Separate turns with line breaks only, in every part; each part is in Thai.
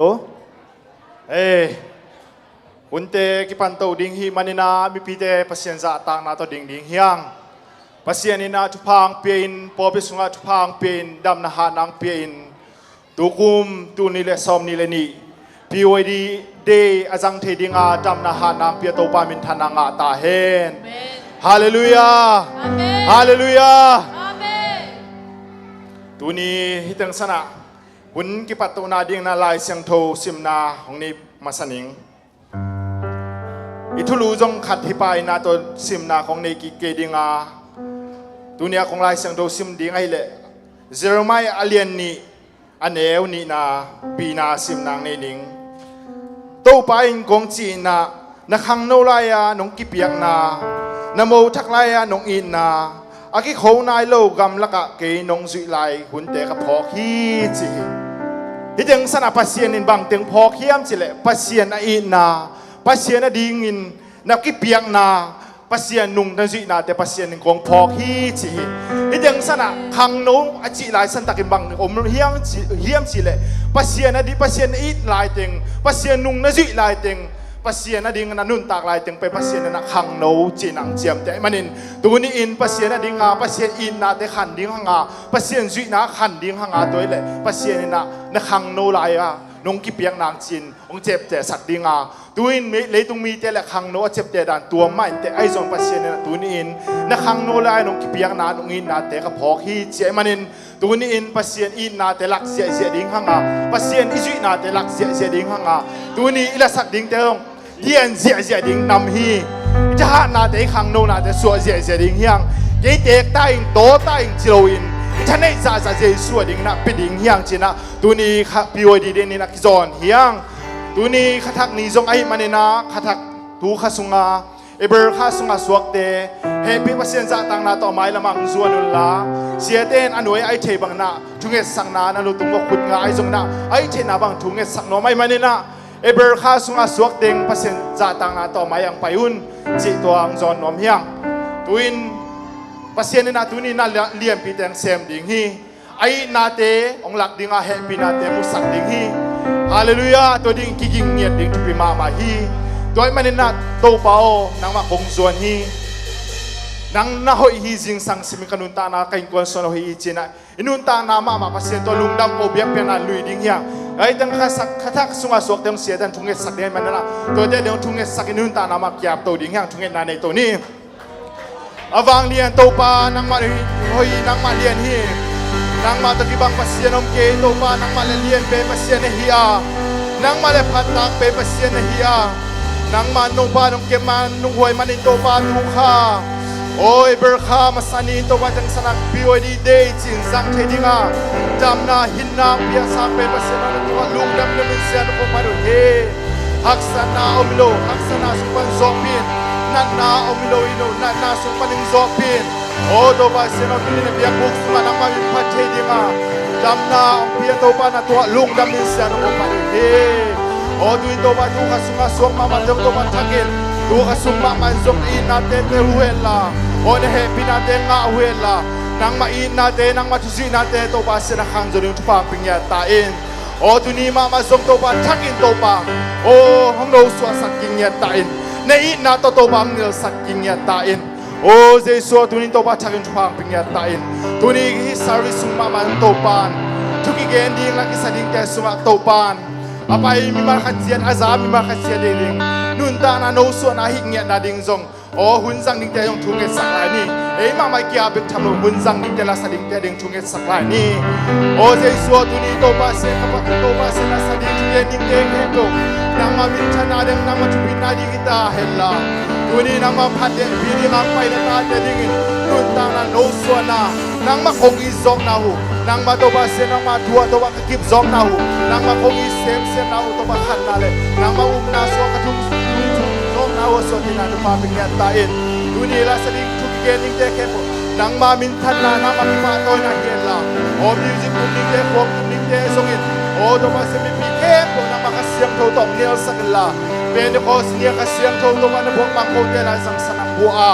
โอ้เอ้คุณเตกิปันโตดิ่งฮีมันนามีพีเตพัศยันจะต่างนาตัวดิ่งเฮียงพัศยันนาทุพังเปียนพอไปสุงาทุพังเปียนดำนาหานังเปียนตุกุมตุนิเลสอมนิเลนีพี่วันดีเดย์อาจังเทดิงาดำนาหานังเปียโตปามินทานางาตาเฮนฮาเลลูยาฮาเลลูยาตุนีฮิตังสนะคุณกิปัตโตนาดิ่งนาลายเสียงโทซิมนาของนี้มาสนิงอิทุลูจงขัดที่ไปนาตัวซิมนาของในกิเกดิงาตัวเนี้ยของลายเสียงโดซิมดิงไอเล่เจอร์มายอเลียนนี่อันเอวนี่นาปีนาซิมนางในนิงตัวไปกงจีนานักขังโนลายานงกิเปียกนานโมทักลายานงอินนาอากิโคนายโลกำลักะเกนงสุไลหุ่นเตะกับพอขีจีที่จึงสนับปัสเซียนินบังตึงพอเขียมจิเล่ปัสเซียนอินนาpasien na dingin nakipiyak na pasien nung nazi na te pasien kong pokhi chi ideng sana khang no achi lai san takin bang om hiam chi le pasien na di pasien it lai teng pasien nung nazi lai teng pasien na ding na nun tak lai teng pe pasien na khang no chi nang chiam te manin tu ni in pasien na ding nga pasien in na te khan ding hanga pasien zui na khan ding hanga toy le pasien na khang no lai aนงกิเปียงนางจินองเจ็บแต่สักดิงาตัวอินเลยตรงมีแต่ละขังโนเจ็บแต่ด่านตัวไม่แต่ไอซองปัสเซียนนะตัวนี้อินนักขังโนเลยนงกิเปียงนานงอินนาแต่กระพอกฮีเจมันอินตัวนี้อินปัสเซียนอินนาแต่หลักเสียดิงหังอาปัสเซียนอิจุนาแต่หลักเสียดิงหังอาตัวนี้อิละสักดิงแต่ต้องเยียนเสียดิงนำฮีจะหานาแต่ขังโนนาแต่สัวเสียดิงเฮียงยี่เด็กตายอินโตตายอินจิโรอินฉันในซาเจสัวดิ่งนะปิดดิ่งเฮียงจีนะตัวนี้พี่วันดีเดนี่นักจอนเฮียงตัวนี้ขัทักนี้จงไอ้มันเนนะขัทักตูขัสุงาเอเบอร์ขัสุงาสวกเตเฮปีพัศยันจะต่างนาต่อไม้ละมังจวนนุลาเสียเต้นอันวยไอเทบังนะทุงเอสังนานะลุตุงวขุดงาไอจงนะไอเทนาบังทุงเอสังโนไม่มันเนนะเอเบอร์ขัสุงาสวกเต็งพัศยันจะต่างนาต่อไม้ยังไปอุ่นจีตัวอังจอนนอมเฮียงตัวอินpasien na tu ni na liam pi teng sem ding hi ai na te ong lak ding a happy na te musak ding hi hallelujah to ding kiging niat ding pi ma hi toy manin na to pao nang ma kong zuan hi nang na hoi hi jing sang sim kanun ta na kain kon son hi china inun ta na ma pasien to lungdam ko biak pe na lui ding ya ai tang khatak sunga sok teng sia dan thunget sak de man na to de dong thunget sak inun ta na ma kyap to ding yang thunget na nei to ni avang lian topa nang ma hoi nang ma lian hi nang ma to kibang pasien om ke topa nang ma lian pe pasien hi a nang ma le phatak pe pasien hi a nang ma no pa nong ke man nong hoi man in topa tu kha oi ber kha masani topa tang sanak POD day chin sang thedinga jamna hinna pia sa pe pasien na tu lung dam le min sian ko maru he haksana omlo haksana supan zombin nana omilo ino nana sumpaning zopin o do ba sino tin na biak buk suman ang mami pathe dinga damna pia to pa na to lung dam min sian o pa he o du to ba tu ka sunga som ma man to ba thagil tu ka summa man som ina te te huela o ne he pina te nga huela nang ma ina te nang ma tusi na te to ba sina khang zo ning tu pa pingya ta in o tu ni ma ma som to ba thagin to pa o hong no swa saking ya ta in nei na to bang nil saking ya ta in o jesu tunin to ba thagin thang ping ya ta in tuni hi service suma man to pan thuki gen ding la ki sading ke suma to pan apai mi mar khatsian azam mi mar khatsian ding nun ta na no so na hi nya na ding zong o hun sang ding te yong thunge saklai ni ei ma mai kya bek tham lo hun sang ding te la sading te ding thunge saklai ni o jesu tuni to ba se ka to ba se na sading te ding te he to nang ma min chana ding nang ma chupin na ding ita hella tuni nang ma phat de biri ma pai na ta de ding nun ta na no so na nang ma khong i zong na hu nang ma to ba se nang ma thua to ba ka kip zong na hu nang ma khong i sem na hu to ba khan na le nang ma na so ka thum zong na hu so ti na to pa ping ya ta in tuni la sading thuk ke ning te ke po nang ma min than na nang ma pa to na hian la o music kum ning te pop ning te song in o to ba se mi pi ke po nang ma ka siam tho top niel sak la Pentecost niya ka siam tho to ba na bo mang ko te la sang sanang bua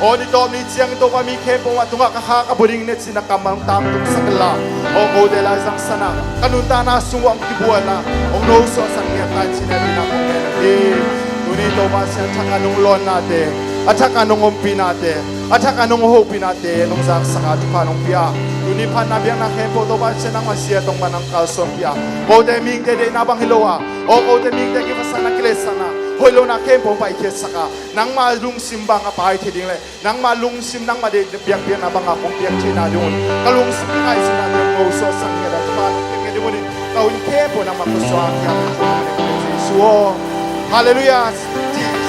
O ni tom ni siang to kami kepo matunga kakakaburing net sinakamang tamtung sakala. O ko de la sang sana. Kanunta na suwang kibuana. O no so sang yatan sinabi na kong enati. Tunito ba siya tsaka nung lon natin. At saka nung umpi natin. At saka nung hope natin. Nung saksakat pa nung piya. Tunipan na biyang nakepo to ba siya nang masyetong manang kalsong piya. O de ming de nabang hiloa. O ko de ming de kifasa na kilesana. Holo na kempo pa ikesaka nang malung simbang apa ay tiding le nang malung sim nang made biang biang abang akong biang china doon kalung sim ay sinabi mo so sang yada tuman kaya mo din kawin kempo nang mapusuan kaya suo hallelujah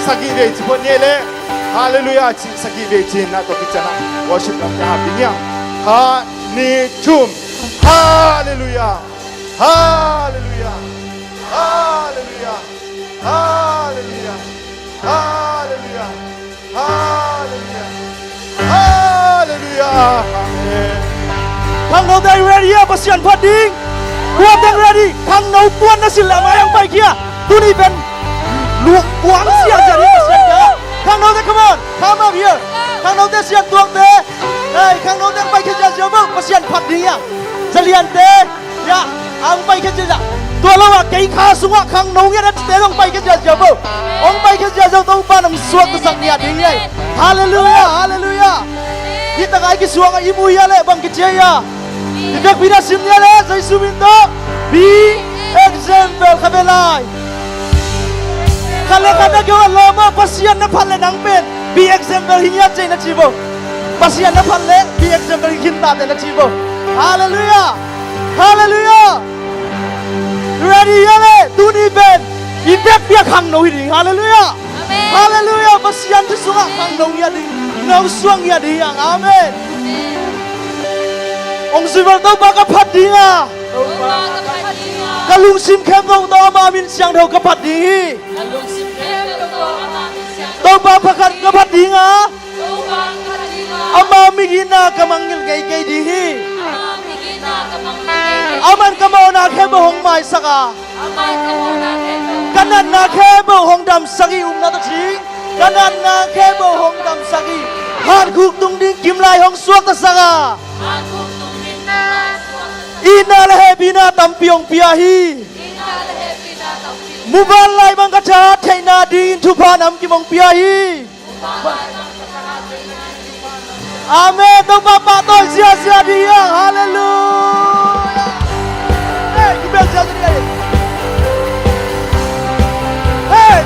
sagibe tibonyele hallelujah sagibe tin nato kitana worship ng kapinya ha ni chum hallelujah hallelujah hallelujah Hallelujah. Hallelujah. Hallelujah. Hallelujah. Amen.
ข้างเราได้ ready อ่ะประชันพัดดิ้งรวมทั้ง ready ข้างเราตัวนั่นสิละมายังไปเกียตัวนี้เป็นลูกหวังเสียจะได้ประชันเยอะข้างเราได้ come on come up here ข้างเราได้เสียงตัวเตะเฮ้ยข้างเราได้ไปแค่จะเยอะมั้งประชันพัดดิ้งอ่ะจะเรียนเตะอย่าอังไปแค่จะตัวเราว่าเก่งขาสูงข้างนู้นเนี่ยนะเตะต้องไปแค่จะเยอะมั้งองไปแค่จะต้องป้านำสวดสักเนี่ยดีเลยฮาเลลูยาฮาเลลูยาที่ตั้งไอ้กิสวงไอ้มุยอะไรบังกิเจียที่เด็กพินาศเนี่ยเลยใจสุบินโต be example ข้าเป็นไรข้าเล่นข้าได้แค่ว่าเรามาพัศยันนับพันเลยนังเป็น be example หินยัดใจนักชีวะพัศยันนับพันเลย be example หินตาแต่นักชีวะฮาเลลูยาฮาเลลูยา ready เลยตัวนี้เป็นอีเด็กเปียขังโนหิดิฮาเลลูยาฮาเลลูยาพัศยันที่สุดขังโนหิดิเงาสวงหิดิยังอาเมนองค์สิวันต้องมากับพัดดิ้งอ่ะกะลุงซิมเข้มต้องมามินเสียงเท่ากับพัดดิ้งต้องมาพักกับพัดดิ้งอ่ะอามามิกินากับมังยิลเกยเกยดิ้งอามันกับมานาเข้มหงไม้สักอ่ะกันนั้นนาเข้มหงดำสักอีอุ้มนาตชิงกันนั้นนาเข้มหงดำสักอีฮาร์ดคุกตุงดิ้งกิมไลหงสวกตะสักอ่ะIna lehe bina tampiong piahi Mubalai bang kaca Taina din tupanam kimong piahi Amen Tong Bapak Toy sia-sia dia Haleluya Hey kibel sia-sia dia Hey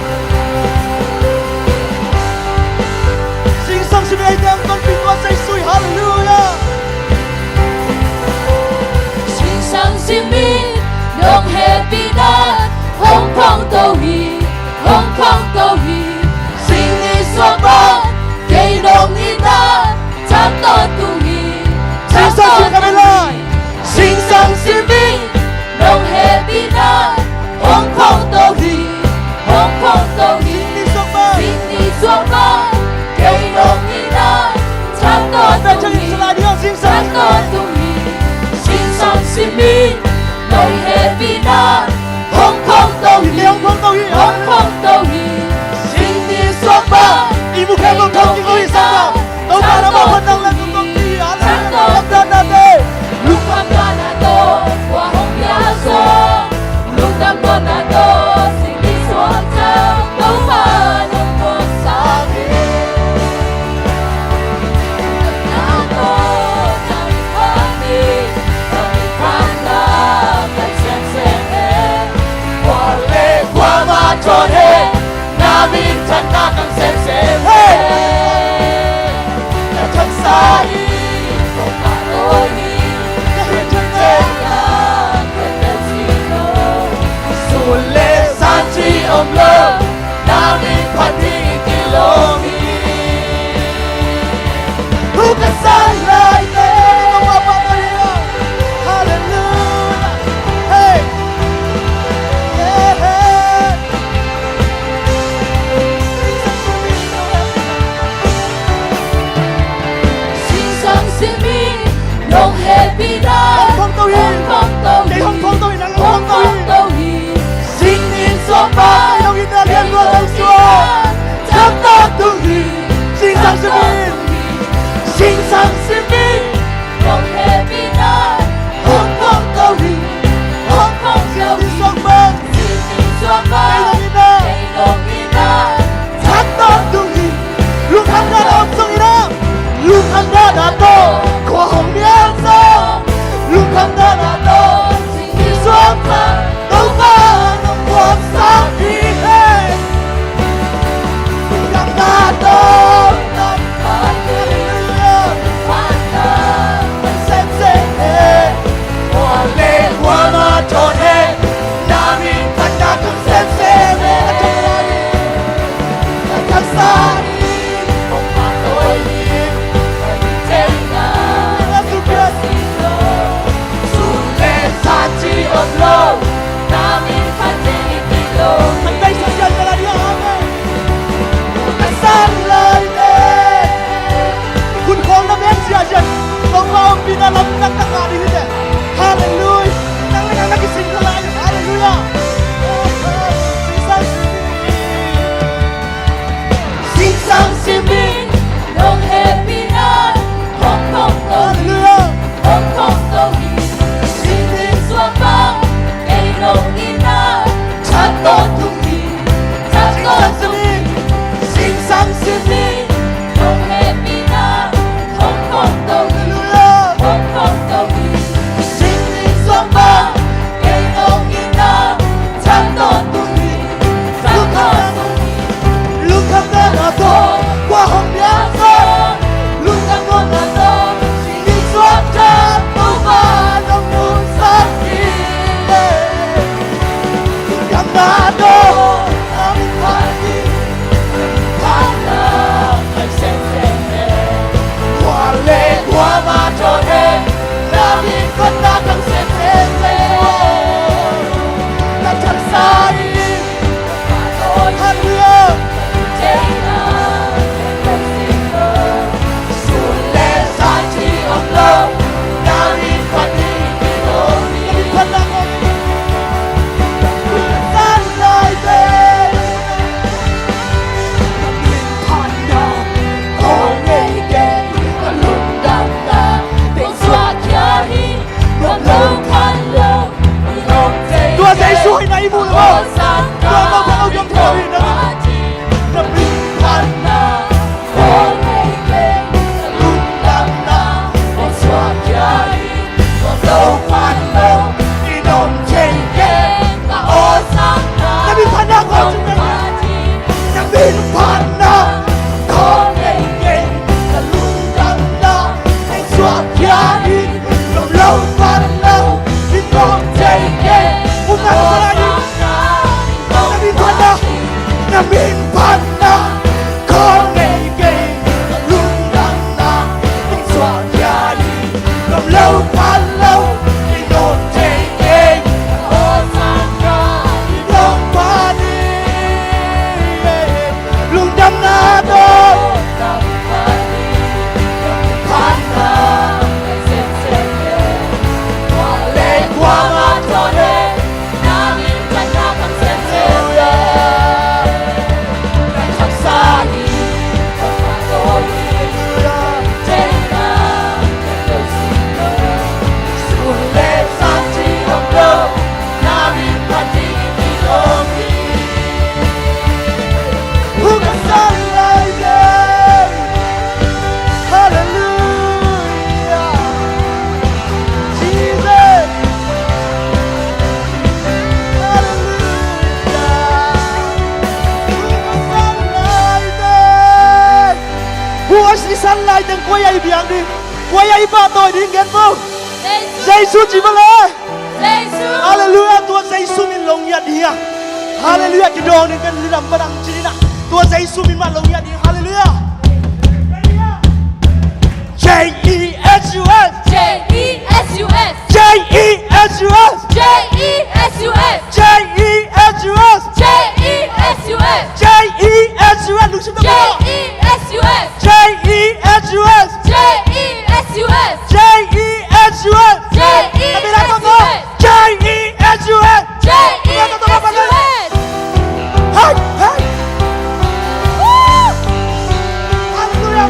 Sing sang sini ayam Tong pingguan say sui Haleluya
Xin mi nông happy na Hong Kong tàu hi Hong Kong tàu hi Xin đi xóa bóng Cây nông hi na Chắc to tu hi Chắc to tu hi Xin sang xin mi nông happy na Hong Kong tàu hi Hong Kong tàu hi Xin đi xóa bóng Cây nông hi na Chắc to tu hi Chắc to tu hi Xin sang xin mi nông happy na Hong Kong tàu hi Hong Kong tàu hi Xin đi xóa bóng
Ibu kamu kau kau isama, kau mana mau hendak lagu kau dia,
Santo
dan nade.
Lupa kanado wa hong ya so Lupa kanado Xin đi xóa trao Tàu ba nông một sabi Nado Nami kami Kami kanda Kan sen sen Wale kwa ma chon he Nami chanda kan sen sen Kan sai Kau kanoi Sule sanchi omlo Nami pati kilomi
Bukan salah ini, kau apa dia? Haleluya, hey, yeah.
Xin sang xin mi Nông happy na
Hong Kong tàu hi,
Hong Kong tàu hi
Cái Hong Kong tàu hi, nắng
Hong
Hong Kong tàu
Kong
hi.
tàu hi Xin đi xóa bóng
Nông Ina liên quan đến xua,
Chắc to tu hi
Xin sang xin mi. min panna Konege Lundang na Ting swat yadi Ngam lâu pan lâu Ting non tege Osaka Long pani Lundang na do Panna Le kwa ma tone Sunlight dan kuya ibiang di kuya iba to di ngen mo Giêsu chỉ vào lẽ Hallelujah Tua Giêsu min long ya dia Hallelujah cái đồ này cần làm bắt chỉ đi na Tua Giêsu min mà long ya dia Hallelujah J-E-S-U-S
J-E-S-U-S
J-E-S-U-S
J-E-S-U-S
J-E-S-U-S
J-E-S-U-S
J-E-S-U-S Lúc chúng ta
J-E-S-U-S
J-E-S-U-S
J-E-S-U-S
J-E-S-U-S
J-E-S-U-S
J-E-S-U-S
J-E-S-U-S
Hey, hey Hallelujah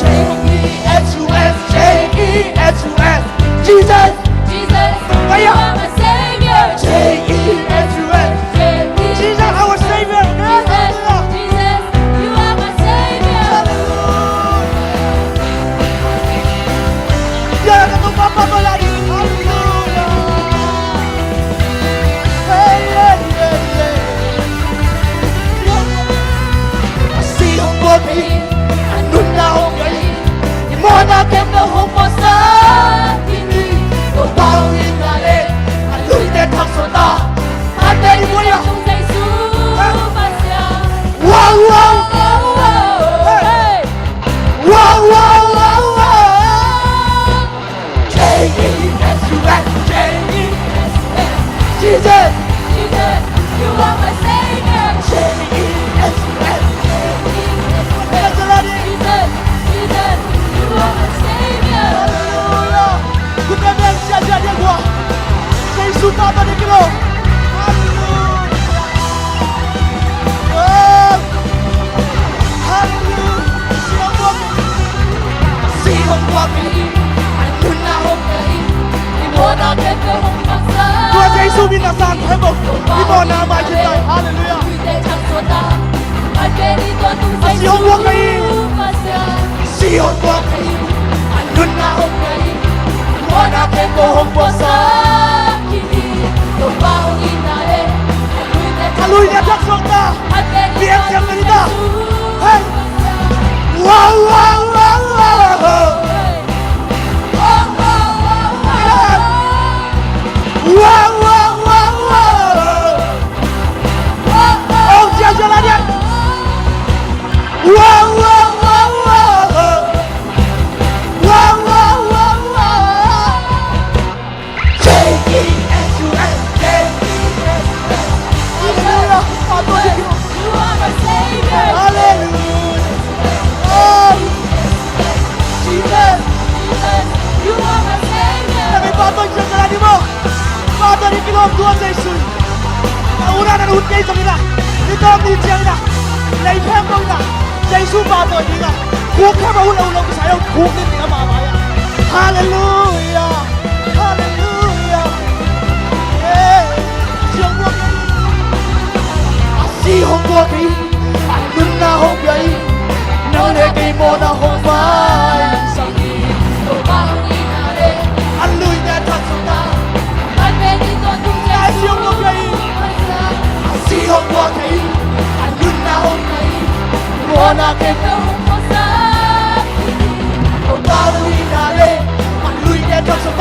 J-E-S-U-S J-E-S-U-S Jesus
Jesus,
Fire.
you are my Savior.
J-E-S-U-S
J-E-S-U-S
Jesus our Savior
Jesus, you are my Savior.
Jangan ketuk apa-apa lagi Hallelujah Hey, hey, hey, hey See you for me Anun na hong gai Imona kem na hong posa Kini Ko bao in na le Anun te thak so ta Ate ni mo ya
Trong Giêsu mà xem.
Wow, wow
Oh, oh, hey.
Wow, wow, wow, wow J-E-S-U-S J-E-S-U-S Jesus
Jesus, you are my Savior.
J-E-S-U-S
Jesus, Jesus, you are my Savior.
Hallelujah Ku bebek saja dia gua Yesus tata di kilo Hallelujah Oh Hallelujah Siang gua Anun na hong gai
Imona kem na hong posa.
Tua Giêsu minasan hebo Imona mai trên tay Hallelujah
Lui te thak so ta. Ate ni tua tung
Siang gua gai
Giêsu mà xem.
Siang gua Anun na hong gai
Imona kem na hong posa. Kini ko bao inale. Lui te thak
Lui dia tak sokta
Ate ni
Biar
tua
siang
tung
menita
Giêsu
Hey
mà xem.
Wow, wow, wow, wow Wow, wow, wow, wow Oh, jalan dia Wow, wow, wow, wow Wow, wow, wow, wow J-E-S-U-S J-E-S-U-S Hallelujah Hallelujah Oh Jesus Kami patuloy sa sarili mo Patuloy ang kilom Tuhan sa Jesus Nauna na nuhut kayo sa kita Ito ang nitsya kita Naipem mo kita Sa Jesus patuloy kita Kung ka maulaw-ulaw ko sa'yo Kung hindi ka mamaya Hallelujah Hallelujah Yeah Siyang buwag kayo Asihong buwag kayo Anun na hong kayo Nang legay mo na hong bay Hallelujah Thật sự ta Asihong buwag kayo Asihong buwag kayo Anun na hong kayo Mo na kayo Hallelujah Hallelujah Thật sự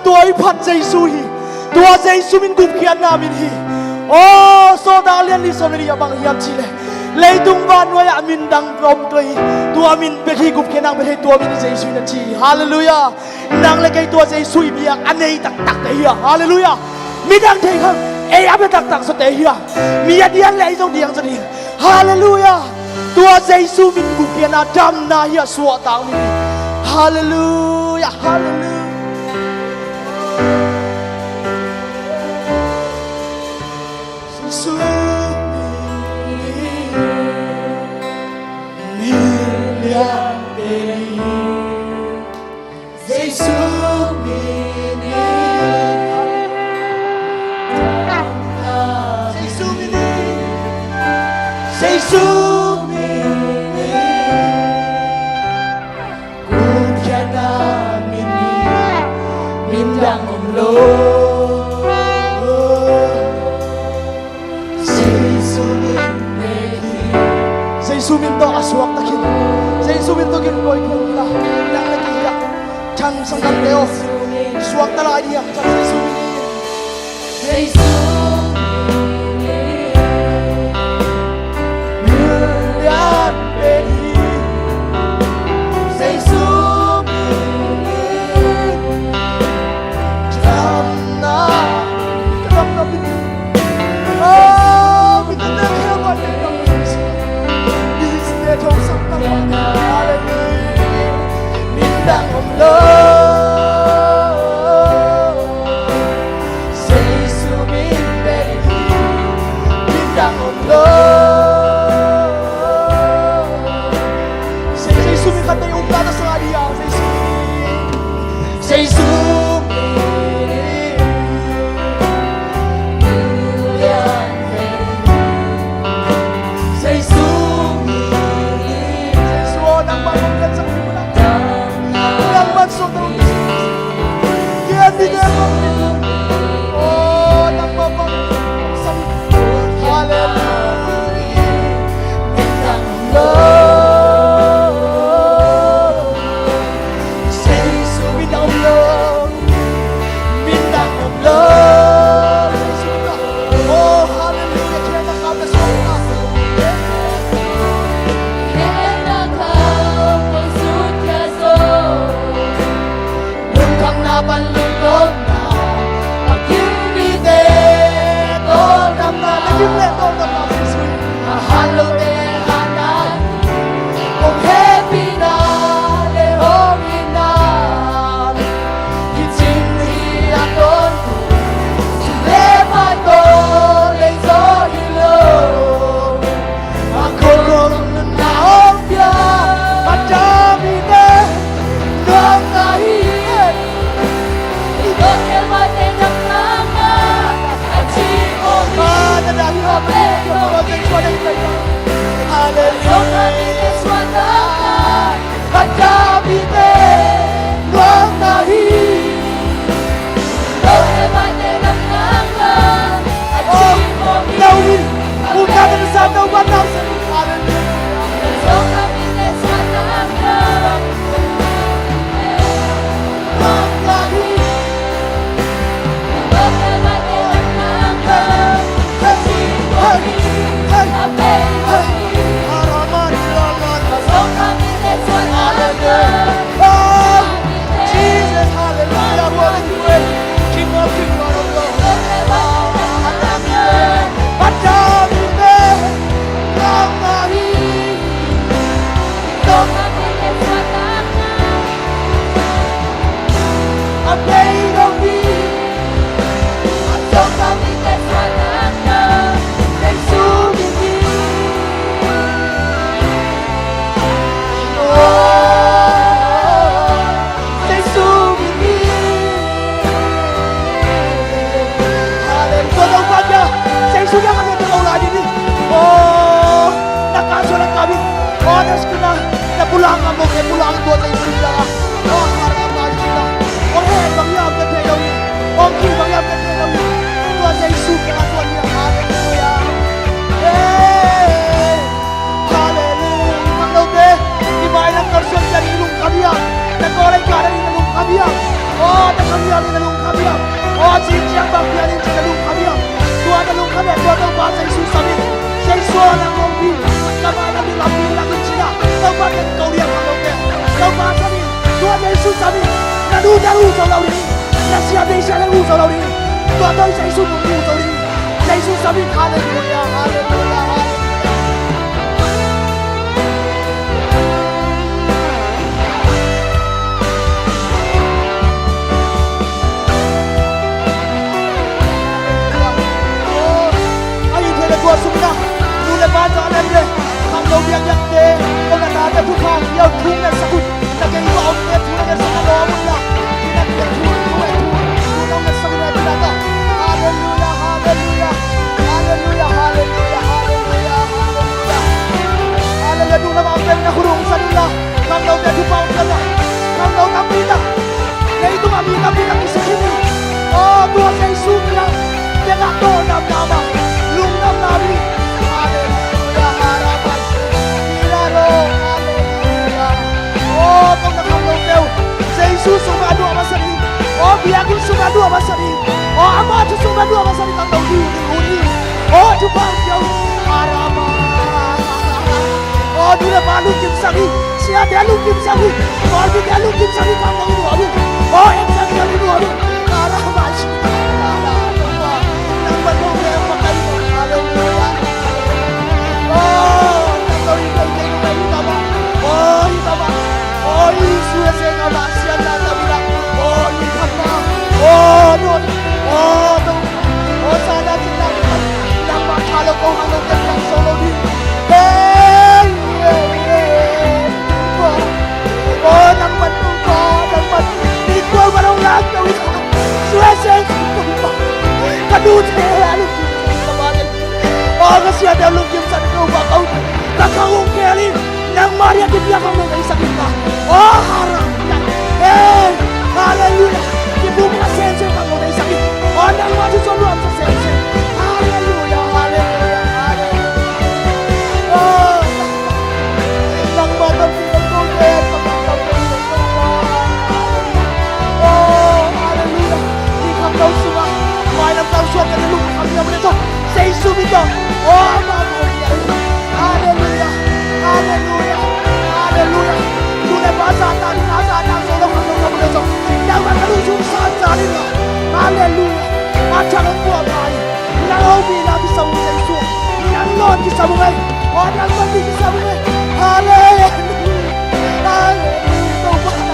ตัวไอ้พัดใจซุยตัวใจซุมินกุบเขียนนามินฮีโอ้โซดาเลียนลิโซเมริยาบังฮิมชิเลเลยตุงวานวยามินดังกรมตัวมินเบคีกุบเขียนนางเบคีตัวมินใจซุยนันชีฮาเลลูยานางเลยไกตัวใจซุยมีอันนี้ตักตักเฮียฮาเลลูยามีดังเทคังเอ้ยอับตักตักสเตเฮียมีอันเดียนเลยตรงเดียงจะดีฮาเลลูยาตัวใจซุมินกุบเขียนนาดำนาเฮียสวดตังมินฮาเลลูยาฮาเลลูยาSumin to aswak takin, say sumin to gin boy kung la, lang lagi hiyak, chan sangkat teo, swak tala hiyak, chan say sumin. Say sumin, million baby, say sumin, drum na bini, oh, bini na kaya mo na bini. Trong sắp năm Hallelujah Mình đang ôm lâu Giê-xu mình baby Mình đang ôm lâu Giê-xu mình khát tay ôm ta sa dia Giê-xu mình Giê-xu Oh, dah kami ada dalam kami. Oh, cincang bangkit ada dalam kami. Tua dalam kami, tua dalam bahasa Yesus kami. Yesus orang kami. Kami ada di lagi lagi Cina. Kau bahkan kau lihat kalau dia. Kau bahkan ni. Tua Yesus kami. Nadu daru saudara ini. Nasi ada isi ada saudara ini. Tua tahu Yesus mungkin saudara ini. Yesus kami. Haleluya, haleluya, haleluya. Tua sumna, tu lepas jalan le, kami tahu yang deh, orang ada tu kau, yang tu nak sakut, nak kau awak tu nak sakut awak mula, nak tu nak sakut ada tak? Haleluya, haleluya, haleluya, haleluya, haleluya, haleluya, haleluya. Tu nama apa yang kurung sanulah, kami tahu tu kau kena, kami tahu kami tak, itu kami tak di sini. Oh, Tuhan Yesus yang nak tahu nama. Nabi, haleluya, harapan, kiraro, haleluya. Oh, kau nak kamu tahu, Yesus suka doa masa ini. Oh, biarkan suka doa masa ini. Oh, amat suka doa masa ini. Kau tahu di. Oh, cuba jauh, harapan. Oh, dia balu kim sagi, siapa dia lu kim sagi, oh, dia lu kim sagi. Kau tahu doa lu. Oh, yang sagi dia doa lu. Harapan, harapan. Nang balu dia pakai. Haleluya. Oh, kau ini bapa. Oh, ini bapa. Oh, Yesus yang kau siapa nak bilang. Oh, ini bapa. Oh, Tuhan. Oh, Tuhan. Oh, sana kita yang kalau kau hendak yang solo di. Hey, oh, nang bantu kau, nang bantu. Ikut barang lang kau itu. Suasa itu. Kadu terlalu. Oh, kasi ada lungkim sa kau bakau. Kakawong kali nang Maria di belakang ng isang kita. Oh, harap yan. Hey, haleluya. Ibumi na sense ng mga isang kita. Oh, nang masusuluan sa sense. Haleluya, haleluya, haleluya. Oh, nang matapilong ko din. Oh, haleluya. Ikaw daw suma. Kumain ang tao suwag ka na lumang kami naman ito. Say sumito. Oh, haleluya, haleluya, haleluya. Tunay ba sa atin, nasa atin ang sulong ng mga mga ito. Nang malusong sa atin na. Haleluya. At siya po ang tayo. Nangawi natin sa mga iso. Nangawi natin sa mga. O, nangawi natin sa mga. Haleluya. Haleluya. Ito ba na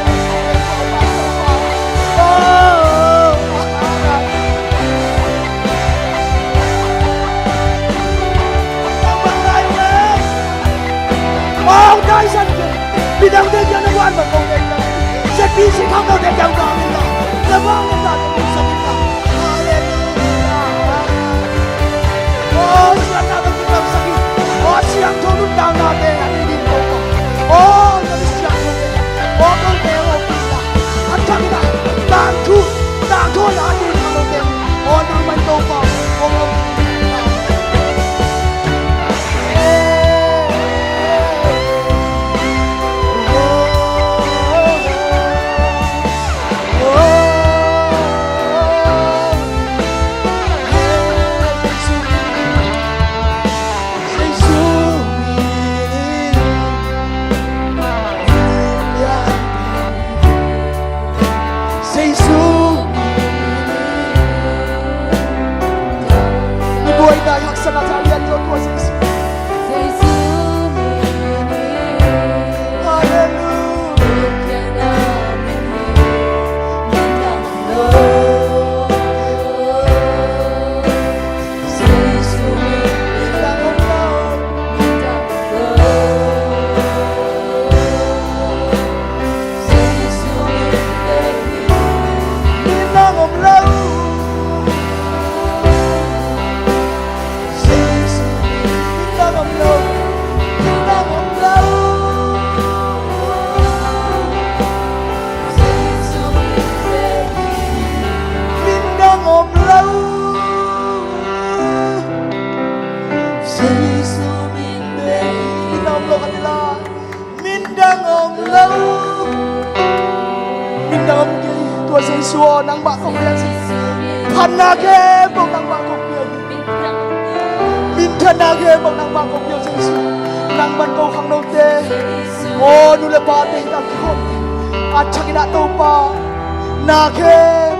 bidang dagyan ng wan magkongay lang. Sa pisik hanggang dagyang gawin lang. Labangan natin sa kita. Hallelujah. Oh, siya natin kitang sakit. Oh, siyang tulog lang natin. Anilin ko po. Oh, namin siyang tulog. Oh, kung tayo kita. At kami na, tangko natin ang tulog. Oh, naman ito po. Oh, tua sei suo nang ba kong yang pan na ke bong nang ba kong yang min than na ke bong nang ba kong yang sei suo nang ban ko khang no te o nu le ba te ta khom a chakina to pa na ke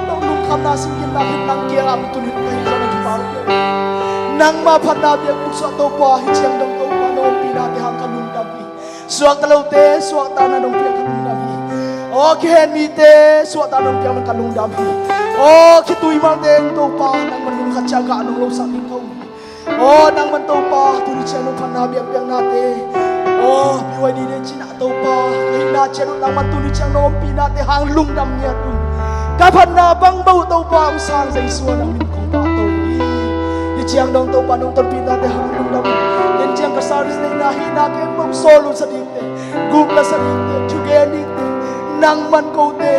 bong lung kham na sim kin na hit nang kia am tu ni kai sa ni pa nang ma phan na bia ku so to pa hi chiang dong to pa no pi na te hang kanun da bi suak ta lo te suak ta na dong pia kanun da bi o ke mi te suak ta dong pia man kanun da bi o ki tui mang te to pa nang man mun kha cha ga no lo sa ni ko o nang man to pa tu ni chiang no phan na bia piang na te o bi wai di de china to pa hi na chen nang man tu ni chiang no pi na te hang lung dam nya tu ka phan na bang bau to pa u sang zai suan nang min kong pa to chiang dong to panong ton pina te hang lung dam yen chiang ka saris nei na hi na ke mong solo sa dik te gup la sa dik te chuge dik te nang man ko te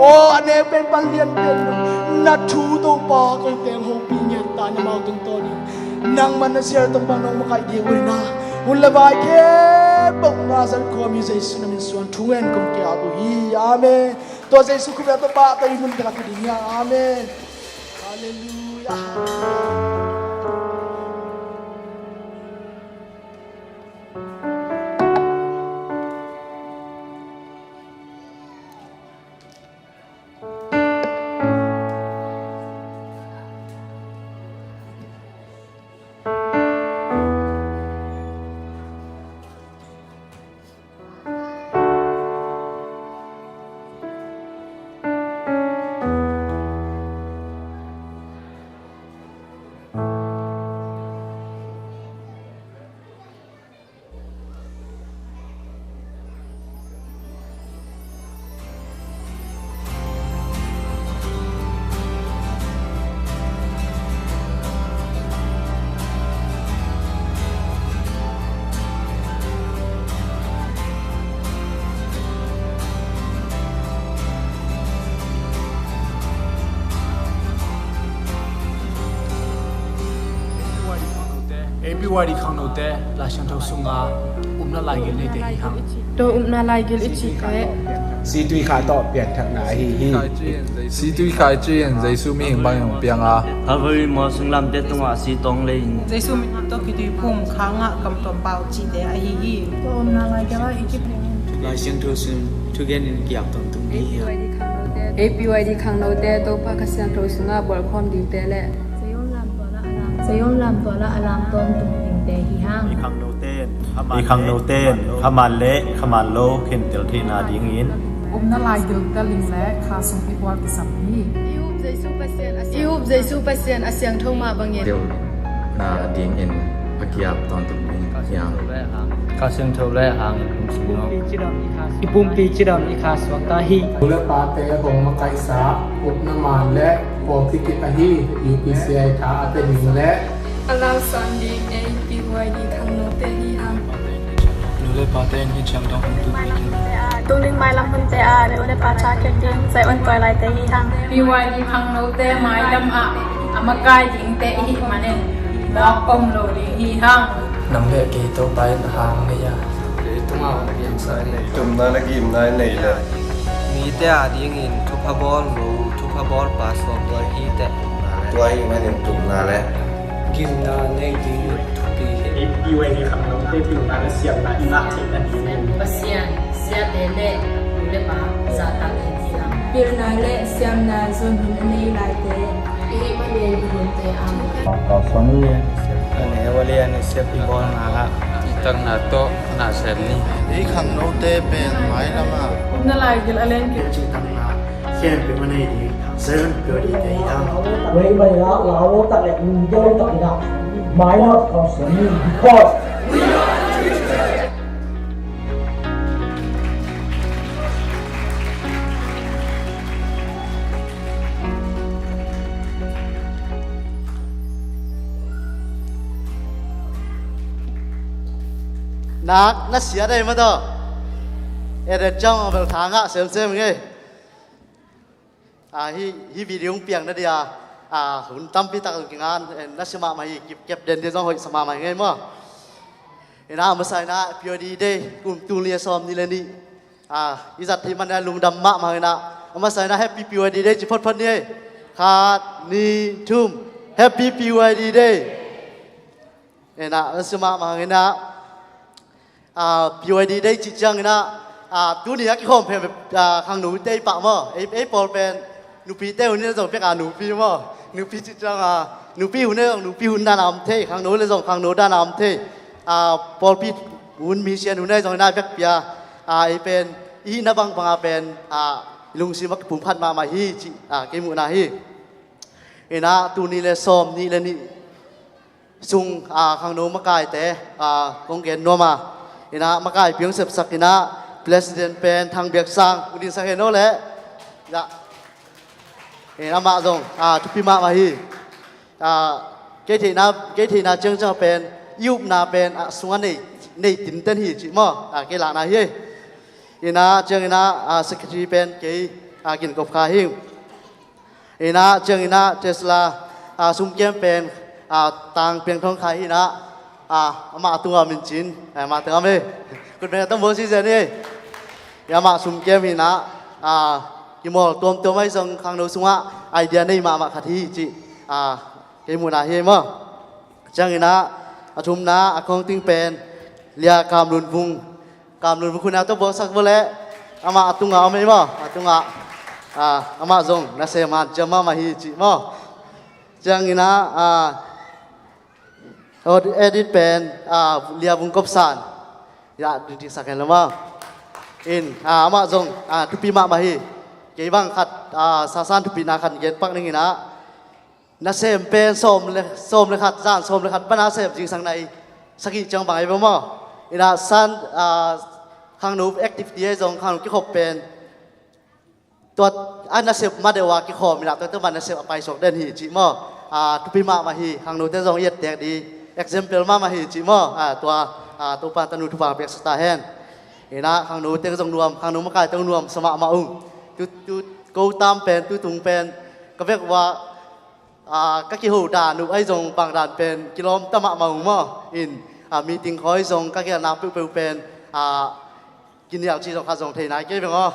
o ane pen pang lian te na thu to pa ko te ho pi nya ta na mau tung to ni nang man na siar tong panong makai di uri na un la ba ke bong na san ko mi zai su na min suan thungen kom ke a bu hi amen to zai su ku ba to pa ta i mun ka ki nya amen hallelujah
Everybody khang no te la shan thau sunga umna lai gel te hi hang
to umna lai gel ichi kai
si tui kha to pian thak na hi
si tui khai chen zai su mi hing bang yong piang a
Havoi mo sung lam te tunga si tong le
zai su mi to ki tui phum khanga kam tom pau chi te a hi hi
to umna lai gel ichi
la xiang thu sun thu gen in kiap tong tung ni
APYD khang no te to pa ka siang tho sunga bor khom ding te le sayom lam to la alam tom tung ding te hi hang
i khang no ten khaman le khaman lo khen tel thi na ding in
umna lai gel ta ling le kha sung pi war ki sam hi
iup jaisu pasien asyang thong ma bangin
del na ding in akiap ton tung ni yang
ka sung thau le hang kum si no
ipum pi chidam i kha swak ta hi
ula pa te hong ma kai sa up na man le po ki ki ta hi UPCI tha ate ning le
alam sandi APYD khang no te hi hang
le pa te ni chang dong hum tu pi
tung ling mai lam hun te a le ole pa cha ke ding sai on toy lai te hi hang PYD khang no te mai lam a amakai ding te hi manen ba kom lo ding hi hang
nam le ke to pai hang me ya le tunga na gen sai le
tum na la kim nai nei le
mi te a ding in thu pha bol lo thu pha bol pa so lo hi te
tua hi ma nim tum na le
kim na ne gi yu thu pi he
UPCI ni kham no te piu na la siam na ina thi na ni
pasian sia te le le pa za ta le hi hang pir na le siam na zon hun nei lai te hi ma le hun te am
ka song le ane wale ane se pi bol na la
tang na to na sel ni
i khang no te pen mai lama
umna lai gel alen ki
chi tam na khen pe ma nei di seven pe di te yang
vậy vậy là lão ta lại dâu tại nào mãi nó còn sớm như because nó xía đây mà đó em để trong vào tháng á xem nghe hi video piang đó đi hun tâm pi tak ngan nó xem mà hi kẹp đến thì trong hội xem mà nghe mà na mà sai na POD đây cùng tu lia som ni lên đi izat thì mình lùng đầm mạ mà na มาใส่นะ Happy PYD Day จิพดพันนี่ขาดนี่ทุ่ม Happy PYD Day นะสมามาเงินนะPYD Day จิจังนะตัวนี้ก็คงเป็นข้างหนูเต้ปะมั้งไอ้ปอลเป็นหนูปีเต้หุ่นนี่ส่งเป็นหนูปีมั้งหนูปีจิจังหนูปีหุ่นนี่หนูปีหุ่นด้านน้ำเท่ข้างหนูเลยส่งข้างหนูด้านน้ำเท่ปอลปีหุ่นมีเชียนหุ่นนี่ส่งหน้าเป็กเปียไอ้เป็นอีนับบังบังเป็นลุงซิมักปุ่มพัดมาฮีจิเกมุนาฮีนะตัวนี้เลยซ้อมนี่เลยนี่ซุงข้างหนูมากายแต่กงเกนนัวมานะมากายเพียงเสพสักนะPresident เป็นทางเบียกสังอุดินสังเกตโน่แหละนะนะมาตรงทุกปีมาฮีเกทีน่าเจ้าเป็นยุบน่าเป็นส่วนในตินเต้นฮีจิมั้งเกล้านาฮีนะเจ้านะSecretary เป็นเกกินกบขาหิมนะเจ้านะเทสลาซุ่มเกมเป็นต่างเพียงทองขาหินะมาตัวมินจินมาตัวมั้ยคุณเป็นต้องบอกสิเจนี่ยามาซุ่มเกมหินะกิโมตัวไม่ส่งข้างโน้นส่งไอเดียในมาขัดที่จิเกมุนาเฮมั้งจังนะทุ่มนะคงติ้งเป็นเลียกามรุนพุงคุณเอาตัวบอกสักบ่เลยมาตุงเอาไหมมั้งตุงมาส่งนั่นเสียมันจะมาฮีจิมั้งจังนะเอดิทเป็นเลียบุงกบสานยาดีสักแค่ละมั้งมาส่งทุกปีมาฮีเกี่ยบังขัดซาซานทุกปีนาขัดเย็นปักนึงนะนั่นเสียเป็นส้มเลยขัดจานส้มเลยขัดปัญหาเสียจริงสังในสักกี่จังบังไอ้บ้างมั้งสันข้างหนูแอคทีฟดีไอ้จงข้างหนูกี่ขบเป็นตัวนั่นเสียมาเดี๋ยวว่ากี่ขบมีหลักตัวมันนั่นเสียไปสองเดือนหีจิมั้งทุกปีมาฮีข้างหนูเต้นจงเย็ดแตกดีexample มาฮีจิมั้งตัวปานตนูทุบาเปียกสตาร์แฮนนะข้างหนูเต้นจงรวมข้างหนูมากายต้องรวมสมามาตุกูตามเป็นตุงเป็นก็เรียกว่าก็กี่หูด่านหนูไอ้จงบางด่านเป็นกิโลตะมามั้งมีติงคอยจงก็แค่น้ำเปรี้ยวเป็นกินอยากชีจงข้าจงเทนายเก็บเป็นว่า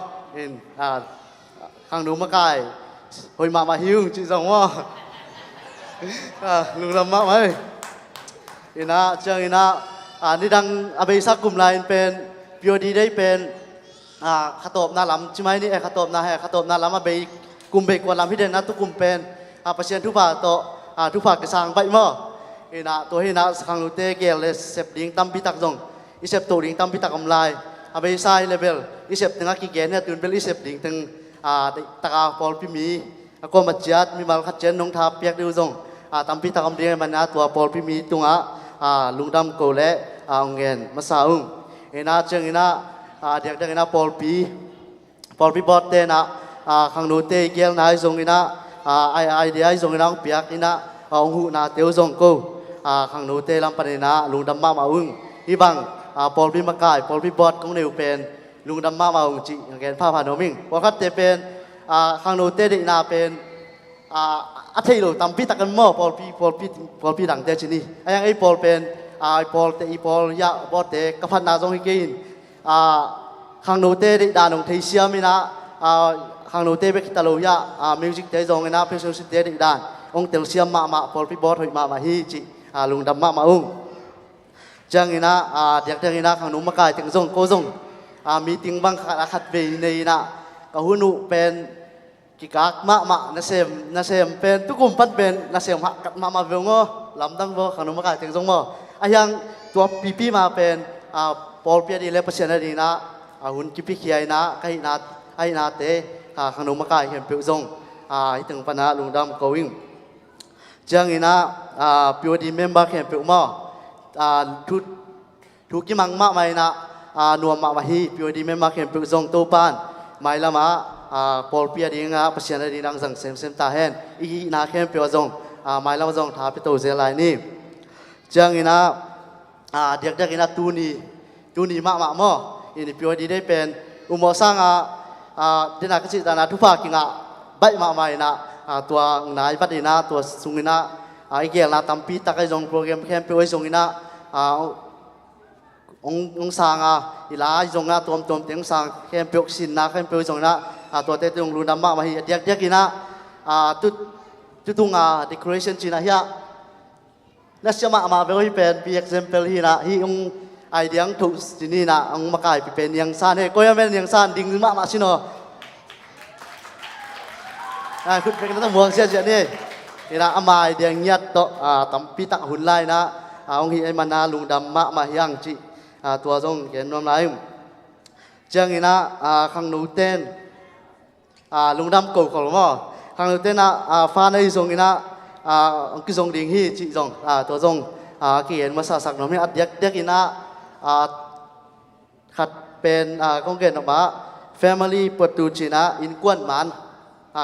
ข้างหนูมากายหอยมาหิวชีจงว่าลุงลำมากไหมนะเจ้านะนี่ดังอาเบซักกลุ่มไลน์เป็นพิโอดีได้เป็นขตบนาลำใช่ไหมนี่ขตบนาแห่ขตบนาลำอาเบกลุ่มเบกวนลำพิเดนนะทุกกลุ่มเป็นประชาชนทุกภาคโตทุกภาคกระสังใบมั้งตัวให้นะข้างหนูเตะเกลเลสเซปดิ้งตั้มพิทักษ์จงอิเซปตัวดิ้งตั้มพิทักษ์กำไลอาเบย์ไซเลเวลอิเซปตั้งกี่เกณฑ์เนี่ยตุนเป็นอิเซปดิ้งตั้งตะกาพอลพิมีก็มาจัดมีมาขัดเจนน้องทับเปียกดิวจงตั้มพิทักษ์กำเดียมันนะตัวพอลพิมีตรงลุงดำโกเล่เงินมาสาวนะเจ้านะเด็กนะพอลพีบอดเตนะข้างหนูเตะเกลนายจงนะไอเดียจงนะเปียกนะหูนาเตียวจงกูข้างหนูเตะลำปนนะลุงดำมาอีบังพอลพีมากายพอลพีบอดของเนวเป็นลุงดำมาจิเงินผ้าผ่านโนมิงพอคัดเตะเป็นข้างหนูเตะดินาเป็นอัฐิโลตั้มพิตักกันมั่วพอลพีดังเตะชนียังไอพอลเป็นพอลเตะพอลยาบอดเตะกับพันนาจงฮิกินข้างหนูเตะดิดานงเทียมินะข้างหนูเตะเบกิตาโลยามิวสิกเตะจงนะเพลงสิเตะดิดานองเตลเซียมมาพอลพีบอดหอยมาฮีจิลุงดำมาจังนะเด็กนะข้างหนูมากายถึงจงโกจงมีติงบังขัดเวในนะก็หุ่นเป็นกิกากมานาเซมเป็นทุกกลุ่มพันเป็นนาเซมหักกัดมาเวงลำดังบ่ข้างหนูมากายถึงจงยังตัวปีมาเป็นพอลเปียดีเลปเซียนดีนะหุ่นกิปิเคียนะไอ้นาเตะข้างหนูมากายเห็นเปียวจงถึงปัญหาลุงดำก็วิ่งจังนะพิวดีเมมเบอร์เห็นเปียวทุกกี่มังมาไม่นะนัวมาฮีพิวดีเมมเบอร์เห็นเปียวจงตัวปานไม่ละมาพอลเปียดีงาเปอร์เซ็นต์ดีนังสังเซมตาเห็นอีนาเห็นเปียวจงไม่ละมาจงท้าไปตัวเซลายนี่จังนะเด็กนะตูนี่มาอินพิวดีได้เป็นอุโมงค์สร้างเดินกระชิดนะทุกภาคกิงใบมาไม่นะตัวนายบัดดีนะตัวสุงินะไอเกี่ยนะตั้มปีตะไคจงโปรแกรมแคมเปญสุงินะองศาอีลาจงนะตัวเตียงสางแคมเปญสินนะแคมเปญจงนะ ตัวเตตุงลุนดำมาหิเดียกินะตุงdecoration จีนะเฮียและเชื่อมาเวลที่เป็น example ฮีนะฮีองไอเดียงถูกจีนี่นะองมากายเป็นยังซานเฮ้ก็ยังเป็นยังซานดิ่งมาสิโนคุณเป็นต้องมองเสียนี่นี่นะมาไอเดียงยัดโตตั้มปีตักหุ่นไล่นะองฮีไอมานาลุงดำมายังจีตัวจงเขียนนวมไล่เจ้านี่นะข้างนู้นเต้นลุงดำโกขอลมข้างนู้นเต้นนะฟ้าในทรงนี่นะกิจงดิ่งฮีจีจงตัวจงเขียนมาสักหน่อยนี่เด็กนี่นะขัดเป็นกงเกนออกมา family ประตูจีนะอินกวนมัน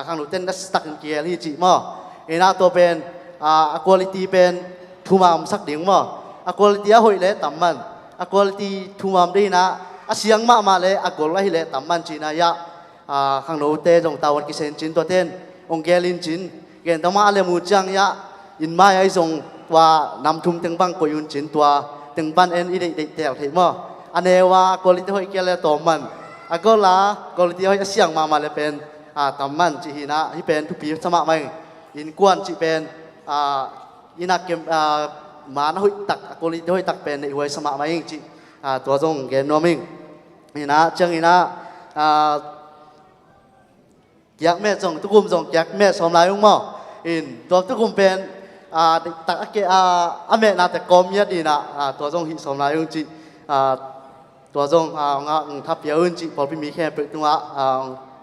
ข้างนู้นเต้นนัสตักเกียร์ฮีจีมั่งนะตัวเป็นquality เป็นทุ่มสักดิ่งมั่งquality หอยเล่ต่ำมันquality ทุ่มดีนะเสียงมาเลยquality เล่ต่ำมันจีนะยะข้างนู้นเต้จงตาวันกิเซนจินตัวเต้นองเกลินจินเกณฑ์ต้องมาเลมูจังยะอินมาไอทรงว่านำทุ่มตึงบังกยุนจินตัวตึงบันเอ็นอีเด็กเต่าเทมั่งอันเอว่าquality หอยเกลตัวมันก็ละquality หอยเสียงมาเลยเป็นต่ำมันจีนะที่เป็นทุกปีสมัครมันอินกวนจีเป็นอินักเกมมาหอยตักquality หอยตักเป็นอีไว้สมัครมันจีตัวจงเกณฑ์นัวมิงนี่นะจังนี่นะอยากแม่จงทุกกลุ่มจงอยากแม่สมรายอุ้งมั่งอินตัวทุกกลุ่มเป็นตักเกแม่นาแต่กอมยัดดีนะตัวจงหิสมรายอุ้งจีตัวจงทับเปียอุ้งจีพอพี่มีแค่เปิดตัว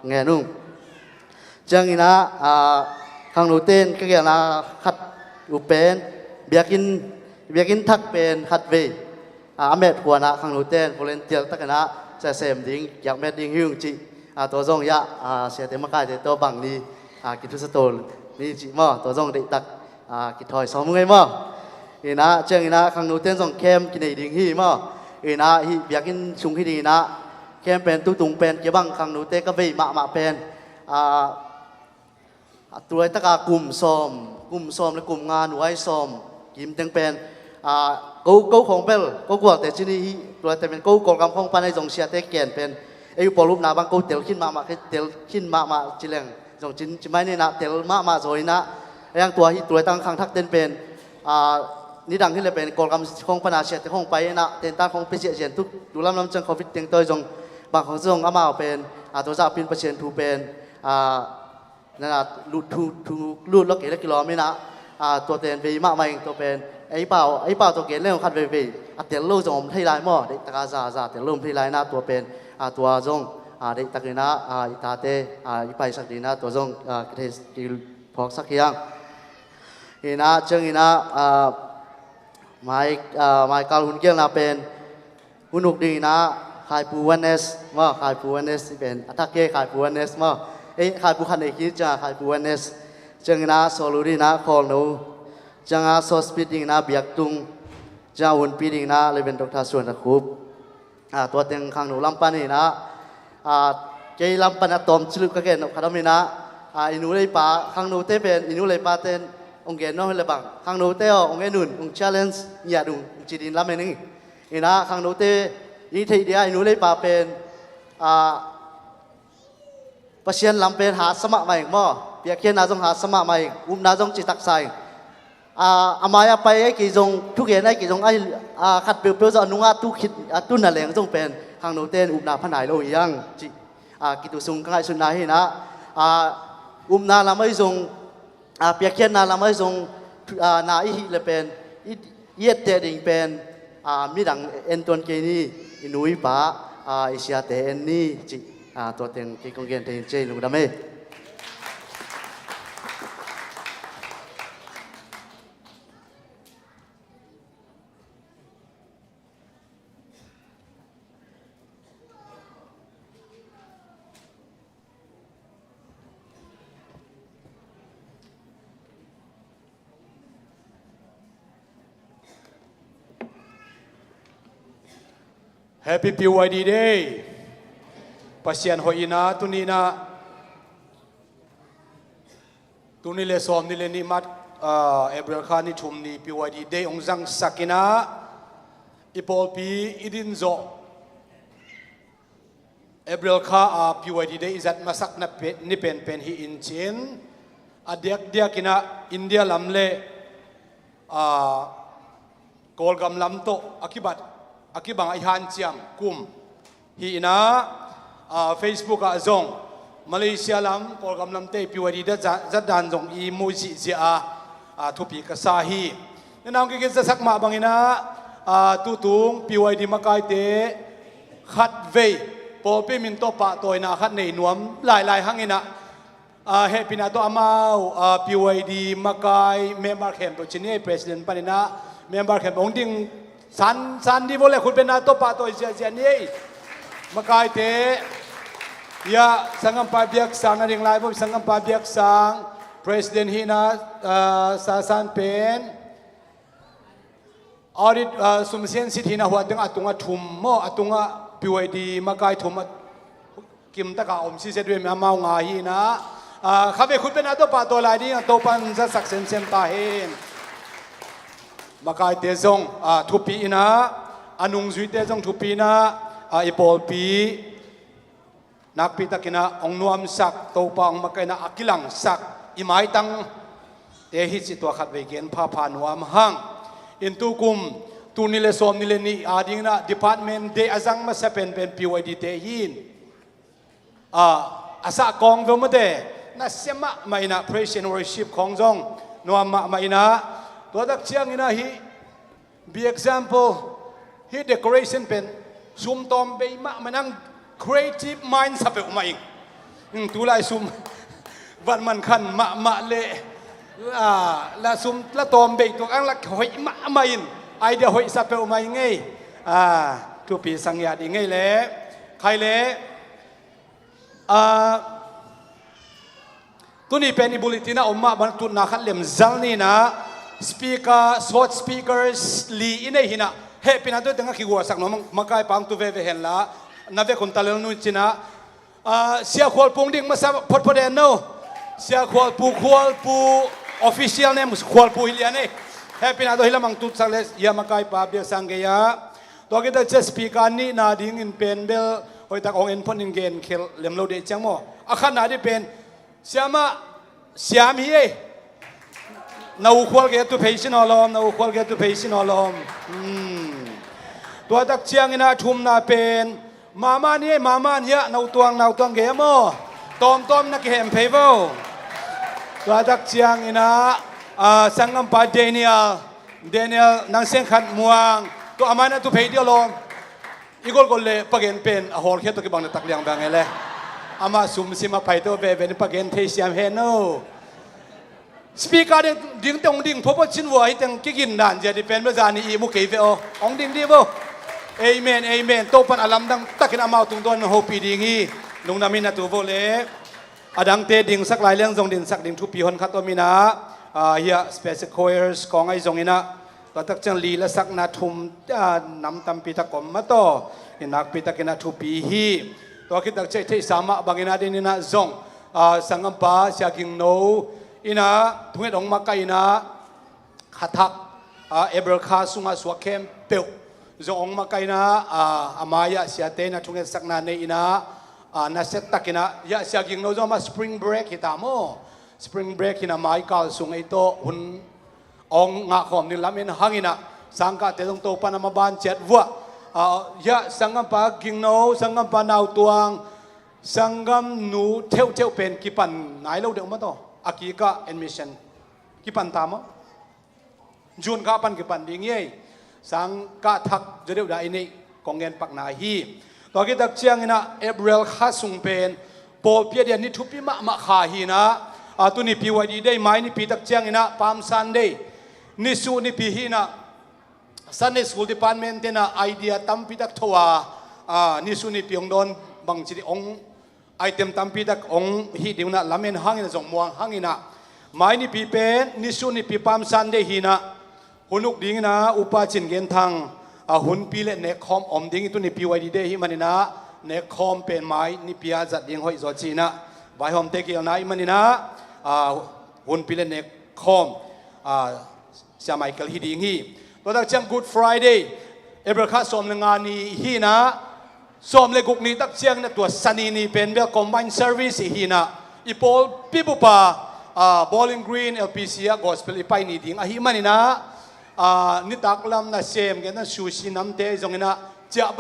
เงี้ยนุ่งจังนี่นะข้างนู้นเต้นก็เกี่ยวนะขัดอุเป็นเบียกินทักเป็นขัดเวแม่หัวนะข้างนู้นเต้นโวเลนเตียร์ตักนะจะเสมดิ้งอยากแม่ดิ้งหิ้งจีตัวจงยะเสียเต็มมากายตัวบังนี่กิทุสโตลนี่จีมั่งตัวจงได้ตักกิถอยสองมือมั่งอีนะเจ้าอีนะข้างนู้นเต้นจงเข้มกินไอดิ้งฮีมั่งอีนะฮีเบียกินชุงฮีดีนะเข้มเป็นตุ้ตุงเป็นเกี่ยบังข้างนู้นเต้ก็เวมาเป็นตัวตะกากลุ่มซ้อมและกลุ่มงานไว้ซ้อมกิมเต็งเป็นกูของเปลกูกลัวแต่ที่นี่ตัวแต่เป็นกูกองกำพงปันในจงเชียเตเกียนเป็นไอ้ปอลูปนาบางกูเตลขึ้นมาเตลขึ้นมาจิเลงจงจิไม่เนี่ยนะเตลมาโซยนะยังตัวตั้งข้างทักเต้นเป็นนี่ดังขึ้นเลยเป็นกองกำของปนาเชียแต่ของไปนะเต้นตาของเปเชียนทุกดูลำจังคอฟิตเต็งตัวจงบางของจงอามาเป็นตัวจ่าเป็นเปเชียนทูเป็นนั่นนะลูดล็อกเกล็ดกิโลไม่นะตัวเต้นเวมาไม่ตัวเป็นไอ้เป่าตัวเกล็ดเรื่องคัดเวเตลลูจงที่ไรมั่งเด็กตะกาซาเตลลูที่ไรนะตัวเป็นตัวจงเด็กตะกินะอิตาเตอิไปสักดีนะตัวจงเทสกิลพอกสักอย่างอีนะเชิงอีนะไมค์การหุ่นเกี่ยงนะเป็นหุ่นหุกดีนะขายปูวันเนสว่าขายปูวันเนสเป็นอัตเกขายปูวันเนสว่าขายปูคันเอกคิดจะขายปูวันเนสเชิงอีนะโซลูดีนะคอลนูจังโซสปีดิ้งนะเบียกตุงจังหุ่นปีดิ้งนะเลยเป็นดรส่วนตะคุบตัวเต็งข้างหนูลำปันนี่นะเกยลำปันตอมชลุกกะเกนขนมนี่นะอินูเลยป่าข้างหนูเต้เป็นอินูเลยป่าเต้นองเกนน้องเลยบังข้างหนูเต้องเกนุนอง challenge อย่าดุจีดินลำเมนึงอีนะข้างหนูเต้อีทีเดียอินูเลยป่าเป็นประเชียนลำเป็นหาสมัครใหม่มั่งเปียกเขียนนาจงหาสมัครใหม่นาจงจิตตักใส่อามายไปไอ้กี่จงทุกอย่างไอ้กี่จงไอ้ขัดเปรี้ยวจะนุ่งตุคิดตุ้นอะไรจงเป็นข้างโนเต้นนาพันไหนโลยังจีกิตุสุงง่ายสุดนายนะนาลาไม่จงเปียกเขียนนาลาไม่จงนาอีเลยเป็นเย็ดเตดิ่งเป็นมีดังเอ็นตัวเกนี่อินุยป้าเอเชียเตเอ็นนี่จีตัวเต็งกี่กงเกนเต็งเจลุงดำเม
Happy PYD Day. Pasien hoina tunina tunile som nile ni mat April khani thumni PYD Day ongjang sakina ipol pi idin zo April kha PYD day izat masak na ni pen hi in chin dia kina India lamle kolgam lam to akibang ai han chiam kum hi ina Facebook a zong Malaysia lam kolgam lam te PYD da zat dan zong i mu ji zia thupi ka sa hi nang ki sa sak ma bangina tu tung PYD makai te khat ve pol pe min to pa toy na khat nei nuam lai hangina he pina to amau PYD makai member camp to chini president panina member camp ong ding san di bole khut pena to pa toy sia ni makai te ya sangam pa biak sang ring lai bo sangam pa biak sang president hina sa san pen audit sumsen sit hina huat deng atunga thum mo atunga PYD makai thum kim ta ka om si se dwe ma mau nga hi na khabe khut pe na to pa to lai ni to pan sa sak sem ta hen makai te zong thupi ina anung zui te zong thupi na ipol pi nak pi takina ong nuam sak to pa ong makai na akilang sak imai tang te hi chi to khat ve gen pha nuam hang into kum tu ni le som ni le ni ading na department de azang ma sa pen PYD te hin asa kong do ma de na sema mai na praise and worship khong jong nuam ma mai na to dak chiang ina hi be example hi decoration pen sum tom be ma manang creative mind sa pe mai tu lai sum van man khan ma le la sum la tom be to ang la hoi ma main idea hoi sa pe mai ngai tu pi sang ya di ngai le khai le tu ni pen i bulletin na omma ban tu na khat lem zal ni na speaker short speakers li ine hina he pina to tanga ki wa sak no makai pang tu ve hen la na ve kon talel nu china sia khol pung ding ma sa phot den no sia khol pu official name khol pu hiliane happy na do hilamang tut sale ya makai pa bia sanggeya to kita che speaker ni na ding in pen bel hoi tak ong en pon in gen khel lem lo de chang mo akhan na di pen siam hi na u khol ge tu patient olom na u khol ge tu patient olom to tak chiang ina thum na pen mama ni ya na tuang ge mo tom na ke hem phebo to tak chiang ina sangam pa Daniel nang sen khat muang to amana tu phei dia lom igol gol le pagen pen a hol khe to ki bang na tak liang bang ele ama sum sima phai to ve ni pagen thei siam he no speaker ding tong ding phopo chin wa hi tang ki gin dan je di pen ma jani i mu ke ve o ong ding di bo amen to pan alam dang takin amau tung don ho pi ding hi lung namin na tu vo le adang te ding sak lai leng jong din sak ding thu pi hon khat to mina here special choirs kong ai zong ina to tak chang li la sak na thum nam tam pi ta kom ma to inak pi ta kina thu pi hi to ki tak che thei sama bangina din ina zong sangam pa sia king no ina thunge dong ma kai na khathak ebrel kha sunga swa kem pe zong ong ma kai na amaya sia te na thunge sak na ne ina na set takina ya sia king no zo ma spring break hitamo spring break ina mai kal sung ito hun ong nga khom ni lamin hangina sangka te dong to panama ban chet wa ya sangam pa ging no sangam pa naw tuang sangam nu theu pen kipan nai lo de ma to akika admission kipan tamo jun ka pan kipan ding ye sang ka thak jodeu da ini kongen pak na hi to ki tak chiang ina April kha sung pen pol pia dia ni thupi ma kha hi na tu ni PYD day mai ni pi tak chiang ina Palm Sunday ni su ni pi hi na Sunday school department na idea tam pi tak thowa ni su ni piong don bang chi ong item tam pi tak ong hi ding na lamen hangina jong muang hangina mai ni pi pen ni su ni pi Palm Sunday hi na hunuk ding na upa chin gen thang hun pi le ne khom om ding tu ni PYD day hi manina ne khom pen mai ni pia zat ding hoi zo chi na vai hom te kiel nai manina hun pi le ne khom sia Michael hi ding hi to tak chang Good Friday Ebrel kha som nga ni hi na สมเลกุกนี้ตักเชียงนะตัวสันีนี่เป็นเบลคอมไบน์เซอร์วิสหินะอีพอลปีบุปผาBowling Green LPC อะ Gospel อีไปนี่ดิ้งหิมันนี่นะนิตักลำนะเซมกันนะชูชิน้ำเตจงนะเจ้าไป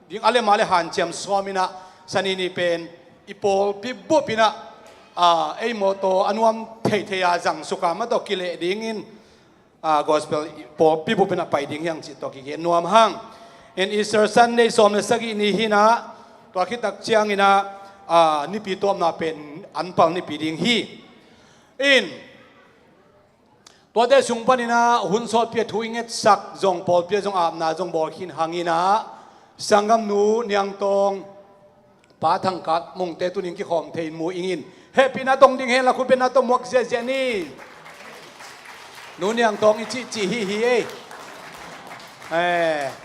ดิ้งอะไรมาเลยหันเจียมสวามินะสันีนี่เป็นอีพอลปีบุปผาไอโมโตอนุมเทียจังสุขามาตกิเลดิ้งอินGospel พอปีบุปผาไปดิ้งยังจิตตกิเกนวมหังin Easter Sunday สมเลสกินี่หินะตัวคิดตักเชียงนี่นะนี่ปีตัวน่าเป็นอันปังนี่ปีดิ้งฮีอินตัวเดชุงปนินะหุ่นสอดเปียทุยเงสักจงปอลเปียจงอาบนาจงบอลขินหางินะสังกัมนูเนียงตองปาทังกัดมงเตตุนิงกิขอมเทนมูอิงินเฮปีนาตองดิ้งเฮละคุณเป็นนาตองมวกเจนี่นูเนียงตองอิจิจิฮิฮิ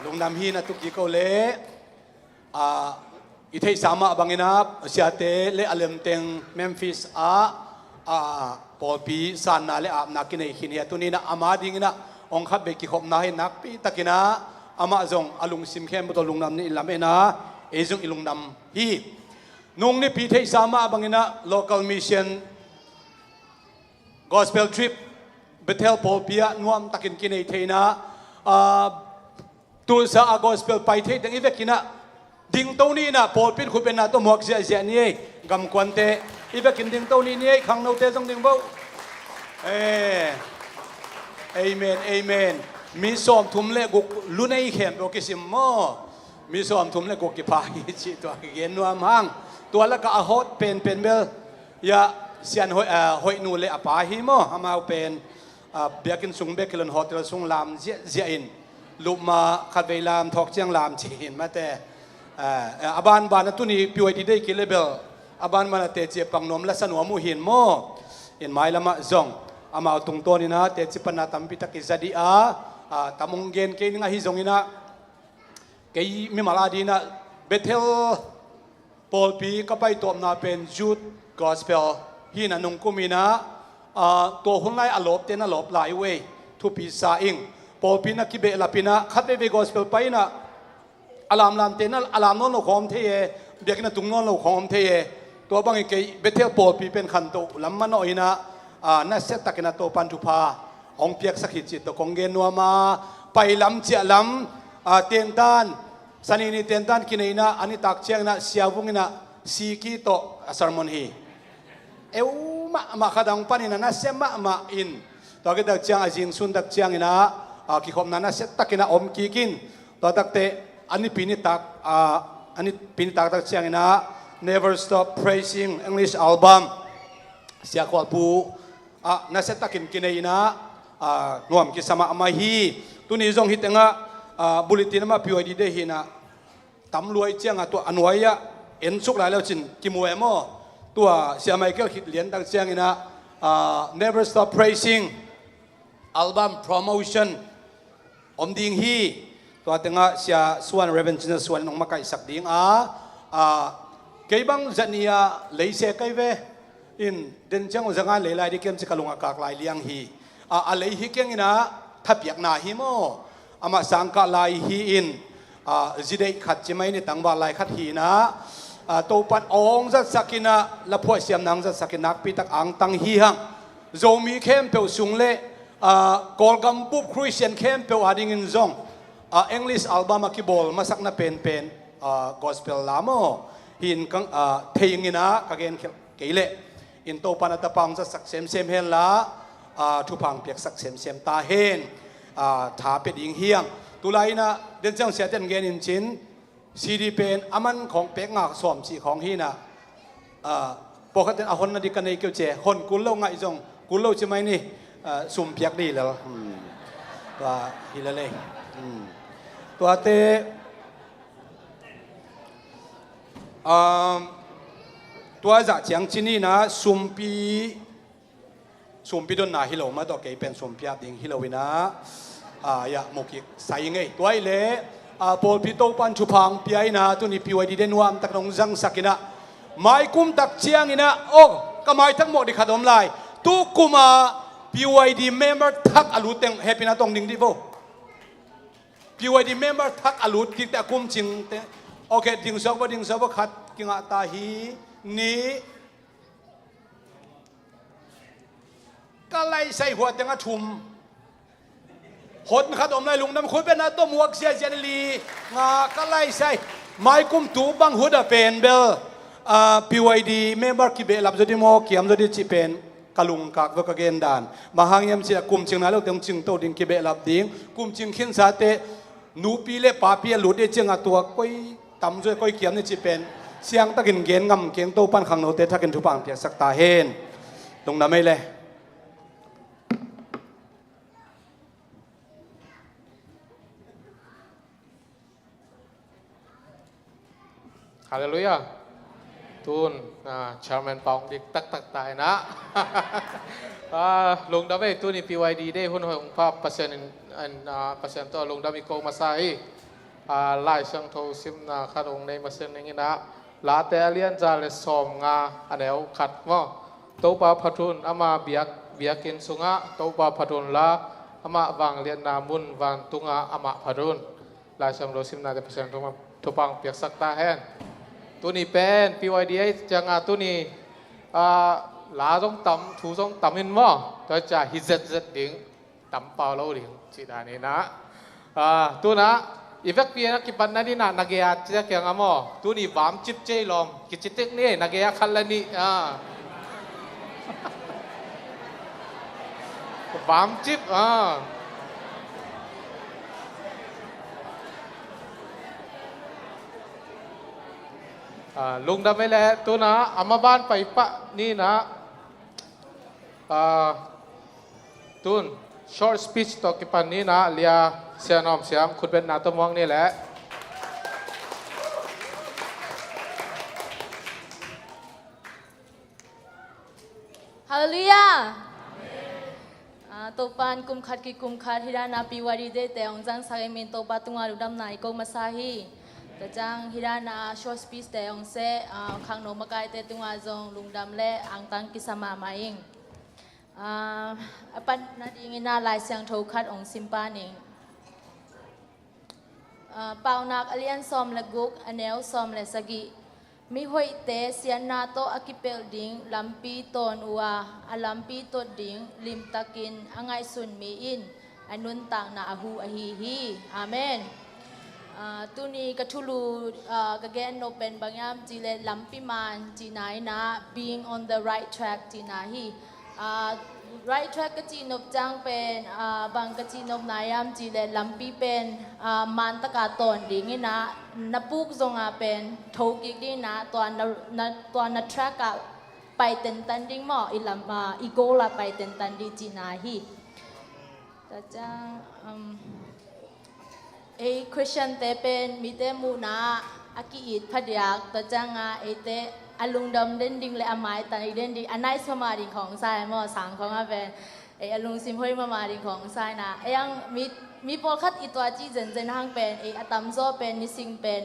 ลุงนำฮีนะตุกิโกเลอิเทสามาบังอินาเสียเตเลอเลมเตงเมมฟิสปอลปีสันนาเลอาบนักกินไอขินเฮตุนีนะอามาดิงนะองค์ขับเบกิขบนาให้นักปีตะกินะอามาจงอลุงซิมเข้มบุตรลุงนำนี่ลำเอนะเอจงอิลุงนำฮีนุ่งนี่ปีเทสามาบังอินะ local mission gospel trip เบเทลปอลปีนวมตะกินกินไอเทนะตัวสาว gospel ไปเทดังอีเวกินะดิ้งตัวนี้นะปอลปีคุณเป็นนาตัวหมวกเสียนี่กำควันเตอีเวกินดิ้งตัวนี้นี่ขังโนเตจงดิ้งบ่เอเมนเอเมนมีสอมทุ่มเล็กลุนไอเข็มโอเคสิมโมมีสอมทุ่มเล็กกิพายจิตัวเย็นวมหังตัวละก็อาหดเป็นเบลยาเสียนหอยนูเลอปาฮิโมฮามาเป็นเบียกินสุงเบกิลนโฮเทลสุงลามเจียอินลุมาขัดเวลามทอกเจียงลามจีนมาแต่อาบานบานตุนีพิวดีได้กิเลเบลอาบานมันเตจิปังนมและสนวมูหินโมเห็นไหมละมาจงอามาตรงตัวนี้นะเตจิปนาตัมปิตะกิจดีตามงเกนเกนิงาฮิจงอินะเกยมิมาลาดีนะเบเทลปอลปีก็ไปตัวนาเป็นจูดกอสเปลฮินันุงกุมินะตัวหุ่นไล่อลบเตนะลบหลายเวทุปีซาอิงปอลปีนะกิเบลาปีนะขัดเวกอสเปลไปนะอลามลามเตนะอลามนนโลคอมเทเยเบียกนะตุงนนโลคอมเทเยตัวบางอีกเบเทลปอลปีเป็นขันโตลำมันน้อยนะน่าเสตตะกินะโตปันทุพาองเปียกสักหิจิตตัวคงเกนัวมาไปลำเจียลำเตียนตันสันนิเตียนตันกินไอนะอันนี้ตักเชียงนะเสียวุงนะสีกีโตสารมอนฮีมาขดังปันนะน่าเสมาอินตัวก็ตักเชียงอาจิงสุนตักเชียงนะกิขมนะน่าเสตตะกินะอมกีกินตัวตักเตอันนี้ปีนิตักอันนี้ปีนิตักตักเชียงนะ Never Stop Praising English Album เสียขวบปูน่าเสตตะกินกินไอนะนวมกิสมามาฮีตัวนี้จงฮิตงะบุลิตินมาพิวดีเดหินะตำรวจเจียงตัวอนวยะเอ็นสุกหลายแล้วจินกิมวยโมตัวเสียไมเคิลฮิตเหรียญตั้งเจียงนะ Never Stop Praising Album Promotion อมดิงฮีตัวตั้งะเสียส่วนเรเวนจินส่วนน้องมาไก่สักดิ่งเกี่ยบังจันนียเลยเสกไอเวอินเดินจังว่าจะงานเลยลายที่เกี่ยมจะกลงอากาศลายเลี้ยงฮีอะไรฮิเกี่ยงนะทับเปียกหนาฮิโมอามาสังกัดลายฮีอินจีได้ขัดจิไม่ในต่างบาลายขัดฮีนะตัวปัดองจัดสักินะและพวกเสียมนังจัดสักินักปีตักอังตังฮีฮังโจมีเข้มเปียวสุงเล่กอลกัมปุบคริสเตียนเข้มเปียวหาดิ่งอินซงอังกฤษอัลบั้มกิบอลมาสักน่ะเป็นกอสเปลลามอหินกังเทียงนะกังเกนเกลเลอินโตปันตะปังจัดสักเซมเฮนละทุพังเปียกสักเซมตาเฮนถาเป็ดยิงเฮียงตุไลนะเดินจังเสียเต็นเกนินชินซีดีเป็นอามันของเป็กงาสอมสีของฮีนะปกติอาคนนัดิกันในเกี่ยวเจคนกุลโลง่ายจงกุลโลใช่ไหมนี่สุ่มเปียกดีแล้วตัวฮิลาเล่ตัวเตตัวจากเจียงชินี่นะสุ่มปีโดนหนาฮิโลมาต่อเกยเป็นสุ่มปีดิ่งฮิโลวินะอย่าหมกอีกใส่ยังไงตัวไอ้เล่ปอลพิโตปันชุพังปีไอ้นะตัวนี้พิวดีเดนวามตักนงจังสักินะไม่กุมตักเชียงอินะโอ้ก็ไม่ทั้งหมดที่ขัดอมลายตุกุมาพิวดีเมมเบอร์ทักอลูดเต็งเฮปินะตรงดิ่งดิโบพิวดีเมมเบอร์ทักอลูดกิตะกุมจิงเตอ โอเคดิ่งสอบว่าขัดกิงอาตาฮีนี้ก็ไล่ใส่หัวเต็งทุ่มหดขัดอมไล่ลุงน้ำคุยเป็นตัวมวกเสียเจนลีงาก็ไล่ใส่ไม้กุมตูบังหัวดาเป็นเบลPYD member ki be lab jodi mo kiam jodi chi pen kalung kak do ka gen dan mahang yam chi kum ching na lo teng ching to ding ki be lab ding kum ching khin sa te nu pi le pa pi lu de ching a tua koi tam joi koi kiam ni chi pen siang ta gin gen ngam keng to pan khang no te thakin thu pang pia sak ta hen dong na mai le
Hallelujah ตูนชาร์แมนปองดิกตักตายนะลงดาวเวตูนี่ PYD ได้หุ่นหงภาพเปอร์เซ็นต์เปอร์เซ็นต์ตัวลงดามิโกมาใส่ไล่ช่างโทซิมนะขัดองในมาเส้นนี้นะลาเตเลียนจาเลสอมงาอันเดียวขัดว่าตัวปลาพัทุนอามาเบียกินสุงะตัวปลาพัทุนละอามาวางเลียนนามุนวางตุงะอามาพัทุนไล่ช่างโทซิมนะเปอร์เซ็นต์ทุปังเปียกสักตาแห้งตัวนี้เป็น PYD จังตัวนี้ลาต้องตำถูต้องตำอินว่าตัวจะฮิตเจ็ดดิ่งตำเปล่าเราดิ่งจีดานี่นะตัวนะอีเฟกเปียนักกิปันนั่นนี่นะนักเกียร์จะเกี่ยงอ่ะตัวนี้วามจิบเจลอมกิจติกนี่นักเกียร์คันละนี่วามจิบลุงดำไม่แล้วตัวนะอามาบ้านไปปะนี่นะตุน short speech ต่อกิปันนี้นะเลียเสียนอมเสียมคุณเป็นนาตัวมองนี่แหละ
ฮาเลลูยาตัวปานกุมขัดกิกุมขัดฮิรานาปีวารีเดแต่องจังสักเมนตัวปาตุงารุดำนายก็มาซาฮีแต่จังฮิรานาชอสปีสแต่องเซขังโนมากายแต่ตุงาจงลุงดำและอังตังกิสมามาเองปันนาดีงินาลายเสียงโทคัดองซิมปานิงเปานักอเลียนซอมและกุกอเนลซอมและสกิมีหอยเตเสียนาโตอากิเปลดิงลัมปีตอนอัวอลัมปีตดดิงลิมตะกินอังไงสุนมีอินอนุนต่างนาอหูอฮีฮีอาเมนตุนีกัทุลูกะเกนโนเป็นบางยามจีเลลัมปีมันจีนายนะ being on the right track จีนาฮีright track กจีนบจังเป็นบางกจีนบนายามจีเลลัมปีเป็นมันตะกาตอนดิ่งนะนับปุกทรงเป็นโทกิกดีนะตัวนั track ไปเต็นตันดิ่งหม้ออีลัมอีโกละไปเต็นตันดีจีนาฮีแต่จังคริสเตียนเตเป็นมีเตมูนาอากิอิดพัดยักแต่จังเตอลุงดำเด่นดิ่งและอามายตันเด่นดิ่งอันไหนสมาดิ่งของไซมอสังของอาเป็นอลุงซิมห้อยมาดิ่งของไซนะยังมีพอคัดอีตัวจีเจนห้างเป็นอตัมโซเป็นนิสิงเป็น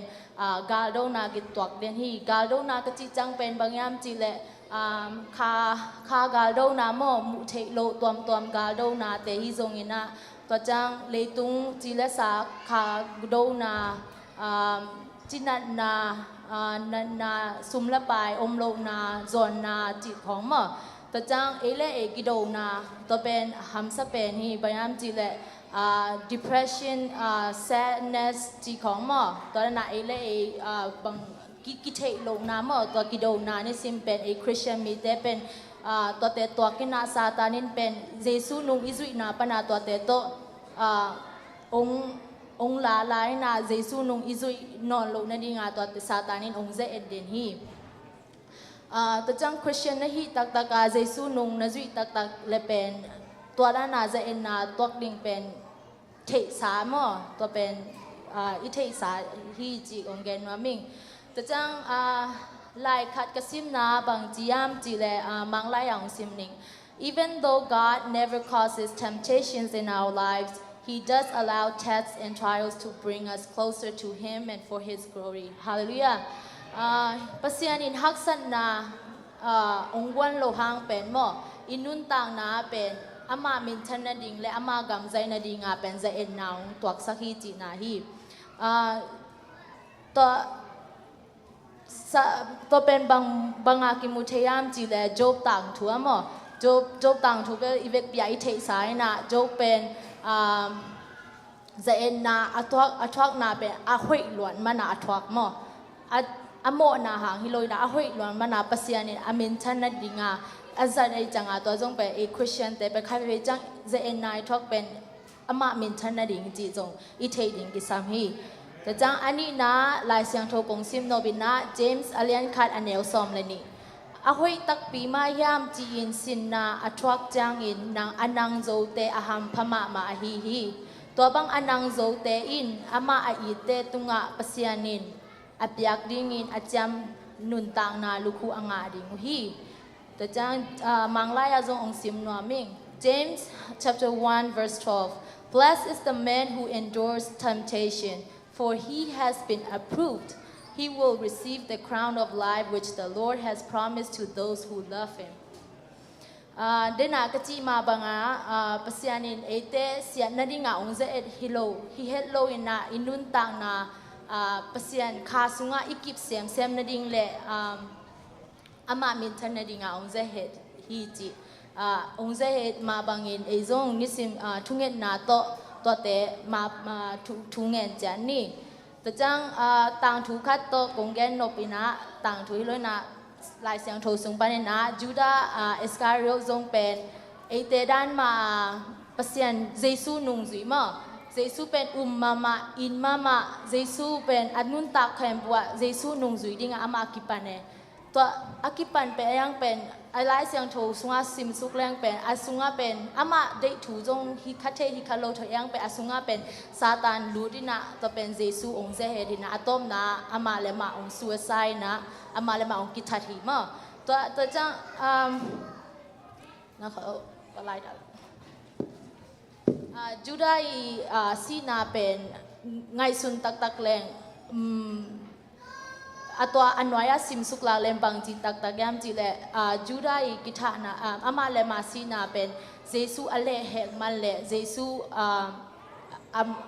กาโดนากิตวกเดนฮีกาโดนากจีจังเป็นบางยามจีเลคากาโดนาโมมุเทโลตัวกาโดนาเตฮิซงอินะตัวจังเลยตุงจีเลสาคาโดนาจินันนาซุมละปายอมโลนาจอนนาจิตของหม้อตัวจังเลกิโดนาตัวเป็นฮัมสเปนฮีพยายามจีเลdepression sadness จีของหม้อตัวนั้นบังกิเทโลนาหม้อตัวกิโดนานี่ซิมเป็นคริสเตียนมีแต่เป็นตัวกินาซาตานินเป็นเยซูนุงอิสุนาปนาตัวโตองลาลายนาเยซูนุงอิสุนอนโลนันดีงาตัวซาตานินองเจเอ็ดเดนฮีตัวจังคริสเตียนนะฮีตักเยซูนุงนะจุยตักเลเป็นตัวด้านนาเจเอ็นนาตัวดิ่งเป็นเทสามอตัวเป็นอิเทสาฮีจีองเกนวามิงตัวจังลายขัดกระซิมนาบางจียามจีเลมังลายอย่างซิมนิง even though God never causes temptations in our lives He does allow tests and trials to bring us closer to Him and for His glory Hallelujah ปัสยานินฮักสันนาองค์วันโลหางเป็นหม้ออินุนต่างนาเป็นอามามินชันนาดิงและอามากำใจนาดิงเป็นใจเอ็นนาวตัวสักฮีจีนาฮีตัว ตัวเป็นบางอากิมุเทียมจีเลโจบต่างถัวมั้งโจบต่างถัวเป็นอีเวกใหญ่เทสายนะโจบเป็นจะเอ็นนาอัทวักนาเป็นอาหุยล้วนมันนาอัทวักมั้งอโมนาหางฮิโลยนาอาหุยล้วนมันนาปัสยานิอามินชันนัดดิงาอาจารย์ไอจังอาตัวจงเป็นคริสเตียนแต่เป็นใครไปจังจะเอ็นนาอัทวักเป็นอามามินชันนัดดิงจีจงอีเทดิงกิสามฮีแต่จังอันนี้นะลายเสียงโทกงซิมโนบินะเจมส์อเลียนคัดอันเนลซอมเลยนี่อาหุยตักปีมายามจีอินสินนาอัทวักจังอินนางอนังโจเตอาหัมพม่ามาฮีตัวบางอนังโจเตอินอามาอีเตตุงะปัสยานินอพยักดิ่งอินอาจามนุนต่างนาลูกอังอาดิ่งฮีแต่จังมังลายาจงองซิมนัวมิง James chapter 1 verse 12 Blessed is the man who endures temptation for he has been approved he will receive the crown of life which the Lord has promised to those who love himเดนากจีมาบังอาปัสยานินเอเตเสียนดิงาองเจเอ็ดฮิโลฮิเฮโลอินาอินุนตังนาปัสยานคาสุงาอิกิบเสียมเซมนดิงเลอามามินทันนดิงาองเจเฮ็ดฮีจิองเจเฮ็ดมาบังอินเอซงนิสิมทุงเงินนาโตตัวเตมาทุงเงินจานี่แต่จังต่างทุคัดโตกงเกนโนปินะต่างทุยเลยนะลายเสียงโทสุงปานินะจูดาเอสคาริโอซงเป็นเอเตดันมาปัสยันเยซูนุงจุยมาเยซูเป็นมาอินมาเยซูเป็นอันนุนตักแคมบัวเยซูนุงจุยดิ่งอามาคิปันเนตัวอากิปันเป็นยังเป็นไอลายเสียงโทสุงาซิมสุกแรงเป็นอาสุงาเป็นอามาได้ถูจงฮิคัตเทฮิคาโลทยังเป็นอาสุงาเป็นซาตานลูดินะตัวเป็นเยซูองเจเฮดินะอะตอมนะอามาเลมาองซูไซนะอามาเลมาองกิทัทีมาตัวจังนะเขาก็ไล่ได้จูได้ซีนาเป็นไงสุนตักแรงตัวอันวายสิมสุกลาเลมบังจิตักยามจิเลจูได้กิทานะอามาเลมาซีนาเป็นเยซูอเลเฮกมันเลเยซู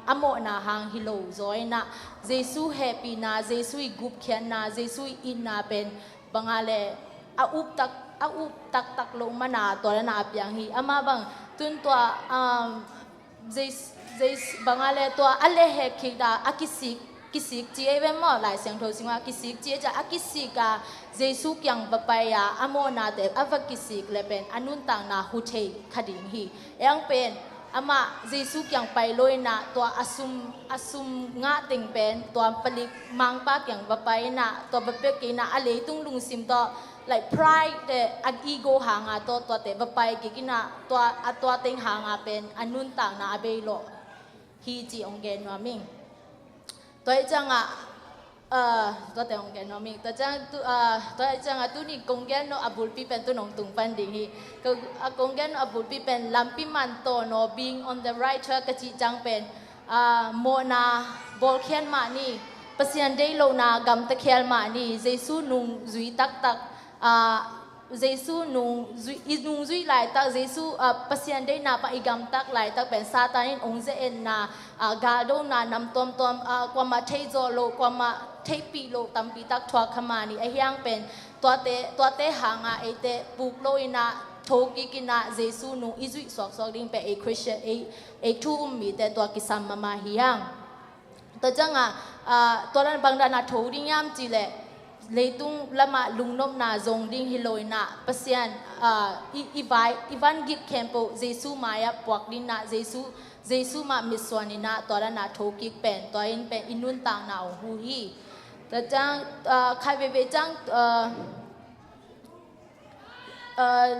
อโมนาหางฮิโลจอยนะเยซูแฮปปี้นะเยซูกุบเขียนนะเยซูอินนะเป็นบังอาเลอุบตักลงมานาตัวนาเปียงฮีอามาบังตุนตัวเยซูบังอาเลตัวอเลเฮกคิดาอากิสิกจีเอเวมอหลายเสียงโทสิงว่ากิสิกจีจะอากิสิกาเยซูยังบไปยาอโมนาเตอวกิสิกเลเป็นอนุนต่างนาหุเทคดิงฮียังเป็นอามาเยซูยังไปลอยนาตัวอสุมงาติงเป็นตัวผลิตมังปากยังบไปนาตัวบเปกินาอะไรตุงลุงซิมตัว like pride เดอันอีโกหางาตัวเตบไปกินาตัวเต็งหางาเป็นอนุนต่างนาเบโลฮีจีองเกนวามิงตัวจังตัวแต่องแกนอมิตัวจังตัวจังตัวนี้กงแกนโนอับุลปีเป็นตัวน้องตุงปันดิ่งฮีก็กงแกนโนอับุลปีเป็นลำปีมันโตโน being on the right track กะจีจังเป็นโมนาบอลเขียนมานี่ปัสยันได้โลนากำตะเคียนมานี่เยซูนุงจุยตักเยซูนุงจุยหลายตักเยซูปัสยันได้นาปะอีกำตักหลายตักเป็นซาตานินองเจเอ็นนากาโดนานำตอมความมาเทโจโลความมาเทปีโลตัมปีตักทวขมานี่ไอ้ยังเป็นตัวเตหางไอเตปุกโลอินะโทกิกินะเยซูนุงอิจุยสอกดิ่งเป็นไอคริสเตียนไอทูมีแต่ตัวกิสัมมาฮิยังตัวจังตัวนั้นบางดานาโทดิ่งยามจีเลเลยตุงละมาลุงนบนาจงดิ่งฮิโลอินะปัสยันอีวันกิเคมโปเยซูมายาปวกดินะเยซูมามิสวานินะตัวนั้นโทกิกเป็นตัวอินเป็นอินุนต่างนาหูฮีแต่จังใครไปจัง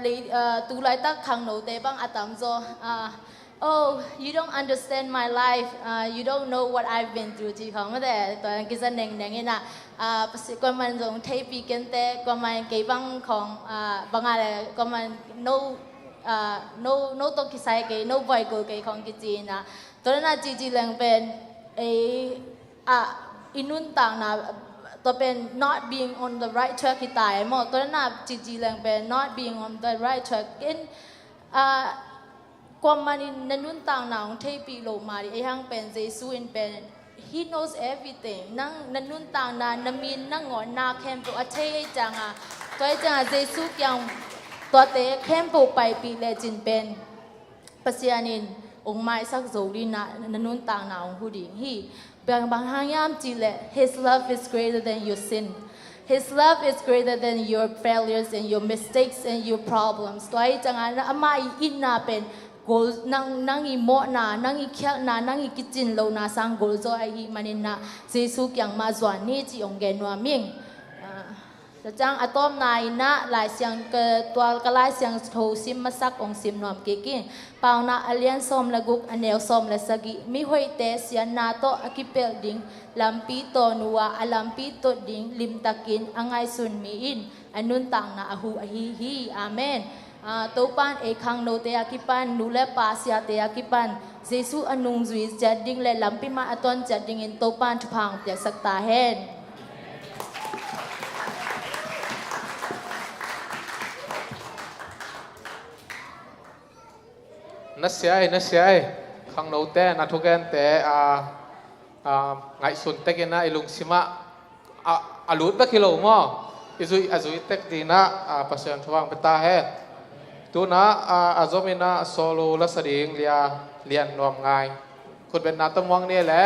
เลยตูไลตักขังโนเตบังอาตัมโซOh, you don't understand my life. You don't know what I've been through. จีเขาไม่แต่ตัวนั้นกิจเน่งๆนี่นะก็มันจงเทปีกันแต่ก็มันเก็บบังของบางอะไรก็มัน no ตัวกิจใส่เก็บ no boy ก็เก็บของกิจนะตัวนั้นจีแรงเป็นอินุนต่างนะตัวเป็น not being on the right track ที่ตายหมดตัวนั้นจีแรงเป็น not being on the right track กินความมันนันนุนต่างหนาวเทปีโลมาดิไอ้ฮังเป็นเยซูอินเป็น He knows everything. Nang nanuntang na namin nang ngon na kempo atay janga. Toy janga Jesu kyang tote kempo pai pi le jin pen. Pasianin ong mai sak zoli na nanuntang na ong huding hi. Bang hangam jile. His love is greater than your sin. His love is greater than your failures and your mistakes and your problems. Toy janga na amai in na pen. Gol nang imo na nang ikhyak na nang ikichin lo na sang gol zo ai hi manin na Jesu kyang ma zwan ni chi ong gen wa ming jang atom nai na lai siang ke twal ka lai siang tho sim masak ong sim nom ke kin pau na alian som laguk anel som la sagi mi hoi te sian na to akipel ding lampi to nuwa alampi to ding lim takin angai sun mi in anun tang na ahu ahi hi amen topan e khang no te akipan nule pa sia te akipan Jesu anung zui jading le lampi ma aton jading in topan thphang pyak sakta hen
nasiai khang no te na thugen te ngai sun te kena ilung sima alut ba kilo mo azui tek dina pasien thuang peta he tu na azomina solo la sading lian nom ngai khut ben na tamwang ni le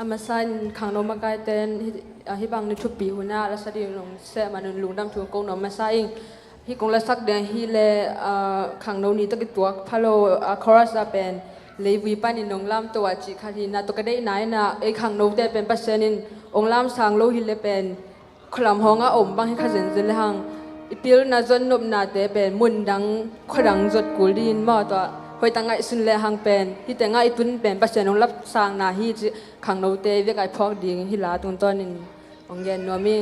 Amasan khang no makai ten hi bang ni thupi huna la sading long se manun lungdam thu ko no masaing hi kong la sak de hi le khang no ni tak tuak phalo chorus a pen lewi panin nong lam to chi khari na to kadai nai na e khang no te pen pasenin ong lam sang lo hi le pen khlam honga om bang hi khajen zel hang ipil na zon nop na te pen mun dang khodang zot kulin ma to hoi tangai sun le hang pen hi te ngai tun pen pasen ong lap sang na hi khang no te ve kai phok ding hi la tun tonin ong yen no mi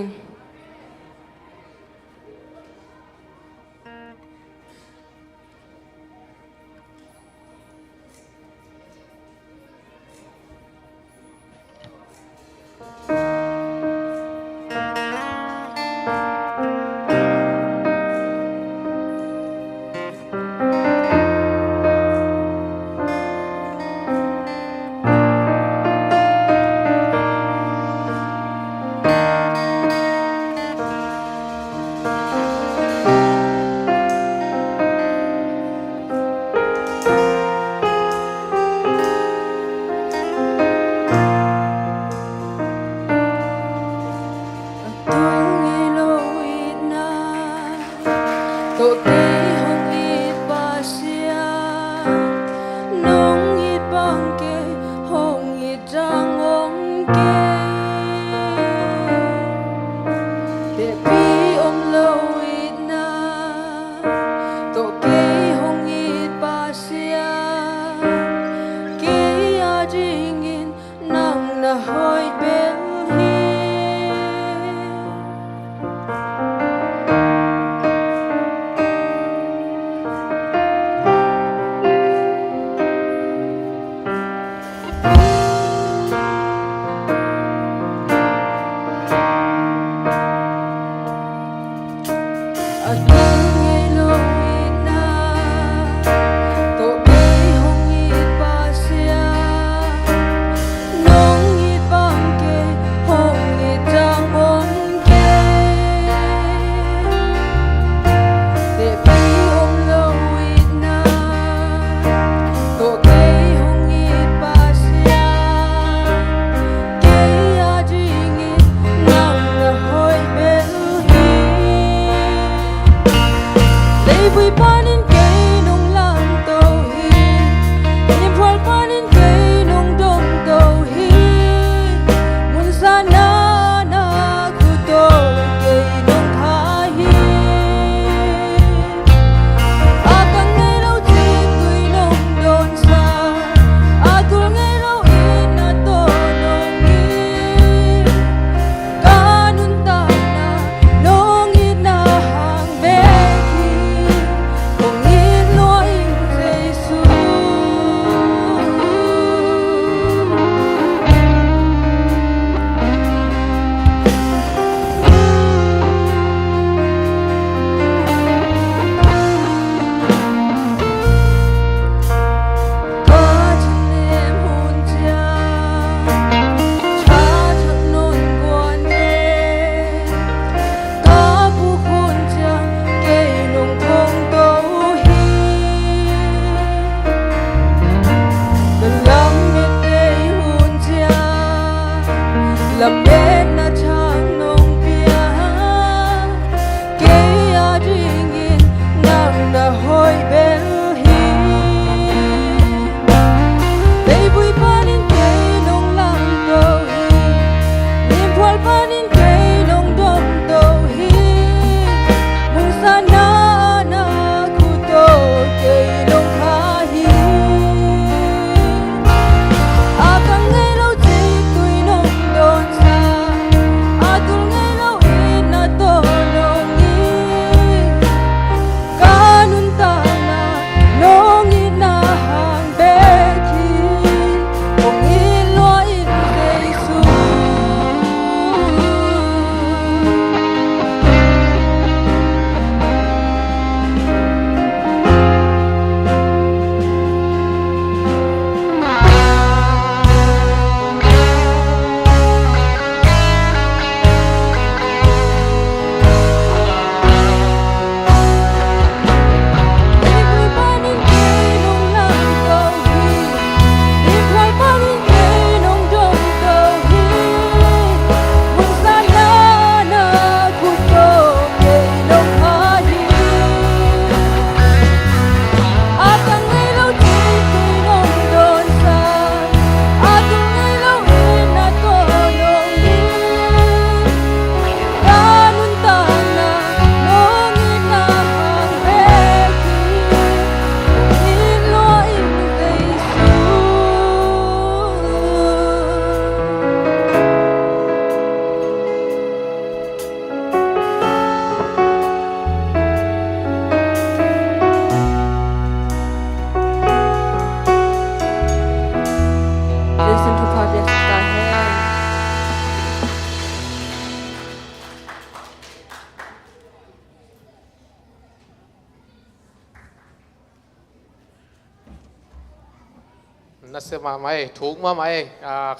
นัสมาไหมถูกมาไหม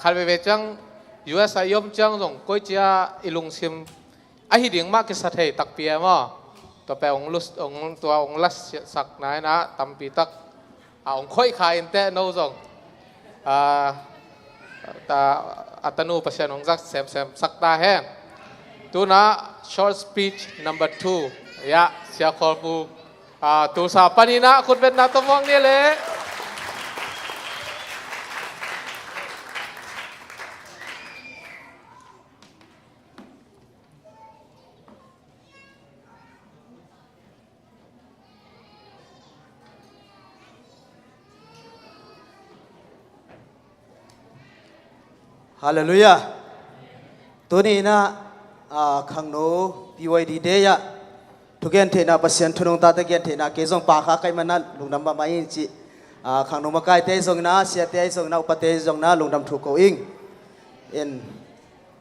คันไปจัง US ยมจังตรงก้อยเจียอิลุงซิมไอหิดิ่งมากกิสัตย์ตักเปียมั้งตัวแปลองลุสองตัวองลัสสักไหนนะตั้มปีตักองค่อยขายอินเตอร์โน้ตงแต่อัตโนปัจจัยองจักเซมสักตาแห้งตัวน่ะ short speech number 2 ยะเสียขอบูตัวสาปนินะคุณเป็นนักตมองนี่เลย
ฮาเลลูยาตัวนี้นะขังโนพีวายดีเดียทุกอย่างเทน่าปัสยันทุนงตาตะเกียนเทน่าเกจงปากาใครมันนะลุงดำมาไม่จีขังโนมาใกล้เตยจงนะเสียเตยจงนะอุปเตยจงนะลุงดำถูกเขาอิงเอ็น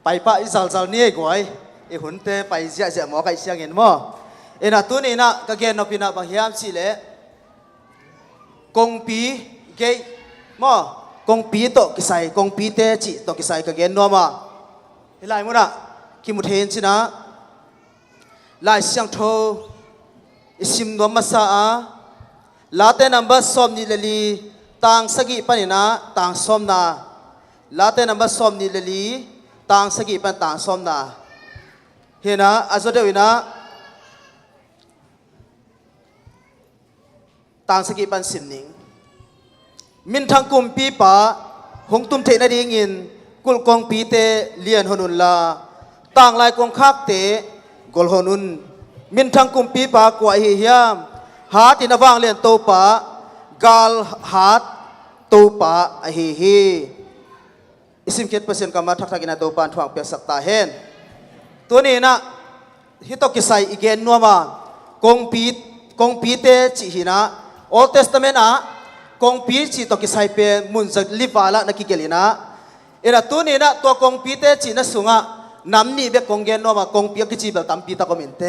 ไปปะอิสราเอลนี่กวยไอหุ่นเตไปเสียหมอใครเสียเงินมั้งเอ็นตัวนี้นะตะเกียนนพินาบางยามสิเล่กงปีเกยมั้งกงปีโตกิสัยกงปีเตจิโตกิสัยกะเกนนัวมาเฮลัยมุนะคิมุเทนสินะลายเสียงโทอิสิมนัวมาซาลาเตนัมบัสซอมนิลลีต่างสกิปันินะต่างซอมนาลาเตนัมบัสซอมนิลลีต่างสกิปันต่างซอมนาเฮนะอาจจะเดี๋ยวนะต่างสกิปันสิมนิงมินทางกุมปีป่าหงตุมเทนดีงินกุลกองปีเตเลียนหนุนลาต่างลายกองคักเตกลหนุนมินทางกุมปีป่ากว่าฮิยามหาตินวางเลียนโตป่ากาลหาดโตป่าอหิฮิอิสิมเกตเปอร์เซ็นต์กำมาทักทักินาโตปานทวงเปียสักตาเฮนตัวนี้นะฮิตกิไซอีเกนนัวมากงปีเตจิหินะโอเทสเตเมนกงปีจีตกิไซเปมุนจะลิบาละนักกิเกลินะเอระตัวนี้นะตัวกงปีเตจีนะสุงะน้ำนี่เบกงเกนโนมากงปีกิจีเบลตัมปีตะกมินเต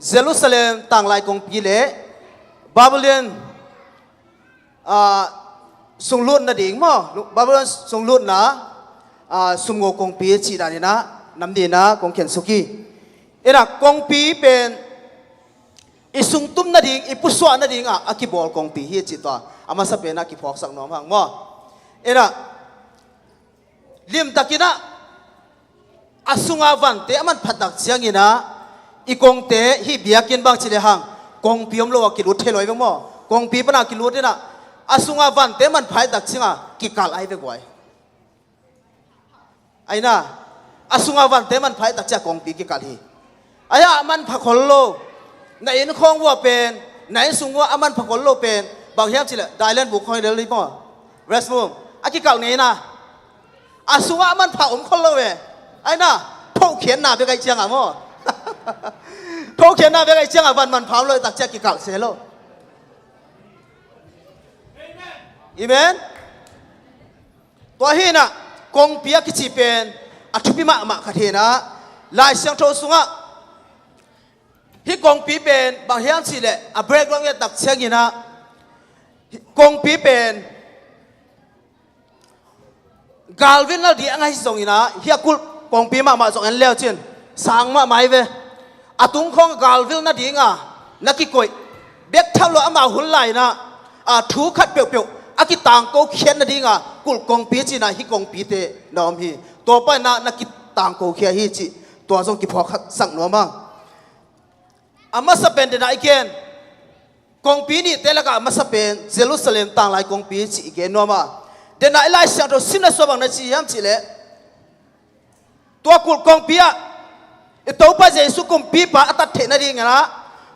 เยรูซาเล็มต่างลายกงปีเล่บาบิลอนสุงลุนนะดิ่งมั้งบาบิลอนสุงลุนนะสุงโงกงปีจีดานี่นะน้ำดีนะกงเขียนสุกี้เอระกงปีเป็นอิสุงตุ้มนาดิ่งอิปุสวานาดิ่งอากิบอลกงปีเฮียจิตตัวอามาสเปนักกิพอกสักน้องหังมั้งเอระลิมตะกินะ asunga van te aman phatak chiang ina ikong te hi biakin bang chile hang kong piom lo ki lu theloi bang mo kong pi pana ki lu te na asunga van te man phai tak chinga ki kal ai ve gwai aina asunga van te man phai tak cha kong pi ki kal hi aya man phakhol lo na in khong wa pen na in sungwa aman phakhol lo pen bang hiam chile dailan bu khoi le li mo rest mum aki kal nei na asunga aman pha khol lo we aina thau khian na be kai chiang a mo thau khian na be kai chiang a van man phau lo tak cha ki kal se lo amenตัวฮีน่ะกงเปียกิจิเป็นอัทุพิมะมะคาเทนะลายเสียงโทสุงะฮิกงปีเป็นบางเฮียงสิแหละอะเบรกลงเนี่ยตักเสียงนะกงปีเป็นกาลวินแล้วดีอังไงส่งนะเฮียกุลกงปีมะมาส่งอันแล้วเช่นสางมะไม่เวอะตุงของกาลวินน่ะดีงะนักกิโกยเบ็กทับโลอามาหุ่นไหลนะอะถูขัดเปียวอากิต่างก็เขียนนะดีงะกุลกงปีจีนะฮิกงปีเตนอมฮีตัวไปนะนักกิต่างก็เขียนฮีจีตัวทรงกิพอสังนัวมั่งอามาสเปนเดนะอีกเกนกงปีนี่เตละกะอามาสเปนเยรูซาเล็มต่างหลายกงปีจีอีกเกนนัวมาเดนะไอไลเสียงตัวสินะสวังนะจียามจีเลตัวกุลกงปีอะตัวไปเยซูกงปีปะอัตเทนะดีงะนะ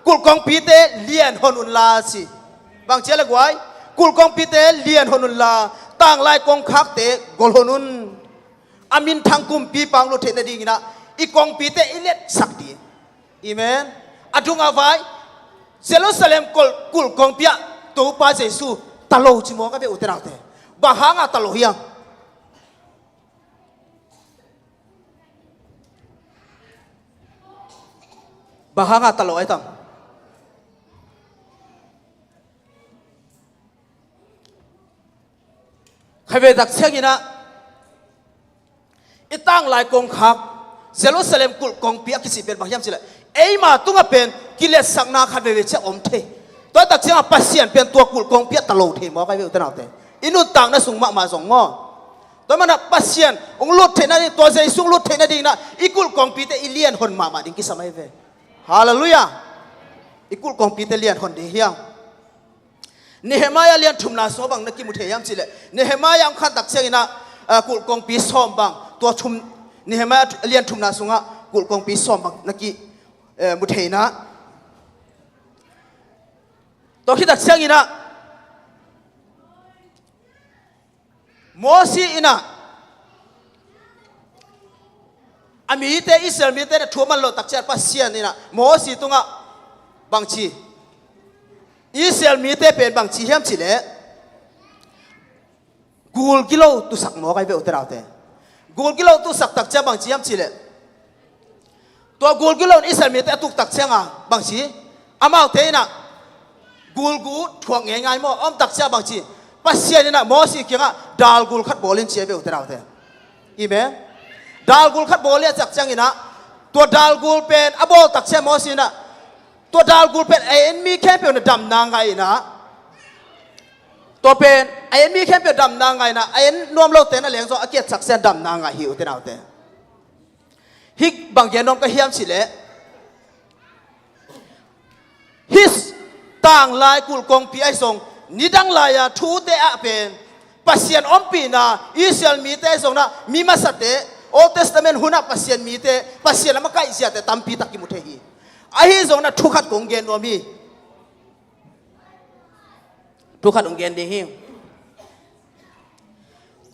กุลกงปีเตเลียนฮอนุนลาสิบางเจละกวยกุลกองปีเตเลียนฮนุนลาต่างลายกองคักเตกอลฮนุนอามินทางกุมปีปังโลเทนดีนะอีกองปีเตอิเลตสักดีอีเมนอดุงอภัยเยรูซาเล็มกุลกองปีตัวป้าเยซูตะโลจิโมก็เป็นอุตราเตบาหางตะโลยังบาหางตะโลไอตังใครไปดักเชียงนะอีตั้งหลายกองขับเยรูซาเล็มกุลกองปีกิสิเป็นบางอย่างสิเลยเอ้ยมาตุ้งเป็นกิเลสสังนาขัดเวเชอมเทตัวดักเชียงปัสเซียนเป็นตัวกุลกองปีตลอดเทมอใครไปอุตนาเตอินุต่างนั่นส่งมาส่งงอตัวมันปัสเซียนองลุดเทนั่นตัวใจสุ่งลุดเทนั่นดีนะอีกุลกองปีเตอิเลียนคนมาดิ้งกิสมัยเวฮาเลลูยาอีกุลกองปีเตเลียนคนดีเฮียงเนหมายาเลียนทุ่มนาสบังนักกิมุเทียมสิเลเนหมายาขันตักเสียงนะกุลกองปีซ้อมบังตัวทุ่มเนหมายาเลียนทุ่มนาสุงะกุลกองปีซ้อมบังนักกิมุเทียนะตัวที่ตักเสียงนะโมซีนะอามีเตอิสราเอลมีเตทั่วมันโลตักเสียปัสเซียนนี่นะโมซีตุงะบางชีอิสราเอลมีเตเป็นบางชีเฮียมสิเลกูลกิโลตุสักหมอใครไปอุตราเตกูลกิโลตุสักตักเจ้าบางชีเฮียมสิเลตัวกูลกิโลอิสราเอลมีเตตุกตักเจ้าอ่ะบางชีอามาเตนะกูลกูถ่วงง่ายๆมั่วอ้อมตักเจ้าบางชีปัสเซียนี่นะโมซีเกี่ยงอ่ะดาลกูลขัดบอลลินเชียไปอุตราเตอีเมดาลกูลขัดบอลเลียจักเจ้านี่นะตัวดาลกูลเป็นอโบตักเจ้าโมซีนะตัวดาลกูเป็นไอเอ็นมีแค่เป็นดำนางไงนะตัวเป็นไอเอ็นมีแค่เป็นดำนางไงนะไอเอ็นนวมโลเตนอะไรอย่างส่วนอาเกียรสักเซนดำนางไงหิวเตนเอาเตฮิกบางอย่างน้องก็เฮียมสิเลฮิสต่างลายกุลกองปีไอส่งนิดังลายทูเตอะเป็นปัสเซียนอมปีนาอิสราเอลมีเตส่งนะมีมาสเตโอเทสตาเมนหุนาปัสเซียนมีเตปัสเซียนละมาใกล้เสียแต่ตั้มปีตักกิมุเทฮีไอ้ที่ส่งนะทุกขัดกงเกนว่ามีทุกขัดกงเกนดีหิ้ง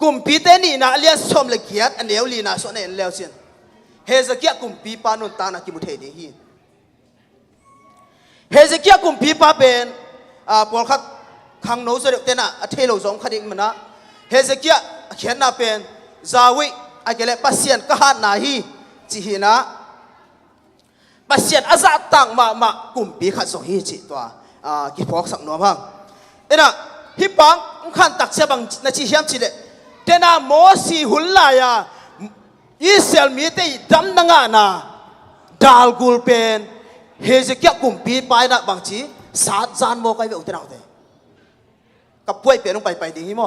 กลุ่มปีเตนี่นะเลียสมเลกียดอันเดียวลีนะส่วนนี้แล้วเสียนเฮซเกียกลุ่มปีปานุนตานะกิมุเทดีหิ้งเฮซเกียกลุ่มปีปาเป็นปอลขัดขังโนเสด็จเตนะเทโลสองขัดอีกมันนะเฮซเกียเขียนนะเป็นซาวิไอเกเลปัสเซียนกะฮานาฮีจีฮีนะปัสเซียนอาซาตังมากลุ่มปีขัดส่งฮีจิตัวกิพอกสักหน่อยพังเอ็นะฮิปังขันตักเสียบังนาจีเฮียมจิเลเตนะโมซีหุลลายาอิสราเอลมีเตยดำนังานาดาลกูลเป็นเฮเซเกียกลุ่มปีไปนะบางจีสาจานโมกัยเวอุตราเตกับป่วยเป็นลงไปดีฮิโม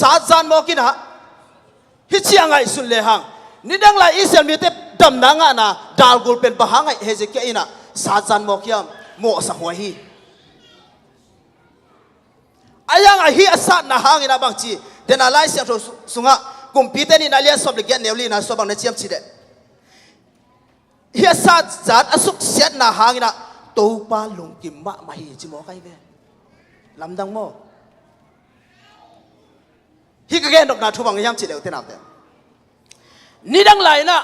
สาจานโมกินะฮิเชียงไงสุนเลหัง นี่ดังไลอิสราเอลมีแต่ดำนางานะดาลกุลเป็นบะฮังไอเฮเซเกียอินะซาจันโมกิยามโมสักหัวฮีอายังไอฮีอาสัตนะฮังอินะบางทีเดนอะไรเสียงสุงะกุมพีเตนี่นาเลียสอบเลียนเนวลีนะสอบังเนเจียมชีเดฮีอาสัตจัดอสุกเสียนะฮังอินะตัวปาลุงกิมมะมาฮีจิโมไกเวลำดังโมฮีก็แก่ดอกนาทุบังยามชีเดวเตนับเดนี่ดังไรนะ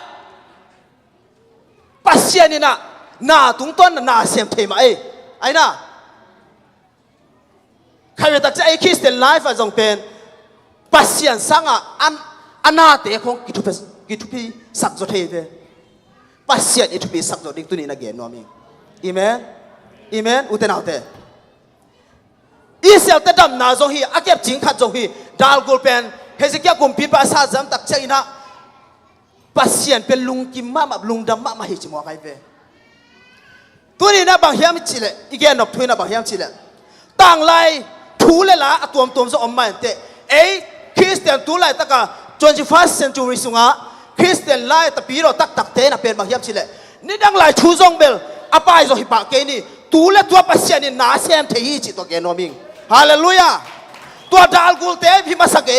ปัสเซียนี่นะนาตุงต้นนาเสียมเทมาไอ้นะใครตักจะไอ้คริสเตียนไลฟ์อะจงเป็นปัสเซียนสังอ่ะอันนาเตะของกิทุพีสักจดเทเวปัสเซียนกิทุพีสักจดดิ้งตุนีนักเกนน้อมิงอีเมนอีเมนอุตนาเตอิสราเอลแต่ดำนาจงฮีอาเก็บจิงขัดจงฮีดาลกุลเป็นเฮซิเกียกุมพินภาษาจำตักเจอินะปัสเซียนเป็นลุงกิมมาแบบลุงดำมาหิจิมัวไกเวตัวนี้นะบางเฮียมิจิเลอีกแกนอบทุยนะบางเฮียมิจิเลต่างไล่ทูเลละตัวจะอมมาเตะคริสเตียนทูไล่ตะกะ 21st century สุงะคริสเตียนไล่ตะปีเราตักเตนะเป็นบางเฮียมิจิเลนี่ดังไล่ทูจงเบลอปายจะหิปะเกนี่ทูเลตัวปัสเซียนนี่นาเซมเทียจิตัวเกนอมิงฮาเลลูยาตัวดาลกุลเตพิมาสักเก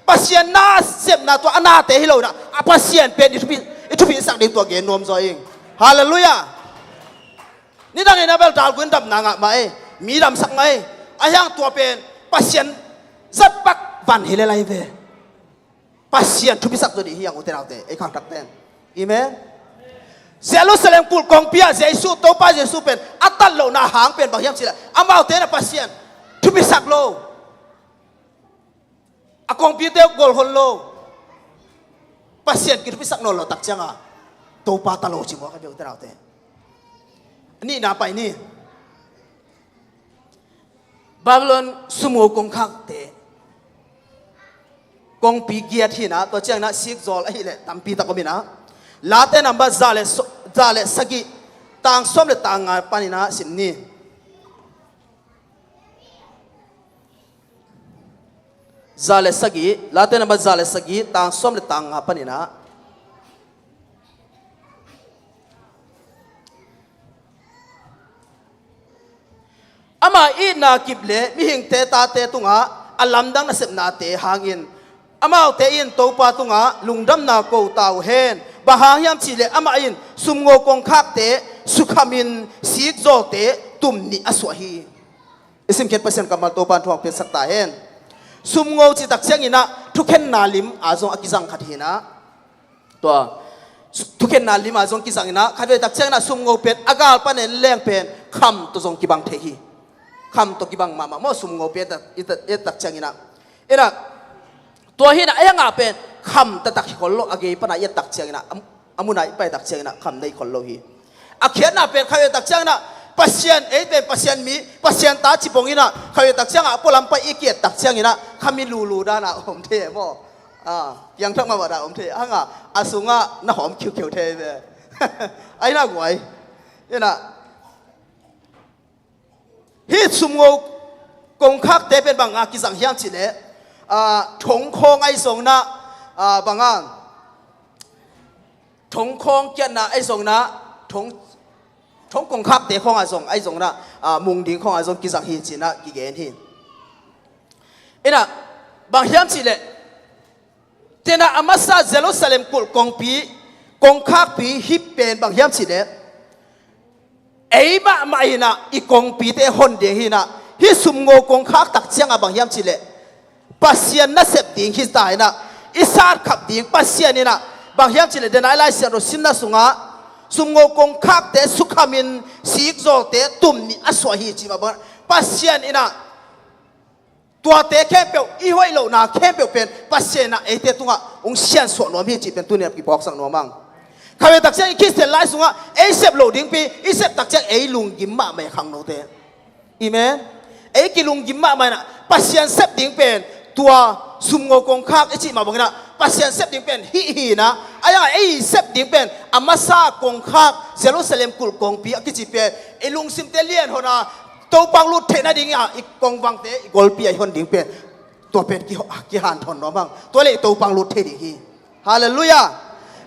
ปัสเซียนนาเซมนาตัวอนาเตฮิโลนะปัสเซียนเป็นอิทุพิสักเด็กตัวเกนนอมจอยเองฮาเลลูยานี่ดังเองนะเบลดาลกุลดำนางะมามีดำสักไหมอายังตัวเป็นปัสเซียนจัดปักวันเฮเลไลเวปัสเซียนทุพิสักตัวดีyangอุตนาเตไอ้ข้างตักเตนอีเมนเซลุสเลมกุลกองเปียเจสุโตปาเจสุเป็นอัตตัลโลนาหางเป็นบางอย่างสิละอามาเอาเตนะปัสเซียนทุพิสักโลอากองปีเตกกอลฮอนโลปัสเซียนกิทุพิสักโนโลตักจังอ่ะโตปาตาโลจิมัวกันเบลอุตนาเตนี่นาไปนี่บาบิโลนสมุกงคักเตกงปีเกียที่นะตัวเจ้านะซิกโซลไอ้เลยตั้มปีตะกมินะลาเตนัมบะซาเลสกิต่างส้มเลต่างงานปานินะสินี่ซาเลสกิลาเตนัมบะซาเลสกิต่างส้มเลต่างงานปานินะอามาอีนากิบเลมิหิงเตตาเตตุงะอัลลัมดังนัสนาเตหางอินอามาเอาเตอินโตปาตุงะลุงดำนาโกตาวเฮนบะหางยามชีเลอามาอินสุมโงกงคักเตสุขามินสีกโจเตตุมนิอสวฮีอิสิมเขตเปอร์เซ็นต์กำมาโตปานทองเป็นสักตาเฮนสุมโงจิตักเชียงอินะทุกเห็นนาลิมอาจงอกิจังขัดหินะตัวทุกเห็นนาลิมอาจงกิจังอินะขัดเวตักเชียงนะสุมโงเป็นอากาศปานเนแรงเป็นคำตัวจงกิบังเทฮีคำตกิบังมาโมสุมโงเปียตักเชียงอินะตัวหินะยังอาเป็นคำตักคนโลอาเกปนายตักเชียงอินะอามุนายไปตักเชียงอินะคำในคนโลฮีอาเขียนน่ะเป็นใครตักเชียงอินะปัสเซียนเป็นปัสเซียนมีปัสเซียนตาจิปงอินะใครตักเชียงอ่ะพวกลำไปอีเกียตักเชียงอินะคำมีลูด้านะอมเทโมยังทั้งมาว่าได้อมเทฮังอ่ะอาสุงะน้าหอมคิวเทเวไอ้น่าหวยนี่นะฮิตสุมโงกงคักเตเป็นบางอากิสังเฮียมจิเลถงคงไอสงนะบางอ่ะถงคงเกียนนะไอสงนะถงกงคักเตของไอสงนะมุงดิ้งของไอสงกิสังเฮียจินะกิเกนหินนะบางเฮียมจิเลเตนะอามาซาเยรูซาเล็มกุลกงปีกงคักปีฮิปเป็นบางเฮียมจิเลไอ้บ้าไม่นะอีกงปีเตะคนเดียหินะฮิสุมโงกงคักตักเชียงบางยามชิเลปัสเซียนนัสเซปดิ้งฮิสตายนะอิสานขับดิ้งปัสเซียนนี่นะบางยามชิเลเดนไอไลเซียนรสินนะสุงะสุมโงกงคักเตะสุขามินสีกโจเตะตุ่มนี่อสวฮีจิมาบังปัสเซียนนี่นะตัวเตะแค่เปียวอีห้อยโลนาแค่เปียวเป็นปัสเซียนนะไอเตะตุงะองเซียนสวนนวมฮีจิเป็นตัวเนี่ยกี่บอกสังนวมังข้าพเจ้าตักเชียงคริสเตียนไลฟ์สุงะเอเซฟโหลดิ้งปีเอเซฟตักเชียงเอลุงกิมมาไม่ขังโนเตอีเมนเอกิลุงกิมมาไม่นะปัสเซียนเซฟดิ้งเป็นตัวสุมโงกงคักไอจิมาบอกนะปัสเซียนเซฟดิ้งเป็นฮีนะไอ้ยังไอเซฟดิ้งเป็นอามาซากงคักเยรูซาเล็มกุลกงปีกิจิเป็นไอลุงซิมเตเลียนฮอนะตัวปังลุดเทนะดิ้งอ่ะอีกงวังเตอีกอลปีไอคนดิ้งเป็นตัวเป็นกี่หันทอนน้องบ้างตัวเล็กตัวปังลุดเทดิ้งฮีฮาเลลูยา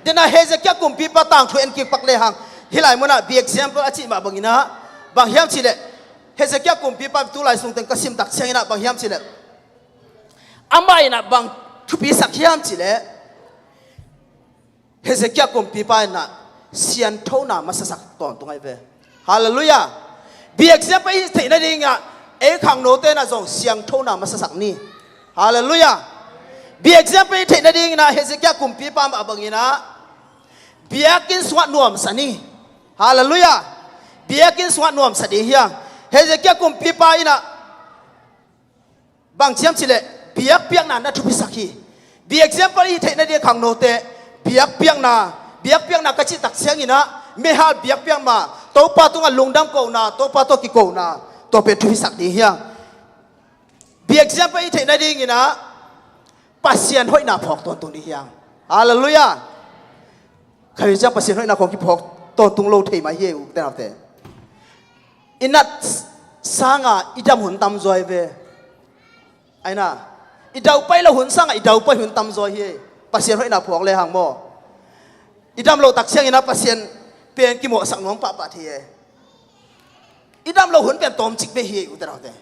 เดน่าเฮเซเกียกุมปีปะต่างทุเอ็นกิปักเลหังฮิไลมุนะบีเอ็กซ์เอ็มเปิลอาจิมาบังอินะบางเฮียมชิเลเฮเซเกียกุมปีปะตุไลสุงเต็งกสิมตักเชียงอินะบางเฮียมชิเลอามาอินะบางทุปีสักเฮียมชิเลเฮเซเกียกุมปีปะอินะเซียนเท่านามาสักตอนตรงไงเว้ฮาเลลูยาบีเอ็กซ์เอ็มเปิลที่นั่นเองอะขังโนเตนะจงเสียงเท่านามาสักนี่ฮาเลลูยาบีเอ็กซ์เอ็มเปิลที่นั่นเองนะเฮเซเกียกุมปีปะมาบังอินะbiakin swat nuam sani hallelujah biakin swat nuam sadi hiang hezekia kum pipa ina bang chiam chile biak piak na thu pisaki bi example hi theina de khang no te biak piak na kachi tak siang ina mehal biak piak ma to pa tunga lungdam ko na to pa to ki ko na to pe thu pisak di hiang bi example hi theina ding ina pasien hoi na phok ton tung di hiang hallelujahใครจะประสิทธิ์ให้นักของกิพกตัวตุงโลเทมาเยี่ยวแต่ละแต่อินัดสร้างอิดามหุ่นตำจอยเวไอ้น่ะอิดาวไปแล้วหุ่นสร้างอิดาวไปหุ่นตำจอยเย่ประสิทธิ์ให้นักพวกเลยห่างโมอิดามโลตักเชียงอินัดประสิทธิ์เป็นกิโมสังน้องปะปะเทียอิดามโลหุ่นเป็นตอมจิกเบเฮียวแต่ละแต่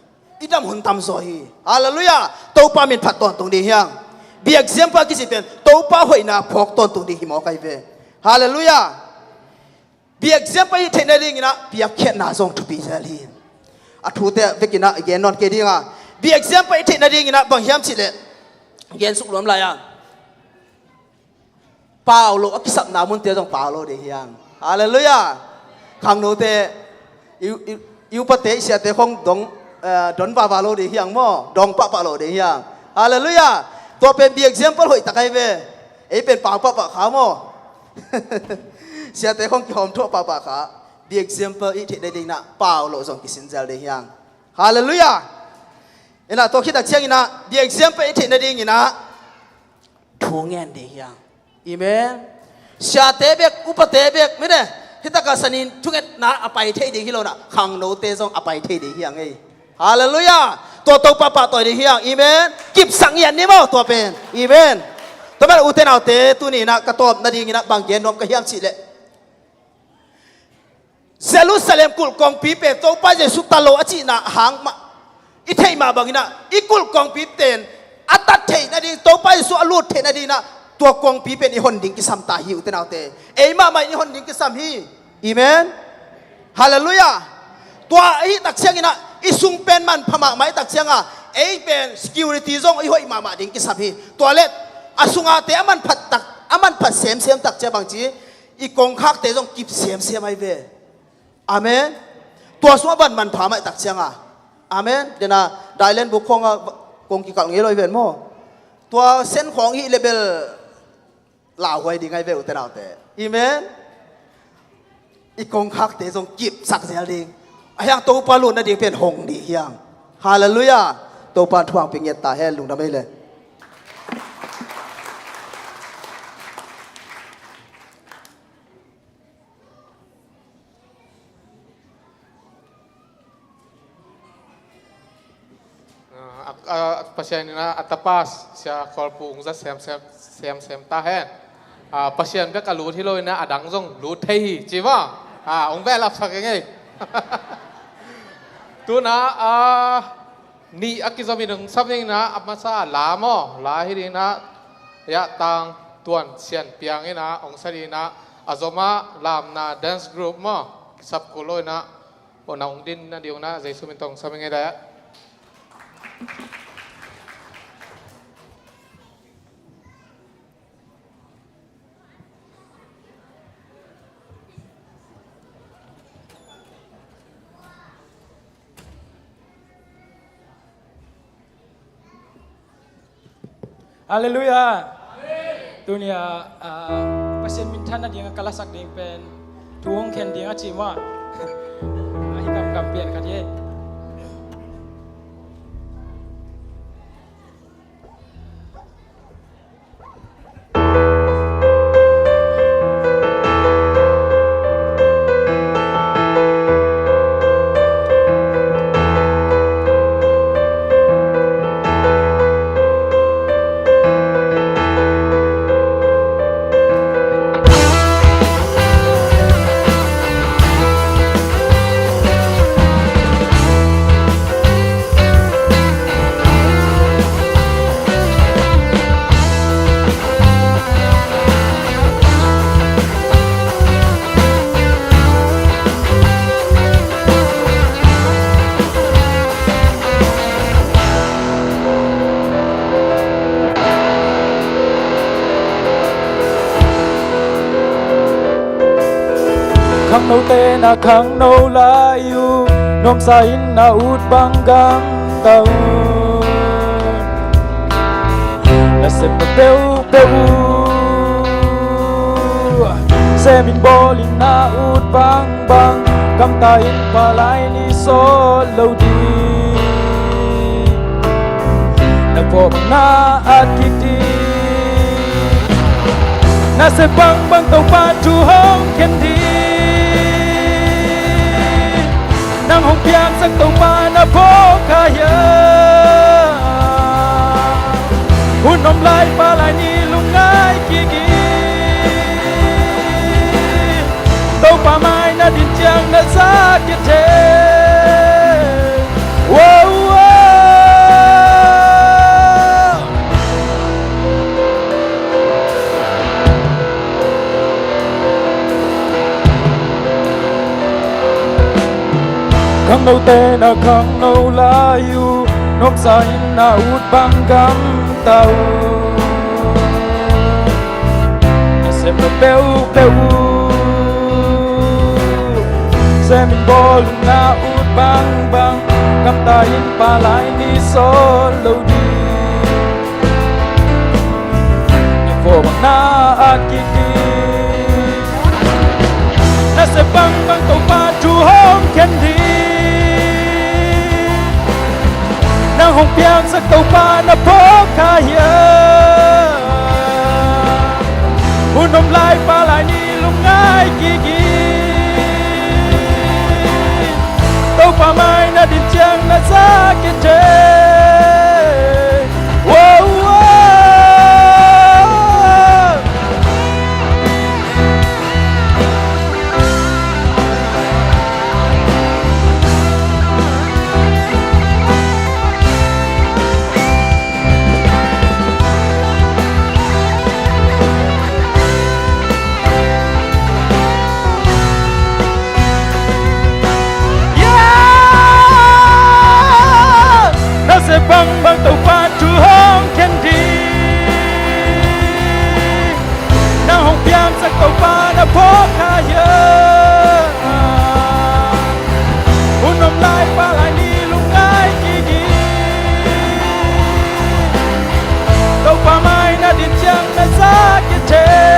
อิดามหุ่นตำจอยฮาเลลูยาตัวปามินผัดตอนตรงนี้ยังเบียกเสียงปากิสิเป็นตัวปาหอยนาพกตอนตรงนี้หิมอไกเวฮาเลลูยาเบียกเสียไปเทนดิ่งนะเบียกแค่นาซองทุบีเซลีนอัฐูเตเวกินะเกนนอนเกดิ่งอ่ะเบียกเสียไปเทนดิ่งนะบางยามสิเลเกนสุกลมลายอ่ะเปล่าโลอักษรนามุนเตียจงเปล่าโลเดียงฮาเลลูยาขังโนเตยูปะเตเสียเตคงดงดอนปาปาโลเดียงมั่วดองปาปาโลเดียงฮาเลลูยาตัวเป็นเบียกเสียไปหอยตะไคร้เวเป็นปากปะขามั่วเสียแต่ของกิหอมทั่วปาปาขาบีเอ็กซ์เอ็มเปิลอีเทได้ดีนะเปล่าโลส่งกิสินเจลได้ยังฮาเลลูยาเอ็นะตัวคิดตักเชียงนะบีเอ็กซ์เอ็มเปิลอีเทได้ดีนะทุ่งเงินได้ยังอีเมนเสียเตเบกอุปเตเบกไม่ได้ฮิตากาสนินทุ่งเงินนะอภัยเทดีฮิโลนะขังโนเตส่งอภัยเทดียังไงฮาเลลูยาตัวโตปาปาตัวดียังอีเมนกิบสังเงินนี่มั้งตัวเป็นอีเมนตัวมันอุเทนเอาเตตัวนี้นะกระตอบนาดีงี้นะบางเย็นนมกระเฮียมสิเลเซลุสเลมกุลกองปีเปโตป้าเจสุตาโลอจินะหางมาอิเทมาบางงี้นะอีกุลกองปีเตนอัตเทนาดีโตป้าเจสุอลูดเทนาดีนะตัวกองปีเป็นอีหอนดิ่งกิสัมตาหิวเตนเอาเตเอมาไม่อีหอนดิ่งกิสัมฮีอีเมนฮาเลลูยาตัวไอ้ตักเชียงงี้นะอีซุงเป็นมันพม่าไม่ตักเชียงอ่ะไอ้เป็น security ซงอีหอยมาดิ่งกิสัมฮีตัวเล็กอาสุงอาเตอมันผัดตักอมันผัดเสียมตักเจ้าบางจีอีกองคักเตจงกิบเสียมไอเวอาเมนตัวสวบันมันผาไม่ตักเชียงอ่ะอาเมนเดี๋ยวนะได้เล่นบุกคงกงกิกังงี้เลยเวนโมตัวเส้นของอีเลเบลลาวไว้ดีไงเวลแต่เราแต่อาเมนอีกองคักเตจงกิบสักเสียดิงอย่างตัวปลาลุนนั่นเองเป็นหงดีอย่างฮาเลลูยาตัวปลาทวงเป็นเงียตาแห่ลุงทำไมเลย
pasien na atapas siya kolpung za sem tahen pasien be ka lu thi loi na adang jong lu thei chi wa ong be lap sak ngai tu na ni akizomi nung something na apmasa la mo la hi na ya tang tuan sian piang ina ong sari na azoma lam na dance group mo sap ko loi na ona ong din na diu na jaisu min tong something da
Haleluya. Dunia pasien mintan na dia kalasak ding pen tuong ken dia cima. Hikam pian kat ye. khang nô tê na khang nô la yu nom sa in na ut bang gam tàu na se pa peu se min bolin na ut bang bang kam ta in pa lai ni so lo di na po na at kiti na se bang bang tàu pa chu hong khen đi nang hong piang sang tàu pa na po kaya hun nom lai pa lai ni lung ngai ki ki tàu pa mai na din chiang na sa ki te khang nâu tê na khang nâu la yu nom sa in na ut bang gam tàu se pa peu se min bol na ut bang bang kam ta in pa lai ni so lo di na fo bang na at ki ki na se bang bang tàu pa chu hom khen đi nang hong piang sa tàu pa na po kaya hun nom lai pa lai ni lung ngai ki ki tàu pa mai na din chiang na sa ke te se bang bang tàu pa chu hong khen đi na hong piang sa tàu pa na po kaya hun nom lai pa lai ni lung ngai ki ki tàu pa mai na din chiang na sa ki te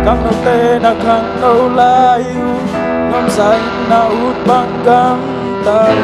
khang nâu tê na khang nâu la yu nom sa in na ut bang gam tàu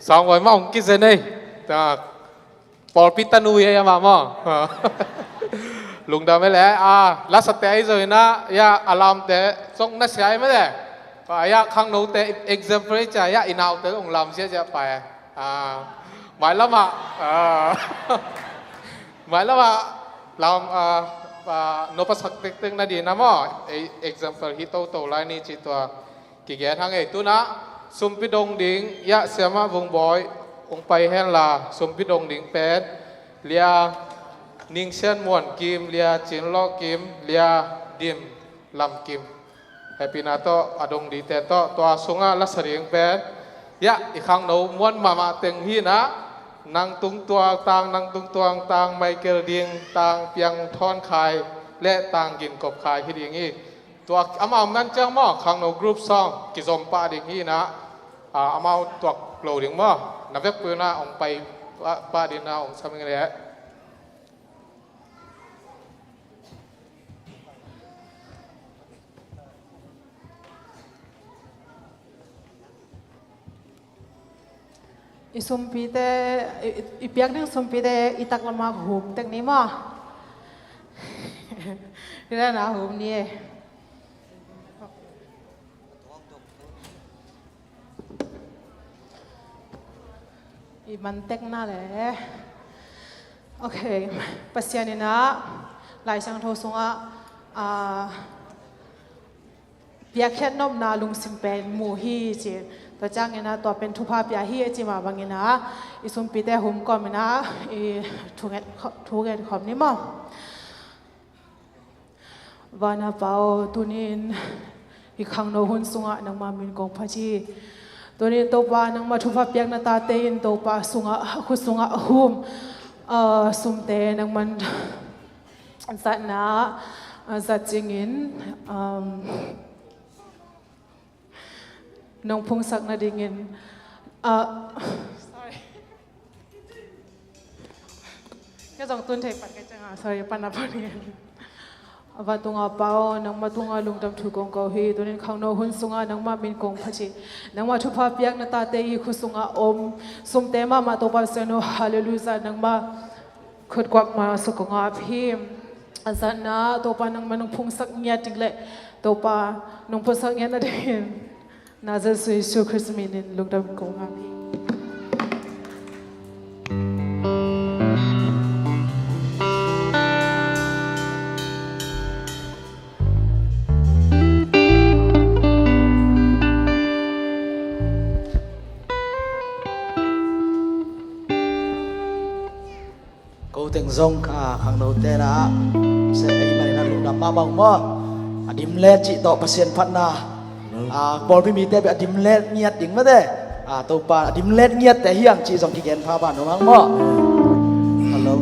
Xong rồi mong cái gì này Paul Pitanu ya mama Lung da mới lẽ lá sắt té rồi na ya alarm té xong nó sẽ mới đấy và ya khang nấu té example cha ya inau té ông làm sẽ phải mãi lắm mãi lắm làm nó pas hak tek tek na di na mo example hito to lai ni chi to ki ge thang ei tu na sum pi dong ding ya sema vung boy ong pai hen la sum pi dong ding pet lia ning sen muan kim lia chin lo kim lia dim lam kim happy na to adong di te to sunga la sarieng pet ya i khang no muan mama teng hi na nang tung tuang tang Michael ding tang piang thon khaiและตางกินกบขายที่ดีงี้ตัวอามานั่นเจ้าหม้อขังโนกรุ๊ปซองกิจอมป้าดีงี้นะอามาตัวโปรดิ่งหม้อนับเวกปืนนะองไปป้าดีนะองทำยังไง
อีสมปีเตอีเปียกนึงสมปีเตอีตักละมาหุบแต่งนี้มั้งเรื่องน่าหุบนี่อีมันเต็กน่าเลยโอเคปัสยานีนะหลายช่างโทรส่งเปียกแค่นมนาลุงสิมเป็นหมู่ฮีจีตัวจ้างเงินนะตัวเป็นทุพาเปียฮีจีมาบางเงินนะอีสมปีเตหุมก่อนนะอีทุกเงินขอบนี้มั้งวันอาเปาตัวนี้อีกครั้งโนหุ่นสุงะนังมามินกงพัชีตัวนี้ตัวปานังมาทุพเปียกนาตาเตนตัวปาสุงะคุสุงะหุมสุมเตนังมันสัตนาสัตจิงินน้องพงศักดิ์นาดิงินsorry ก็จงตุนเทปันกันจังsorry ปันนับปันเงินว่าตุงอาเปานังมาตุงอาลุงดำถูกงเกาฮีตัวนี้ข้างโนหุ่นสุงานังมามินกงพัชีนังมาทุพาเปียกนาตาเตยคุสุงาอมสุมเตมาตัวปาเซโนฮาเลลูยานังมาขุดกวักมาสุกงาพิมอาจารย์นะตัวปานังมาน้องพงศักดิ์เงียจริงเลยตัวปาน้องพงศักดิ์เงียนั่นเองน่าจะสุยสุคริสต์มินินลุงดำกงอาพี
tiếng rong khang đầu tê đã sẽ mày là lùng đam ma bằng mơ dim led chị tọ pasien phát na bol phi mi tê bị dim led nhiệt đỉnh mất đấy tàu pa dim led nhiệtแต่hiang chị dòng kỳ kén pha bản đúng không mơ hello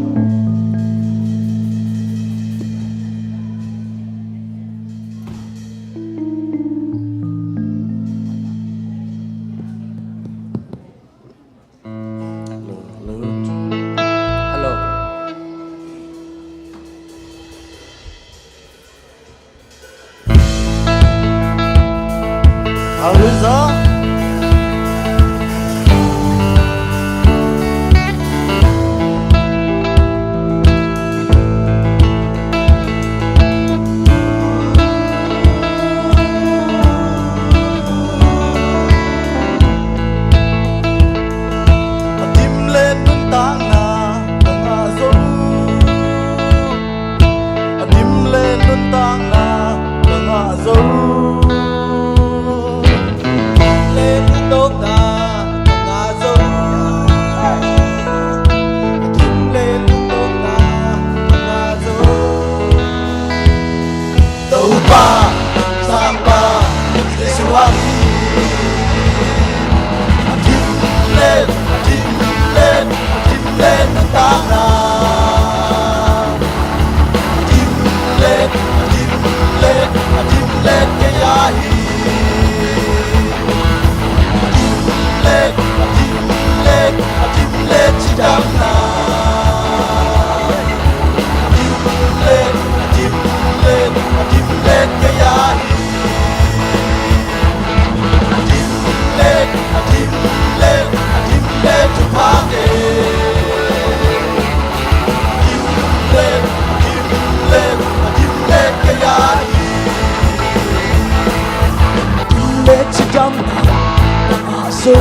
zo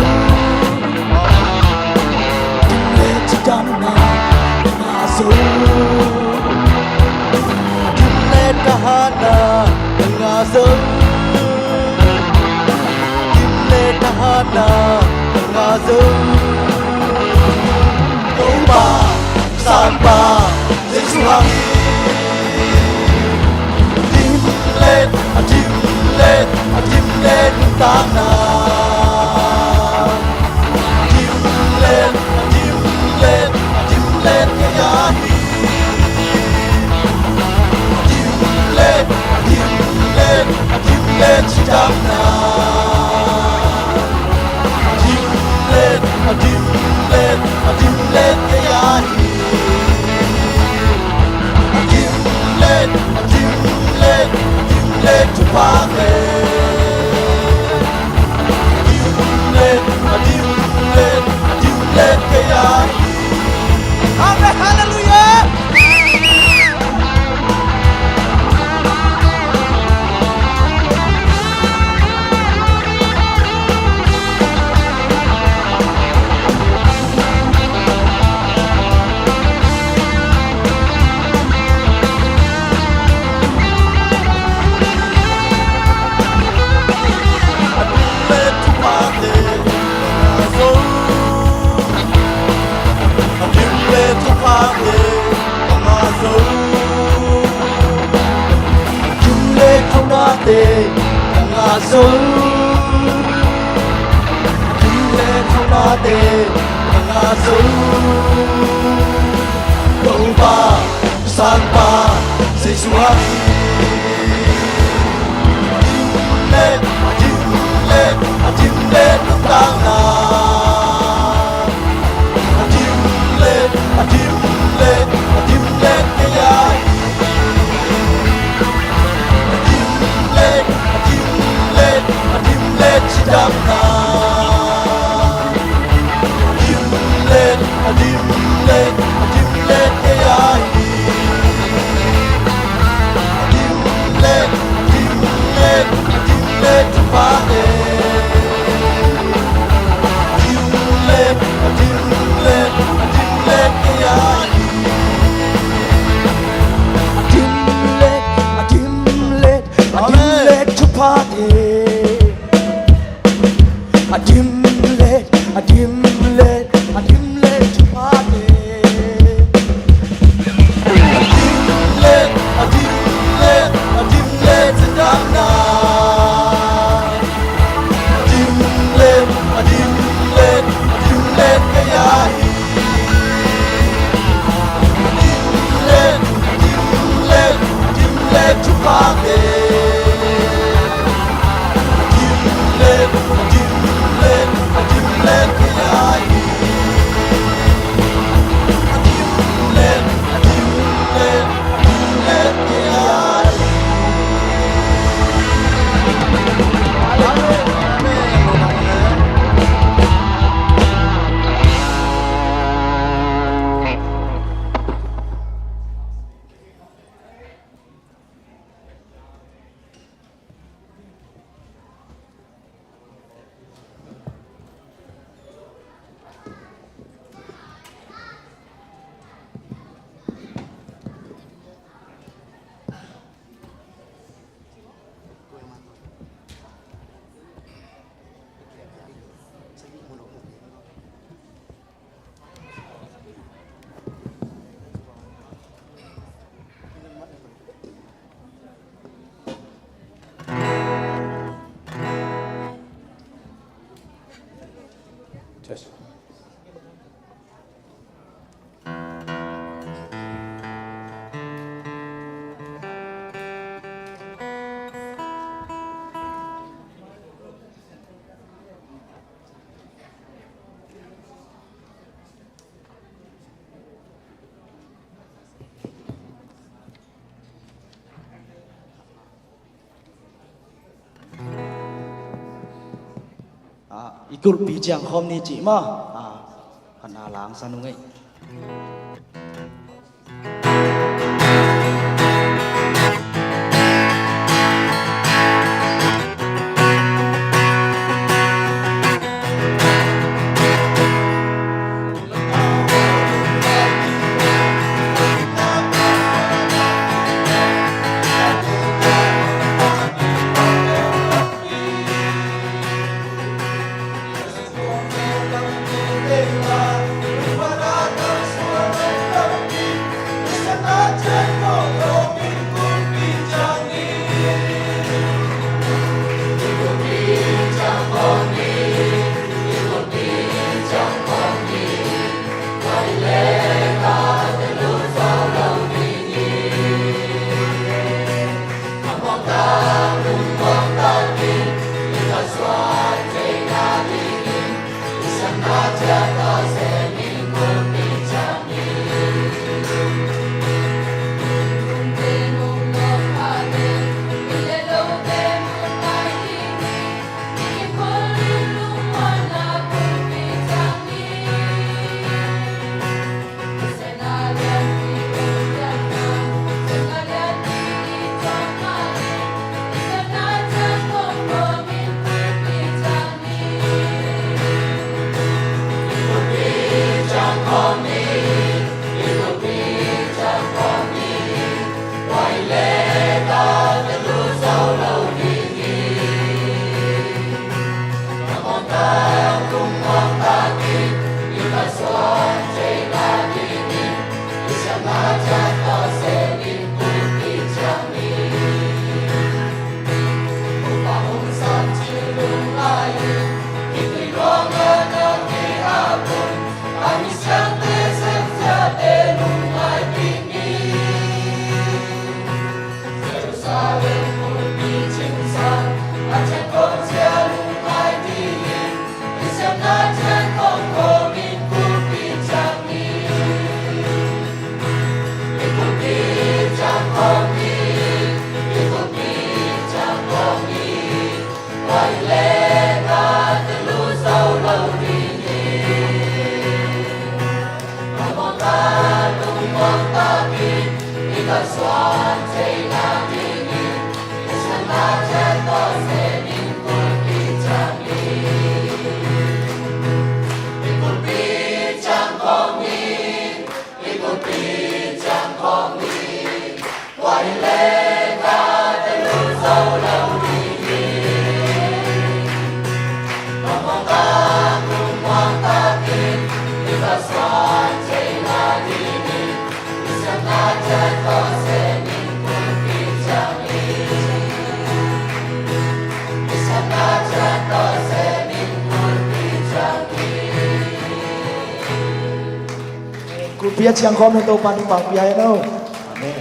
le chidana nga zo le kahana nga zo le kahana nga zo ba san ba Giêsu hằng tim lên ta na tim lên cái giá tim lên chỉ đam na tim lên cái giá lên chúc phá lên cái ai Amen hallelujah tê ngã dấu kim lê không na tê ngã dấu cầu ba san ba Giêsu hằng tim lên nước ta na tim lên cái ai chỉ đam na tim lên cái ai tim lên chúc phá tim lên cái ai tim lên chúc phá dim let to party dim let to dana dim let cái ai dim let to party dim let cái ai Test. ikut bijang khom ni chị mà khana lang sanu ngai pia chiang khom to pan pang pia no amen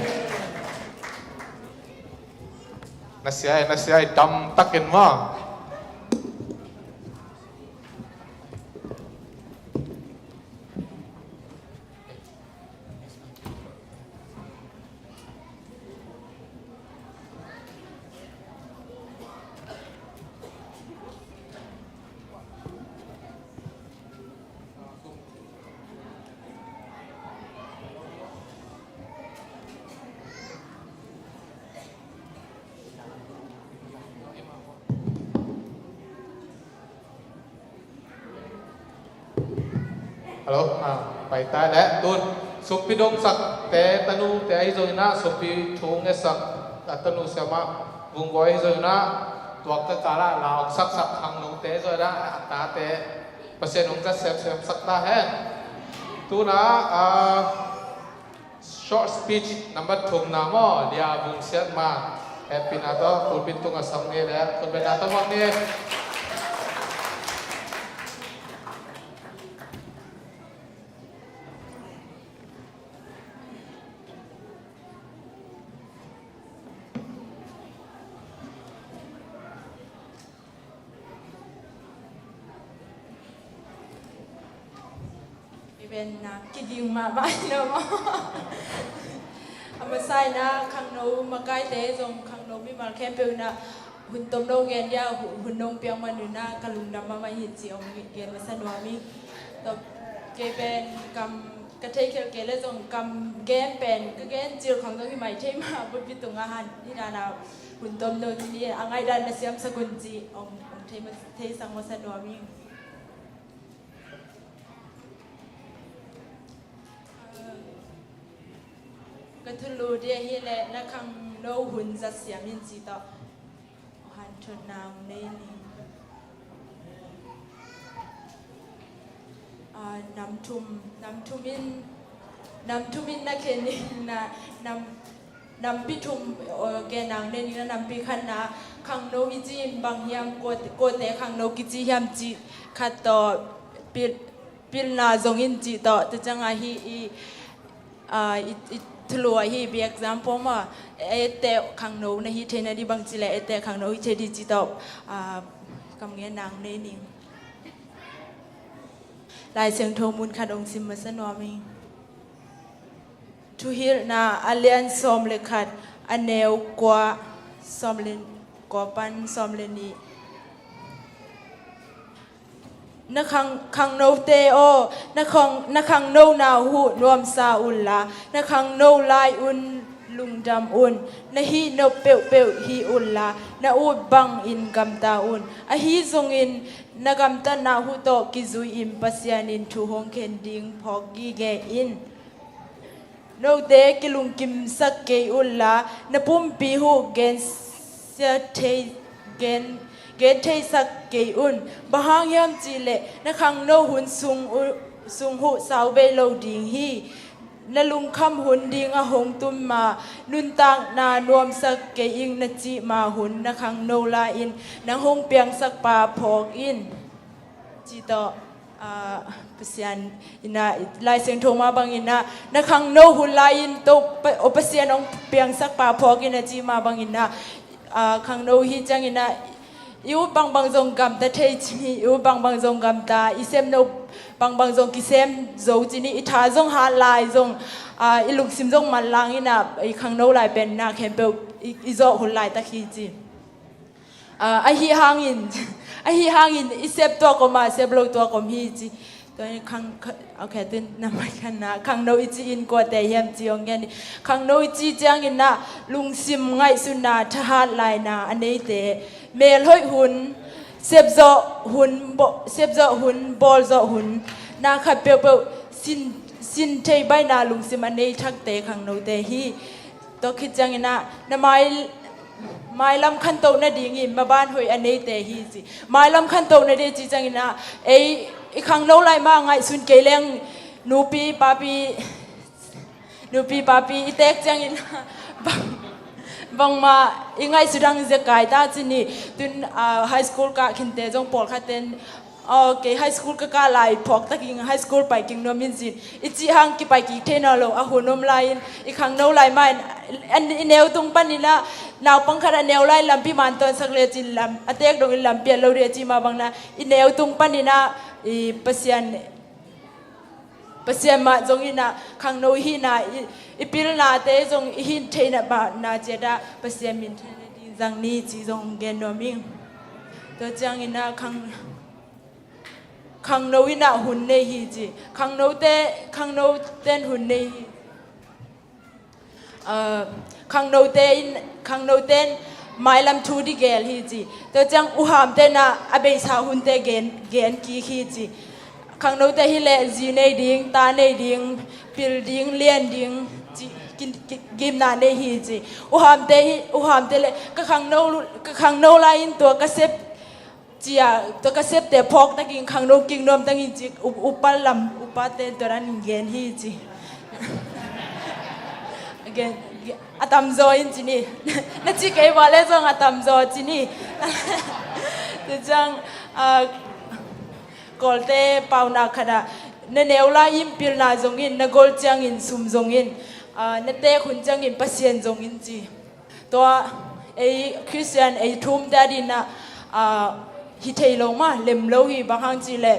nasiai dam takin ma Hello, phải tai lẽ tuôn sụp pi đông sặc té tanu té ai rồi na sụp pi thùng nghe sặc tanu xem mà vùng gói rồi na tuột cái cả là sặc hàng nông té rồi đó ta té bác sĩ nông rất xem sặc ta hết tu na short speech number thùng nào mà dia vùng xét mà happy na to full pin tung asam nghe lẽ con bên na to mong nghe
เป็นกิดิงมาบ้านเนาะอามาใส่นะขังโนมาใกล้เตะจงขังโนมีมาแค่เพียงนะหุ่นต้มโนเกียนยาหุ่นนงเปียงมันอยู่นะกะลุงดำมาหินจีอมเกียนมาสนุมีต่อเกเป็นกำกระเทยเกลเลยจงกำแกนเป็นก็แกนจีของตัวที่ใหม่ใช่มาบนพิตุงอาหารนี่นานาหุ่นต้มโนที่นี่อ่างไงดันเสียมสกุลจีอมเทมาเทสังมาสนุมีก็ทุลูเดียฮีแหละนักขังโนหุ่นจัดเสียมินจีต่อหันชนนางในนี้น้ำทุ่มินนักเขนินะน้ำพิทุมแกนางในนี้นะน้ำพิขันนะขังโนอิจิมบางยามโกเตขังโนกิจิยามจีขัดต่อปิลนาจงอินจีต่อจะจังอาฮีทลัวฮีเบียกซัมพอมาเตะขังโนนะฮีเทนดีบางจิเลเตะขังโนฮีเทดิจิตอบกำเงินนางเนนิงลายเสียงโทมุนขัดองซิมมาสนวมิงทุฮิรนาอเลียนซอมเลขัดอันเนวกว่าซอมเลนกว่าปันซอมเลนีนักขังโนเตโอนักขังโนนาหูนวมซาอุลลานักขังโนลายอุนลุงดำอุนนะฮีโนเปวฮีอุลลานะอูบังอินกัมตาอุนอะฮีซงอินนักกัมตานาหูโตกิซุยอิมปัสยานินทูฮงเคนดิงพอกีเกอินโนเตกิลุงกิมสักเกอุลลานะปุ่มปีหูเกนเซเทเกนเกเทสักเกอุนบะฮังยามจีเลนะขังโนหุนซุงหุสาวเบโลดิงฮีนะลุงคำหุนดิงอะหงตุมมานุนตังนานวมสักเกอิงนะจีมาหุนนะขังโนลาอินนะหงเปียงสักปาพอกอินจีต่อเปเซียนอินะลายเสียงโทมาบางอินะนะขังโนหุนลาอินโตอเปเซียนองเปียงสักปาพอกอินนะจีมาบางอินะขังโนฮีจังอินะยูบางจงกำตาเทจินียูบางจงกำตาอิเซมโนบางจงกิเซมโจจินีอิทาจงหาลายจงอิลุกซิมจงมันลังอินะอิขังโนลายเป็นนาแคมเปลอิโซหุ่นลายตะคีจีไอฮีฮางอินอิเซฟตัวก็มาเซฟโลตัวก็มีจีตัวนี้ขังโอเคตื่นนำมากันนะขังโนอิจีอินกว่าแต่เฮียมจีองแกนี่ขังโนอิจีจังอินนะลุงซิมไงสุนาทหารลายนาอันนี้เตเมลห้อยหุ่นเซฟโซหุ่นบอลโซหุ่นนาขับเปลวสินเทใบนาลุงซิมอันนี้ทักเตขังโนเตฮีตัวคิดจังอินนะน้ำไม้ลำคันโตนาดีงิมาบ้านหอยอันนี้เตฮีจีไม้ลำคันโตนาดีจีจังอินนะอีขังโนไลมาไงสุนเกลียงนูปีปาปีอีเต็กจังอินบางมาอีไงสุดังจะกายตาจีนี่ตุนไฮสคูลกะขินเตจงปอลขัดเต้น
ke high school ka ka lai phok taking high school pai king no min jin ichi hang ki pai ki thena lo a hunom lain I khang no lai man an neu tung panila naw pangkhara neu lai lampi man ton sakle chin lam atek dong lam pia lo re chi ma bangna I neu tung panina I pasian ma jong ina khang no hi na ipil na te jong hin theina ba na jeda pasian min jang ni chi jong gen no ming to chang ina khang no ina hun nei hi ji khang no ten hun nei khang no ten mai lam thu di gel hi ji to chang u ham te na abe sa hun te gen ki hi ji khang no te hi le ji nei ding ta nei ding pil ding lien ding gim na nei hi ji u ham te le ka khang no la in to ka sep chia to ka sep te phok ta king khang no king nom tang in chi upal lam upate to ran gen hi chi again atam zo in chi ni na chi kai wa le zong atam zo chi ni te jang kolte pauna khada ne neula im pil na zong in na gol chang in sum zong in na te khun chang in pasien zong in chi to ei Christian ei thum daddy na hi thei lo ma lem lo hi bang hang chi le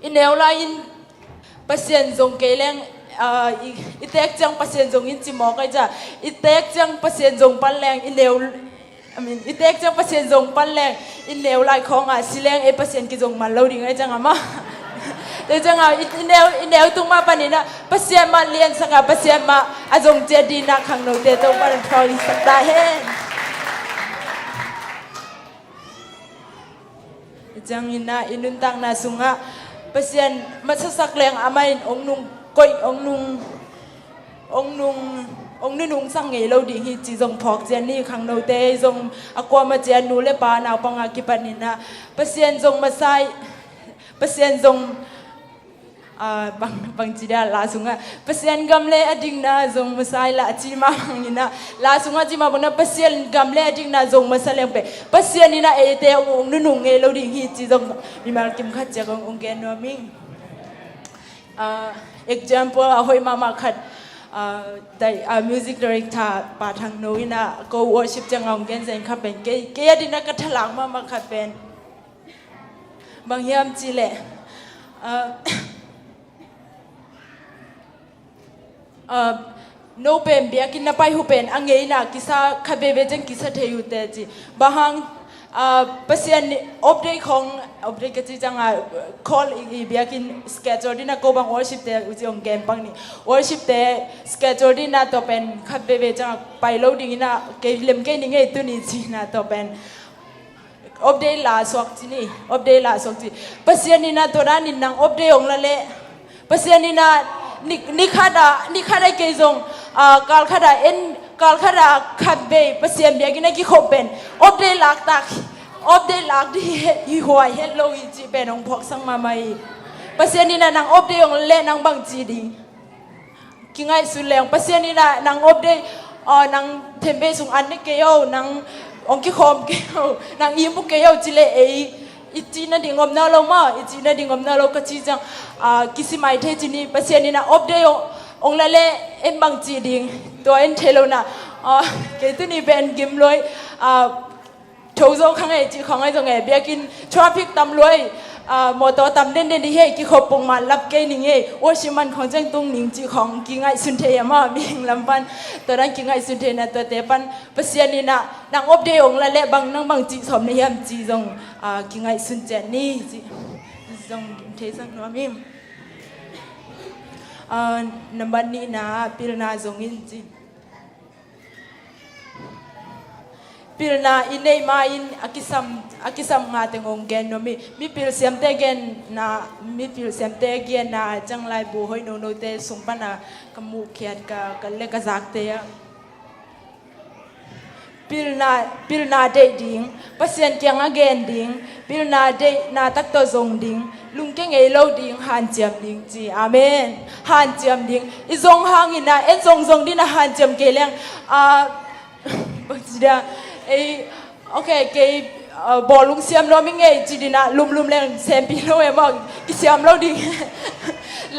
in neu la in pasien zong ke leng I tek chang pasien zong in chi mo kai ja I tek chang pasien zong pan leng in neu I tek chang pasien zong pan leng in neu lai khong sileng e pasien ki zong man lo ding ai chang ama te chang in neu tung ma panina pasien ma lien sanga pasien ma azong che di na khang no te to pan thau I sak da hen jang ina inun tang na sunga pasien masasak leng amain ong nung koi ong nung sang nge lo ding hi chi jong phok chen ni khang no te jong akwa ma chen nu le pa naw panga ki panina pasien jong masai pasien jong bang chi da la sunga pasien gamle ading na jong masai la chi ma ngina la sunga chi ma bona pasien gamle ading na jong masale pe pasien ni na e te ong nu nung nge lo ding hi chi jong mi mal kim khat cha ong gen no ming example hoi mama khat dai music director pa thang no ina ko worship chang ong gen zen kha pen ke adina ka thalang mama khat pen bang yam chi le no pen bia kin na pai hu pen angei na kisa khabe be jeng kisa theyu te ji bahang pasien update khong update ka chi changa call I bia kin schedule dina ko bang worship te uji ong game pang ni worship te schedule dina to pen khabe be changa pai lo ding ina ke lem ke ni nge tu ni chi na to pen update la sok chi ni update la sok chi pasien ni na to ran ni nang update ong la le pasien ni na ni khada ke zong kal khada khabe pasien bia gina ki khopen update lak di hi hoi hello I chi pen ong phok sang ma mai pasien ni na nang update ong le nang bang chi di ki ngai su leng pasien ni na nang update nang thembe sung an ni ke yo nang ong ki khom ke yo nang I mu ke yo chi le ichi na dingom na lo ma ichi na dingom na lo ka chi jang kisi mai the chi ni pasien ni na update ong la le em bang chi ding to en thelo na ke tu ni ben gim loi thâu zo khang ai chi khang ai zo nge bia kin traffic tam loi motor tam den den di he ki khop pong man lap ke ni nge o shi man khong jang tung ning chi khong ki ngai sun the ma ming lam pan to ran ki ngai sun the na to te pan pasien ni na nang update ong la le bang nang bang chi som ni yam chi jong ki ngai sun chen ni chi jong the sang no mim number ni na pil na jong in chi pil na inei ma in akisam nga tengong gen no mi pil siam te gen na chang lai bu hoi no te sung pa na kamu khiat ka le ka zak te pil na de ding pasien kyang again ding pil na de na tak to zong ding lung ke ngei lo ding han chiam ding chi amen han chiam ding I zong hang ina en zong din na han chiam ke leng bang chi da okay ke บอลุงเสียมเราไม่เงยจีดีนะลุมๆแรงเซมปีเราเองบอกกิเสียมเราดิ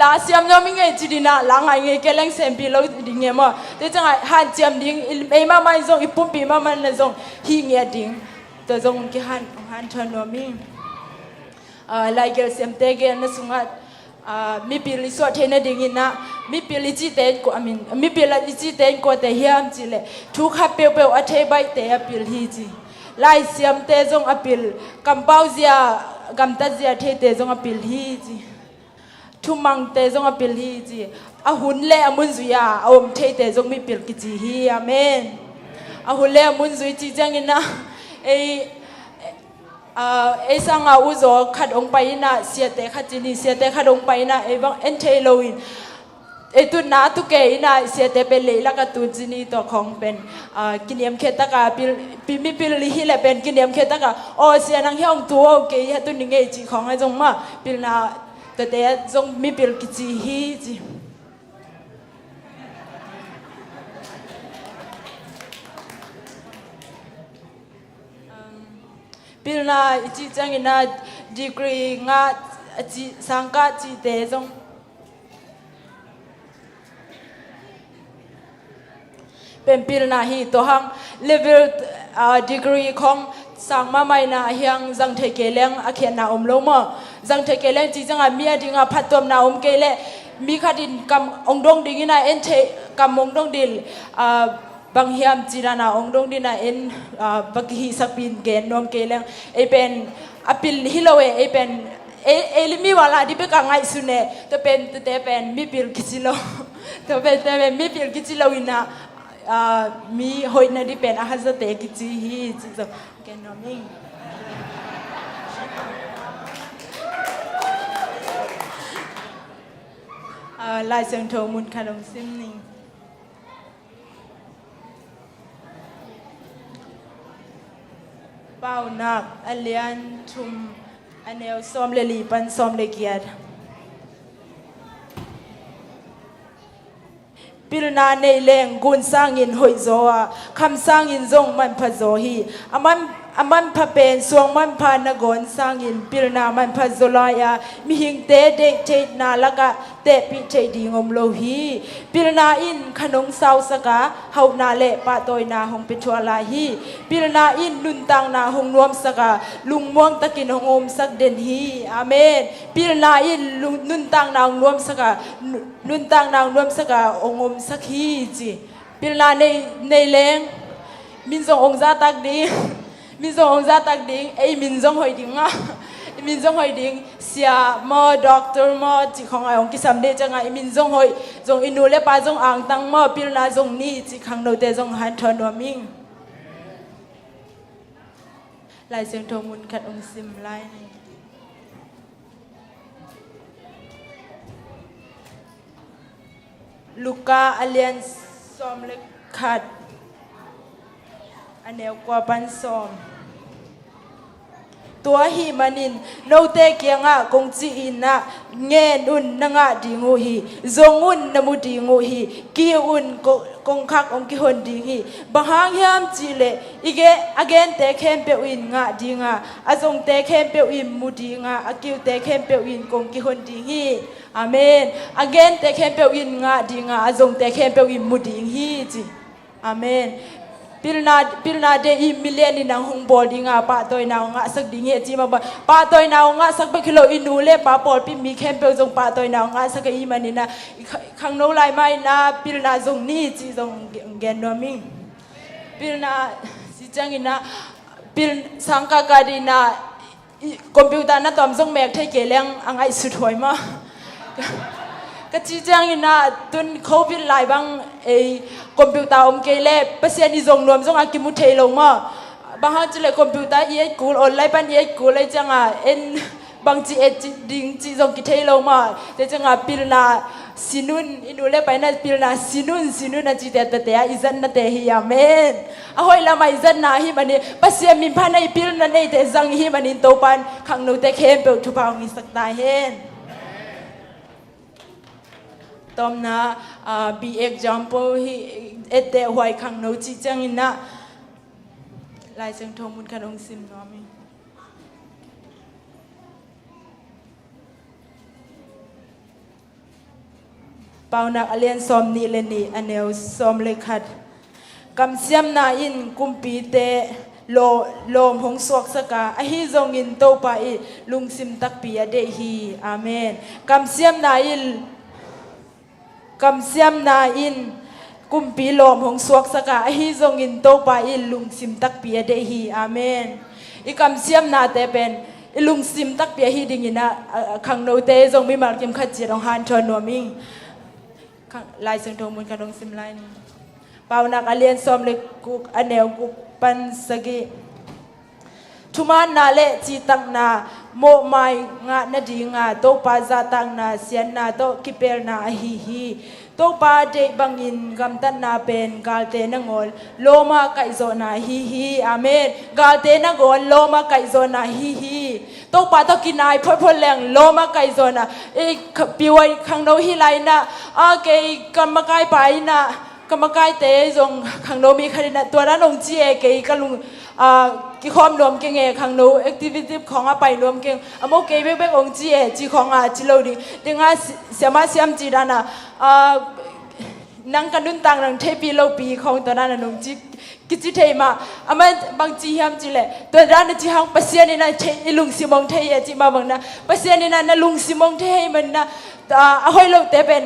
ลาเสียมเราไม่เงยจีดีนะลางไงเงยแกแรงเซมปีเราดิเงี้ยมั้งแต่จังไงหันเจียมดิ้งไอ้มาไม่ทรงอีปุ่มปีมามันทรงฮีเงี้ยดิ้งแต่ทรงกี่หันเธอหนัวมิ่งไล่เกลเสียมเตเกลนั่นสุงัดมีปีลิสวดเทนดิ้งนะมีปีลิจิเตนกูมีปีลิจิเตนกูแต่เฮียมจีเลยทุกขับเปลวอัฐใบเตะปีลฮีจีไล่เสียมเตจงอปิลกำเป้าเสียกำตัดเสียเทเตจงอปิลฮีจีทุมังเตจงอปิลฮีจีอาหุนเล่อมุนซุยาอมเทเตจงมีปิลกิจีฮีอาเมนอาหุนเล่อมุนซุยจีจังอินะไอสังอาอุโซขัดองไปนะเสียเตขัดจีนีเสียเตขัดองไปนะไอบังเอ็นเทโลอินตุนนาตุเกยนะเสียเตเป็นเลยละกัตุนจีนีตัวของเป็นกินยมเคตกาปิมีปิลลิฮิเลเป็นกินยมเคตกาโอเสียนังเฮียงตัวเกยตุนนิเงจีของไอจงมาปิลนาแต่เตจงมีปิลกิจีฮีจีปิลนาจีจังอินาดีกรีงาจีสังกัดจีเตจงเป็นปีนาฮีตัวหังเลเวลดีกรีของสังมาไม่นาเฮียงจังเทเกเลงอาเขียนนาอมโลมาจังเทเกเลงจีจังอามีอดิงอาพัดตัวนาอมเกเลมีขัดินกำองดงดิ่งนาเอ็นเทกำองดงดิลบางเฮียมจีนาองดงดินาเอ็นบักฮีสักปีนเกนนมเกเลงเอเป็นอปิลฮิโลเอเป็นเอลิมีวาลาดิเปกังไงสุเนตัวเป็นมีปิลกิจิโลตัวเป็นมีปิลกิจิโลอินะมีหอยนาดิเป็นอาหารสเต็กจีฮีจีโซแกนอมิงลายเสียงโทมุนขนมซิมนิงเป้านักอเลียนทุมอันเอลซอมเลลีปันซอมเลเกียดปิลนาในเลงกุนสร้างยินหอยโซอาคำสร้างยินจงมันพะโซฮีอามันพะเป็นสวงมันพานกอนสร้างยินปิลนามันพะโซลายามีหิงเตเดเทนาละกะเตปิเทดีงมโลฮีปิลนาอินขนงเศร้าสกาเฮานาเลปะตอยนาหงปิชัวลาฮีปิลนาอินลุนตังนาหงนวมสกาลุงม่วงตะกินหงอมสักเด่นฮีอาเมนปิลนาอินลุนตังนางนวมสกาลุนตังนางนวมสกาองอมสักฮีจีปิลนาในเลงมินซงองซาตักดิมินซงองซาตักดิไอมินซงหอยดิงอ่ะมินซงหอยดิงเสียมอด็อกเตอร์มอจีของไอองกิสัมเดจังไอมินซงหอยซงอินูเลปาซงอ่างตังมอปิลนาซงนี่จีขังโนเตซงฮันทอนวมิงลายเสียงโทมุนขัดองซิมไลนี่ลูกาอเลียนซอมเล็กขัดอันเดียวกว่าปันซอมตัวฮีมันอินโนเตเกียงะคงจีอินนะเงินอุนนังะดิงูฮีจงอุนนมุดิงูฮีกีอุนคงคักองกิฮนดิฮีบางหางยามจีเลอีเกอเกนเตเคมเปวินงะดิงะอาจงเตเคมเปวินมุดิงะอากิวเตเคมเปวินคงกิฮนดิฮีอาเมนอเกนเตเคมเปวินงะดิงะอาจงเตเคมเปวินมุดิงฮีจีอาเมนปิลนาเดอีมิเลนีนังหงบอลดิงาป้าตัวนาองะสักดิงเฮจีมาบ่ป้าตัวนาองะสักไปคิโลอินูเลป้าปอลปิมีแคมเปลจงป้าตัวนาองะสักอีมันนี่นะขังโนไลไม่นะปิลนาจงนี่จีจงเกนนมิงปิลนาสิจังอินะปิลสังกากาดีนาคอมพิวเตอร์นะตอมจงแมกเทเกเลงอังไอสุดหอยมาก็จีจังอินะตุนโควิดหลายบางคอมพิวเตอร์อมเกเลเปอร์เซ็นต์ที่จงรวมจงอากิมุเทลงมาบางครั้งจะเลยคอมพิวเตอร์กูออนไลน์ปันกูเลยจังบางจีดิงจีจงกิเทลงมาแต่จังปิลนาสินุนอินูเลไปนะปิลนาสินุนนะจีเตเตะอิจันนะเตฮิอาเมนอะหอยละไม่อิจันนะฮิมันนี่เปอร์เซ็นต์มินพันในปิลนาในเตจังฮิมันนี่โตปันขังโนเตเข้มเปิลทุบเอาอิสักตาเฮนตอมนะbe example ฮีเอเดหวยขังโนจิจังอินะ ลายเชิงทงมุนคันองซิมน้อมีเปานักเลียนซอมนี่เลนี่อันเนวซอมเลขัดกำเสียมนาอินกุมปีเตโลมหงสวกสกาอหิจงอินโตปาอิลุงซิมตักปีอเดฮีอาเมนกำเสียมนาอินกุมปีโลมหงสวกสกาอหิจงอินโตปาอิลุงซิมตักปีอเดฮีอาเมนอีกำเสียมนาเตเป็นลุงซิมตักปีอฮีดิงินะขังโนเตจงมีมาร์กิมขัดจีรองฮันชอนนัวมิงลายเสียงทงมุนกันองซิมไลน์เปานักเลียนซอมเล็กกุกอันเนวกุกปันสกีทุมานาเลจีตังนาโมไมงะนาดีงาโตปาซาตังนาเซียนนาโตกิเปลนาฮีโตปาเดบังอินกัมตันนาเป็นกาลเตนงอลโลมาไกโซนาฮีอาเมนกาลเตนงอลโลมาไกโซนาฮีโตปาตกินายพลแรงโลมาไกโซนาปีไว้ขังโนฮิไลนะเกกรรมกายไปนะกรรมกายเตจงขังโนมีคดีนะตัวนั้นองจีเกกันลุงกิคอมรวมเก่งขังโนแอคทิวิตี้ของไปรวมเก่งโมเกเบกองจีจีของจีโลดีดึงเสียมาเสียมจีดานะนังกันดุนตังนังเทปีโลปีของตัวนั้นนงจีกิจิเทมามันบางจีฮัมจีเลยตัวนั้นจีฮังปัสยานี่นะเทลุงซิมงเทยจีมาบังนะปัสยานี่นะลุงซิมงเทยมันนะห้อยโลเตเป็น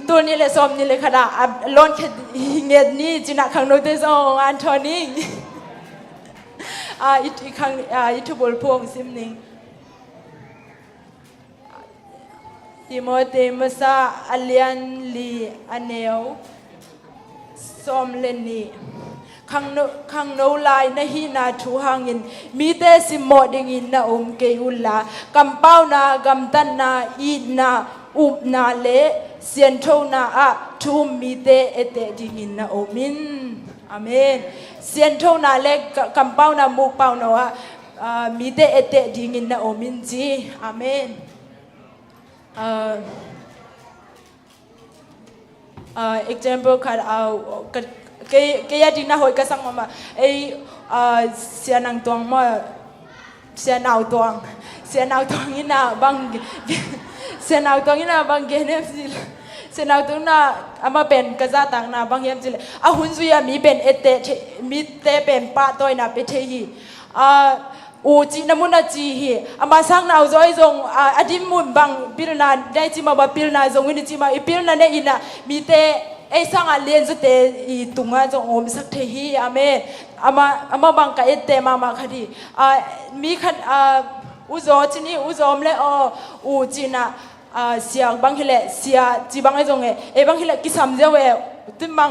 ตัวนี้เลยซ้อมนี่เลยขนาดล้นเงียบนี่จีน่าขังโนเตซองอันโทนี่อีกครั้งอีทุบอลพวงซิมนิงติโมเตมัสาอัลเลียนลีอันเนวซ้อมเลนี่ขังโนลายนะฮีนาทูหังอินมีเตสิโมดิงินนะเกยุลากำเป้านากำตันนาอีนาอุบนาเลเซียนโทนาทุมมีเตเอเตดิงินนะมินอาเมนเซียนโทนาเลกำเป้านามุกเป้านามีเตเอเตดิงินนะมินจีอาเมนexample ค่ะเกยดินะหอยกระสังมาเสียนังตวงมาเสียนาวตวงนี่นะบางเสียนาวตวงนี่นะบางเกเนฟซิลเสียนาวตวงน่ะอามาเป็นกระซาตังน่ะบางเฮียมซิลหุ่นซุยมีเป็นเอเตมีเตเป็นป้าตัวน่ะเปเทฮีอูจีน้ำมุนจีฮีอามาสังนาจอยจงอดีมุนบางพิลนาได้จีมาบ่พิลนาจงวินจีมาพิลนาเนี่ยอินะมีเตสังเลียนสุดเตอีตุงจงอมสักเทฮีอาเมอามาบางกะเอเตมาคดีมีคันอุโจจีนี่อุโจมเลอูจีน่ะเสียบางเฮเลเสียจีบางไอจงบางเฮเลกิสามเจ้าติมัง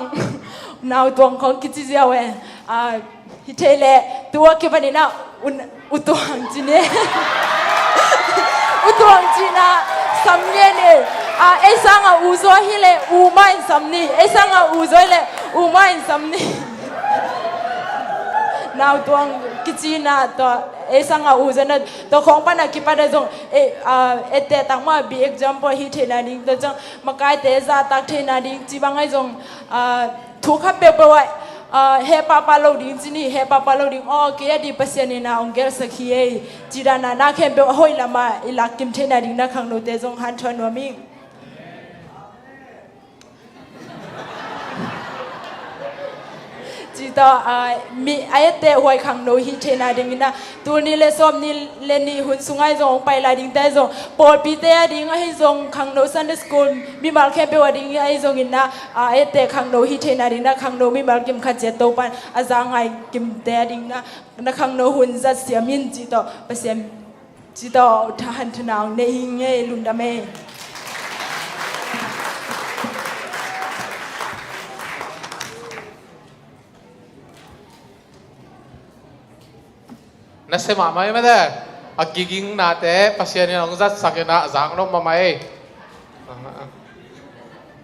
นาวตวงของกิจิเจ้าฮิเทเลตัวเก็บนี่นะอุตวังจีเน่อุตวังจีน่ะสำเนียงเนี่ยสังอุโจฮิเลอูไม่สำนีสังอุโจเลอูไม่สำนีนาวตวงกิจิน่ะตัวสังอุโจน่ะตัวของปนักกิปะเดจงเตตังมาบี example ฮิเทนาดิงตัวจังมาไกเตซาตักเทนาดิงจีบังไอจงทุกขับเปล่าเฮปาปาโลดิงจีนี่เฮปาปาโลดิงเกียดีปัสยานีนาองเกลสักฮีจีดานานาเข้มเปล่าห้อยละมาอิลักกิมเทนาดิงนักขังโนเตจงฮันชวนวามิงจีต่อมีไอเตหวยขังโนฮิเทนาดิงนะตัวนี้เลซ้อมนี่เลนี่หุ่นสุงไอจงไปลายดิงแต่จงปอดปีเตดิงไอจงขังโนซันเดสกูลมีมาร์เคเปวดิงไอจงอินนะไอเตขังโนฮิเทนาดิงนะขังโนมีมาร์กิมขัดเจโตปันอาจารย์ไอกิมเตดิงนะขังโนหุ่นจัดเสียมินจีต่อเปเสียมจีต่อทหารทนาวเนหิงเงลุนดาเม
นั่นเสมาไม่ได้กิกิงนาเตะปัสยานี่น้องจัดสักนะจางน้องมาไม่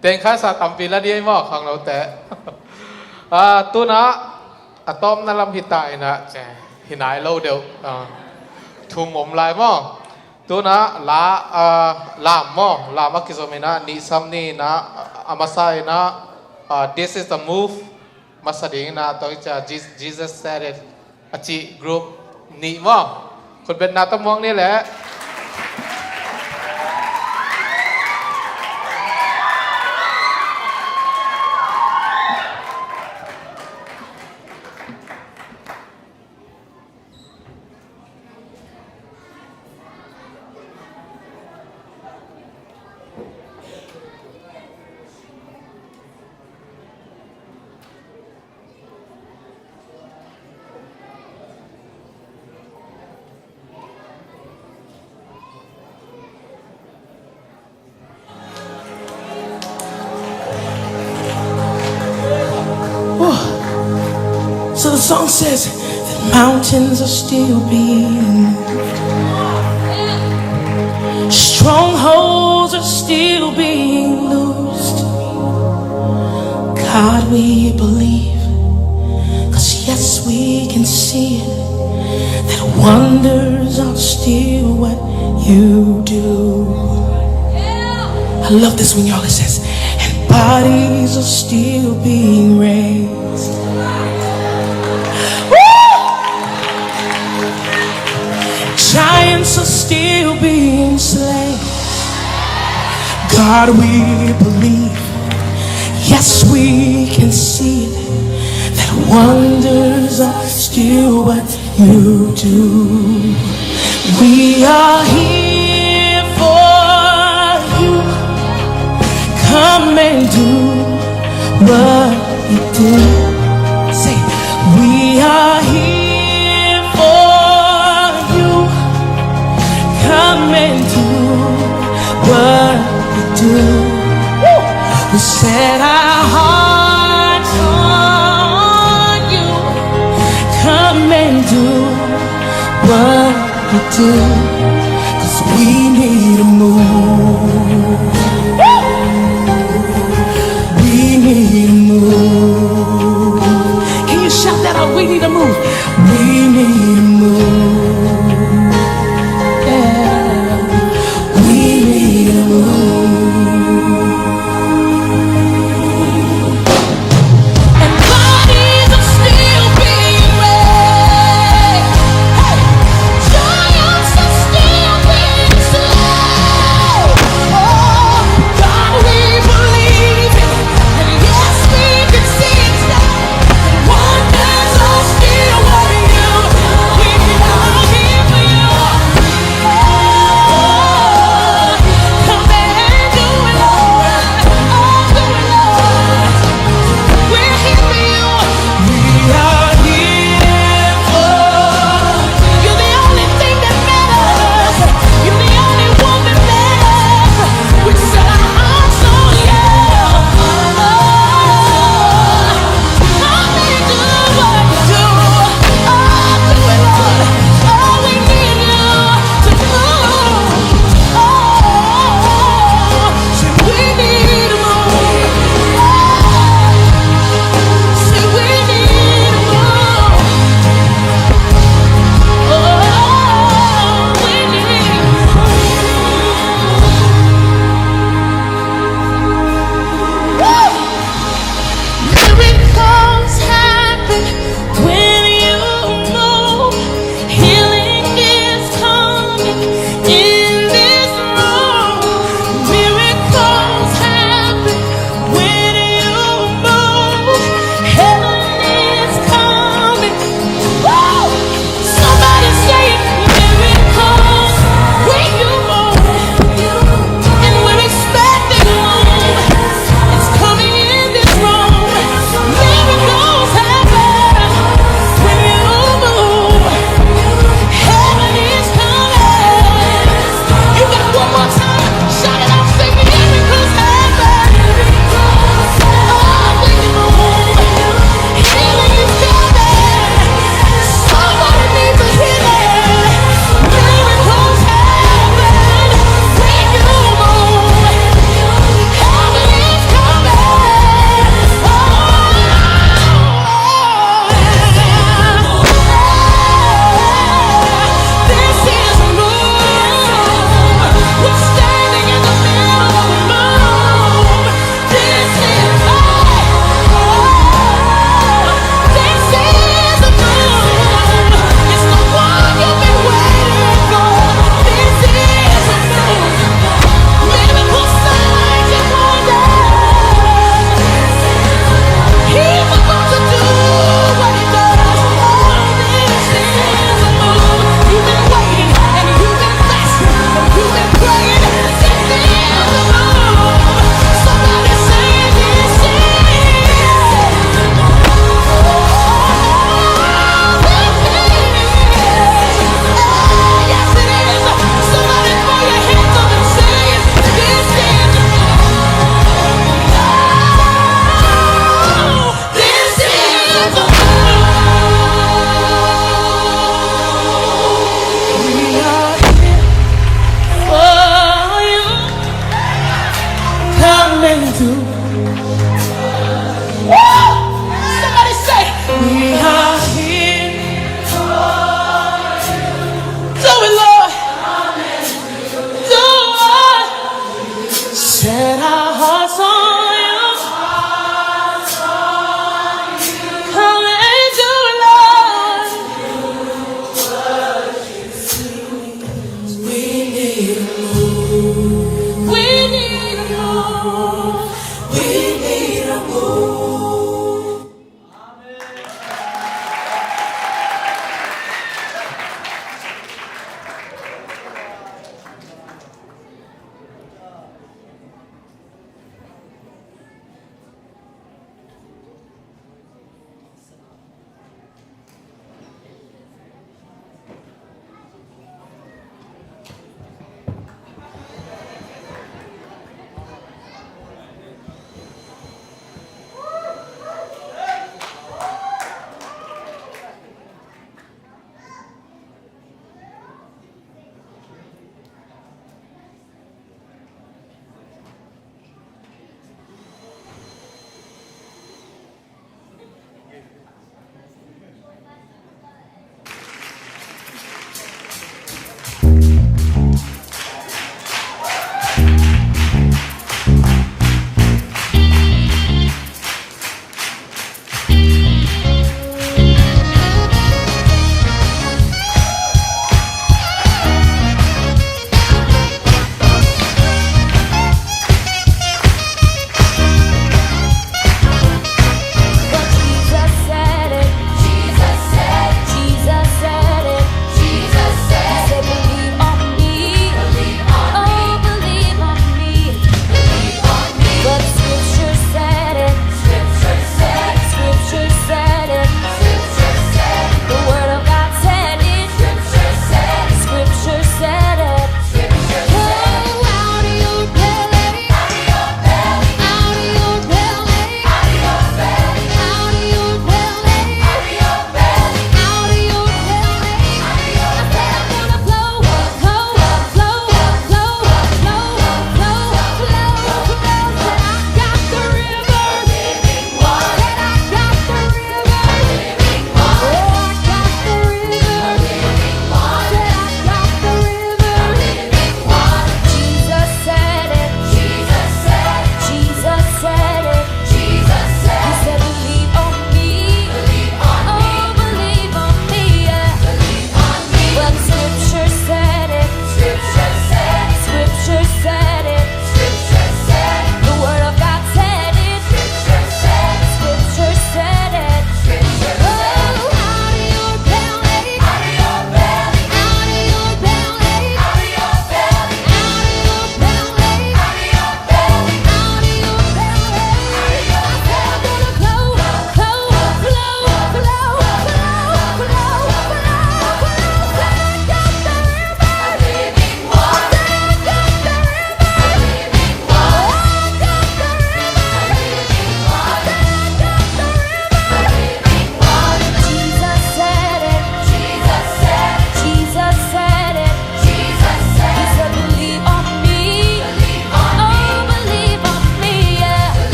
เต็งข้าสัตว์อัมพิลาดีมั้งขังเราเตะตัวน่ะอะตอมนั่นลำหิตายนะเจ้หินายเราเดียวทุ่มอมลายมั้งตัวน่ะลามมั้งลามักกิโซเมนะนิสัมนี่นะอามาไซนะthis is the move masading na to cha Jesus said it achi group ni moคนเป็นนาตมองนี่แหละ
So the song says that mountains are still being moved. Strongholds are still being loosed. God, we believe, 'cause yes, we can see it, that wonders are still what you do. I love this when y'all it says, and bodies are still being raised. Giants are still being slain. God, we believe, yes, we can see it, that wonders are still what you do. We are here for you. Come and do what you do. Say, we are here for you. Come and do what you do. We set our hearts on you. Come and do what you do, 'cause we need a move. We need a move. Can you shout that out? We need a move. We need a move. Yeah. We need a move. And bodies are still being raised. Hey. Giants are still being slain.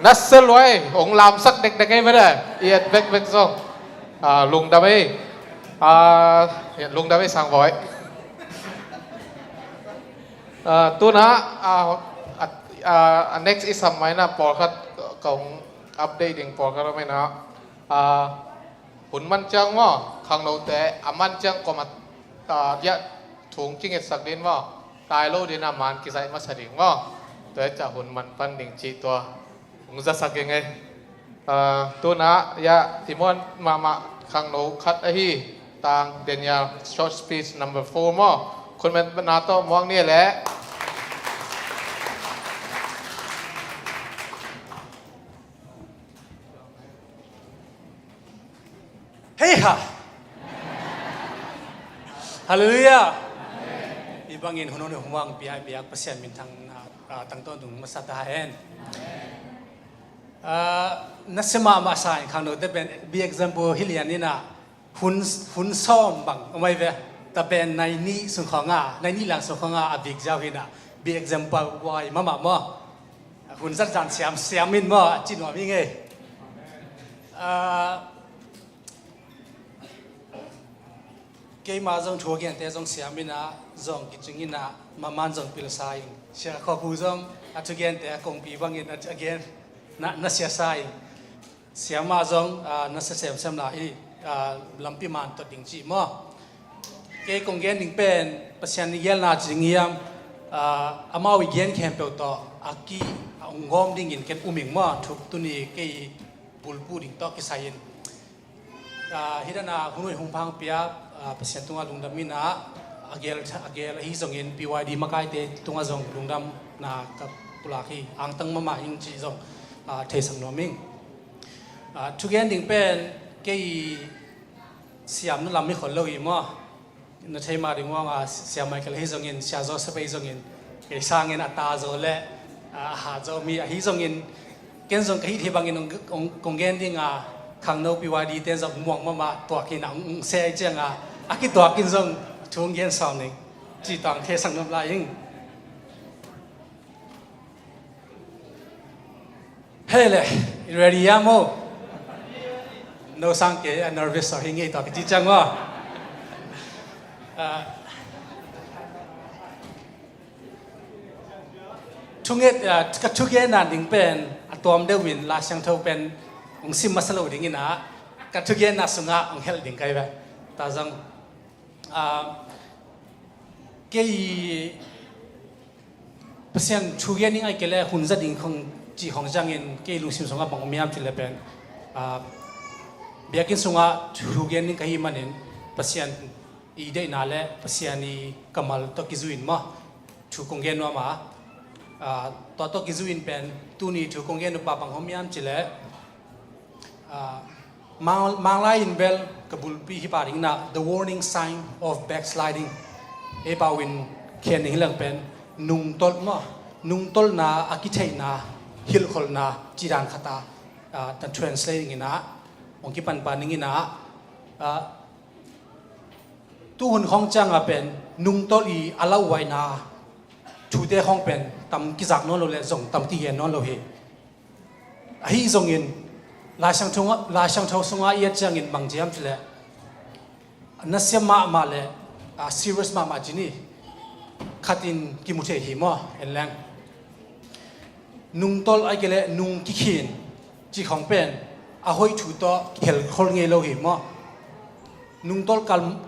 นัสเซลไว้องลามสักเด็กๆไงไม่ได้เอียดเบกซองลุงดาไม่ลุงดาไม่สั่งไว้ตัวนะnext is สมัยนะปอคัดของอัปเดตปอคัดไม่นะหุ่นมันจังว่าข้างโน้นแต่มันจังก็มาเยอะถุงจิ้งเอ็ดสักดินว่าตายโลดินามันกิสัยมาสดิ่งว่าตัวจะหุ่นมันปั้นดิ่งจีตัวมึงจะสักยังไงตัวนะยะที่มันมาข้างโน้นคัดไอ้ที่ต่างเดียนยา short speech number 4มั้งคนเป็นนาโต้มองนี่แหละ
เฮ้ยฮะฮัลโหลยาอีบางอินหุ่นหุ่นห่วงปีไอเปอร์เซ็นต์มินทางตั้งต้นถึงมาสัตย์หายนักสมามาสายข้างโน้นแต่เป็น be example ฮิลียนนี่นะหุ่นซ้อมบังไม่เว้ยแต่เป็นในนี้สุขงาในนี้หลังสุขงาอภิกเจ้าหินะ be example ไว้มาหุ่นสัตย์จานเสียมินจีนว่ามีไงเกี่ยมาจงทัวร์กันแต่จงเสียมินะจงกิจงินะมันจงพิลสายเชื่อขอบคุณจงทุกอย่างแต่คงปีบางอย่างagainนักเสียสายเสียมาจงนักเสียเสมลายลำพิมานตัวดิ่งจีมั้งเกี่ยคงเงินดิ่งเป็นประชานิยมนาจิงเยี่ยมอามาวิเงินแคมเปญต่ออากีงอมดิ่งเงินเก็บอุ้มิงมั้งทุกตัวนี้เกี่ยบุลปูดิ่งต่อกิสายินฮิดานาหุ่นหุ่นพังเปียประชาตัวลุงดำมินะอาเกลฮิซงเงิน PYD มาไกลเตตัวจงลุงดำนากับปุลาคีอังตังมาอิงจีจงเทสังโนมิงทุกอย่างดิ่งเป็นเกี่ยเสียมนั่นลำไม่ขนเลยมั้งนั่นใช่มาดิ่งว่าเสียมไม่เกลฮิซงเงินเสียโจสเปย์ซงเงินเกี่ยสร้างเงินอัตราโจเล่หาโจมีฮิซงเงินเกี่ยจงกี่ที่บางเงินคงเงินดิ่งข้างโน้น PYD เต้นจงม่วงมาตัวกินเสียจังอากิตัวกินจงช่วงเย็นสองนึงจีตังเทสังน้ำลายยิงเฮ้ยเลย ready ยังมั้ง no สังเกต nervous อะไรเงี้ยตัวจีจังวะช่วงเย็นก็ช่วงเย็นนั่นดิ่งเป็นตัวมันเดวินลาช่างเท่าเป็นองซิมมาสโลดิ่งนะก็ช่วงเย็นน่าสุงะองเฮลดิ่งใครแบบตาจังเกี่ยเปอร์เซ็นต์ช่วยนี่ไงเกี่ยหุ่นจะดิ่งของจีของจังเงินเกี่ยลุงซิมสงะบางมีอันที่เล็บเป็นเบียกินสงะช่วยนี่ก็ฮิมันเองเปอร์เซ็นต์อีเดน่าเล่เปอร์เซ็นต์นี้กำมัลตกิจุอินมาช่วยคงเงินว่ามาตัวตกิจุอินเป็นตัวนี้ช่วยคงเงินว่าบางมีอันที่เล็บมังลายอินเวลกับบุลปีฮิปาริงนะ the warning sign of backsliding เอปาวินเขียนหิลังเป็นนุ่งตลนาอากิเทนาฮิลคอลนาจีรันขตาแต่ translate งี้นะองค์กิปันปานิงี้นะตู้หุ่นของจังเป็นนุ่งตลีอาลาไวนาชูเดห้องเป็นตำกิจักนอนเราเลยส่งตำที่เย็นนอนเราเฮฮิซงอินลาช่างทงสงะเอียดจังอินบางเจียมเลยนัสเซียมาเลยserious มาจีนี่ขัดินกิมุเทหิมะเอ็นแรงนุ่งตอลไอเกลนุ่งกิขินจีของเป็นอาหอยชูโตเฮลคอลเงโลหิมะนุ่งตอล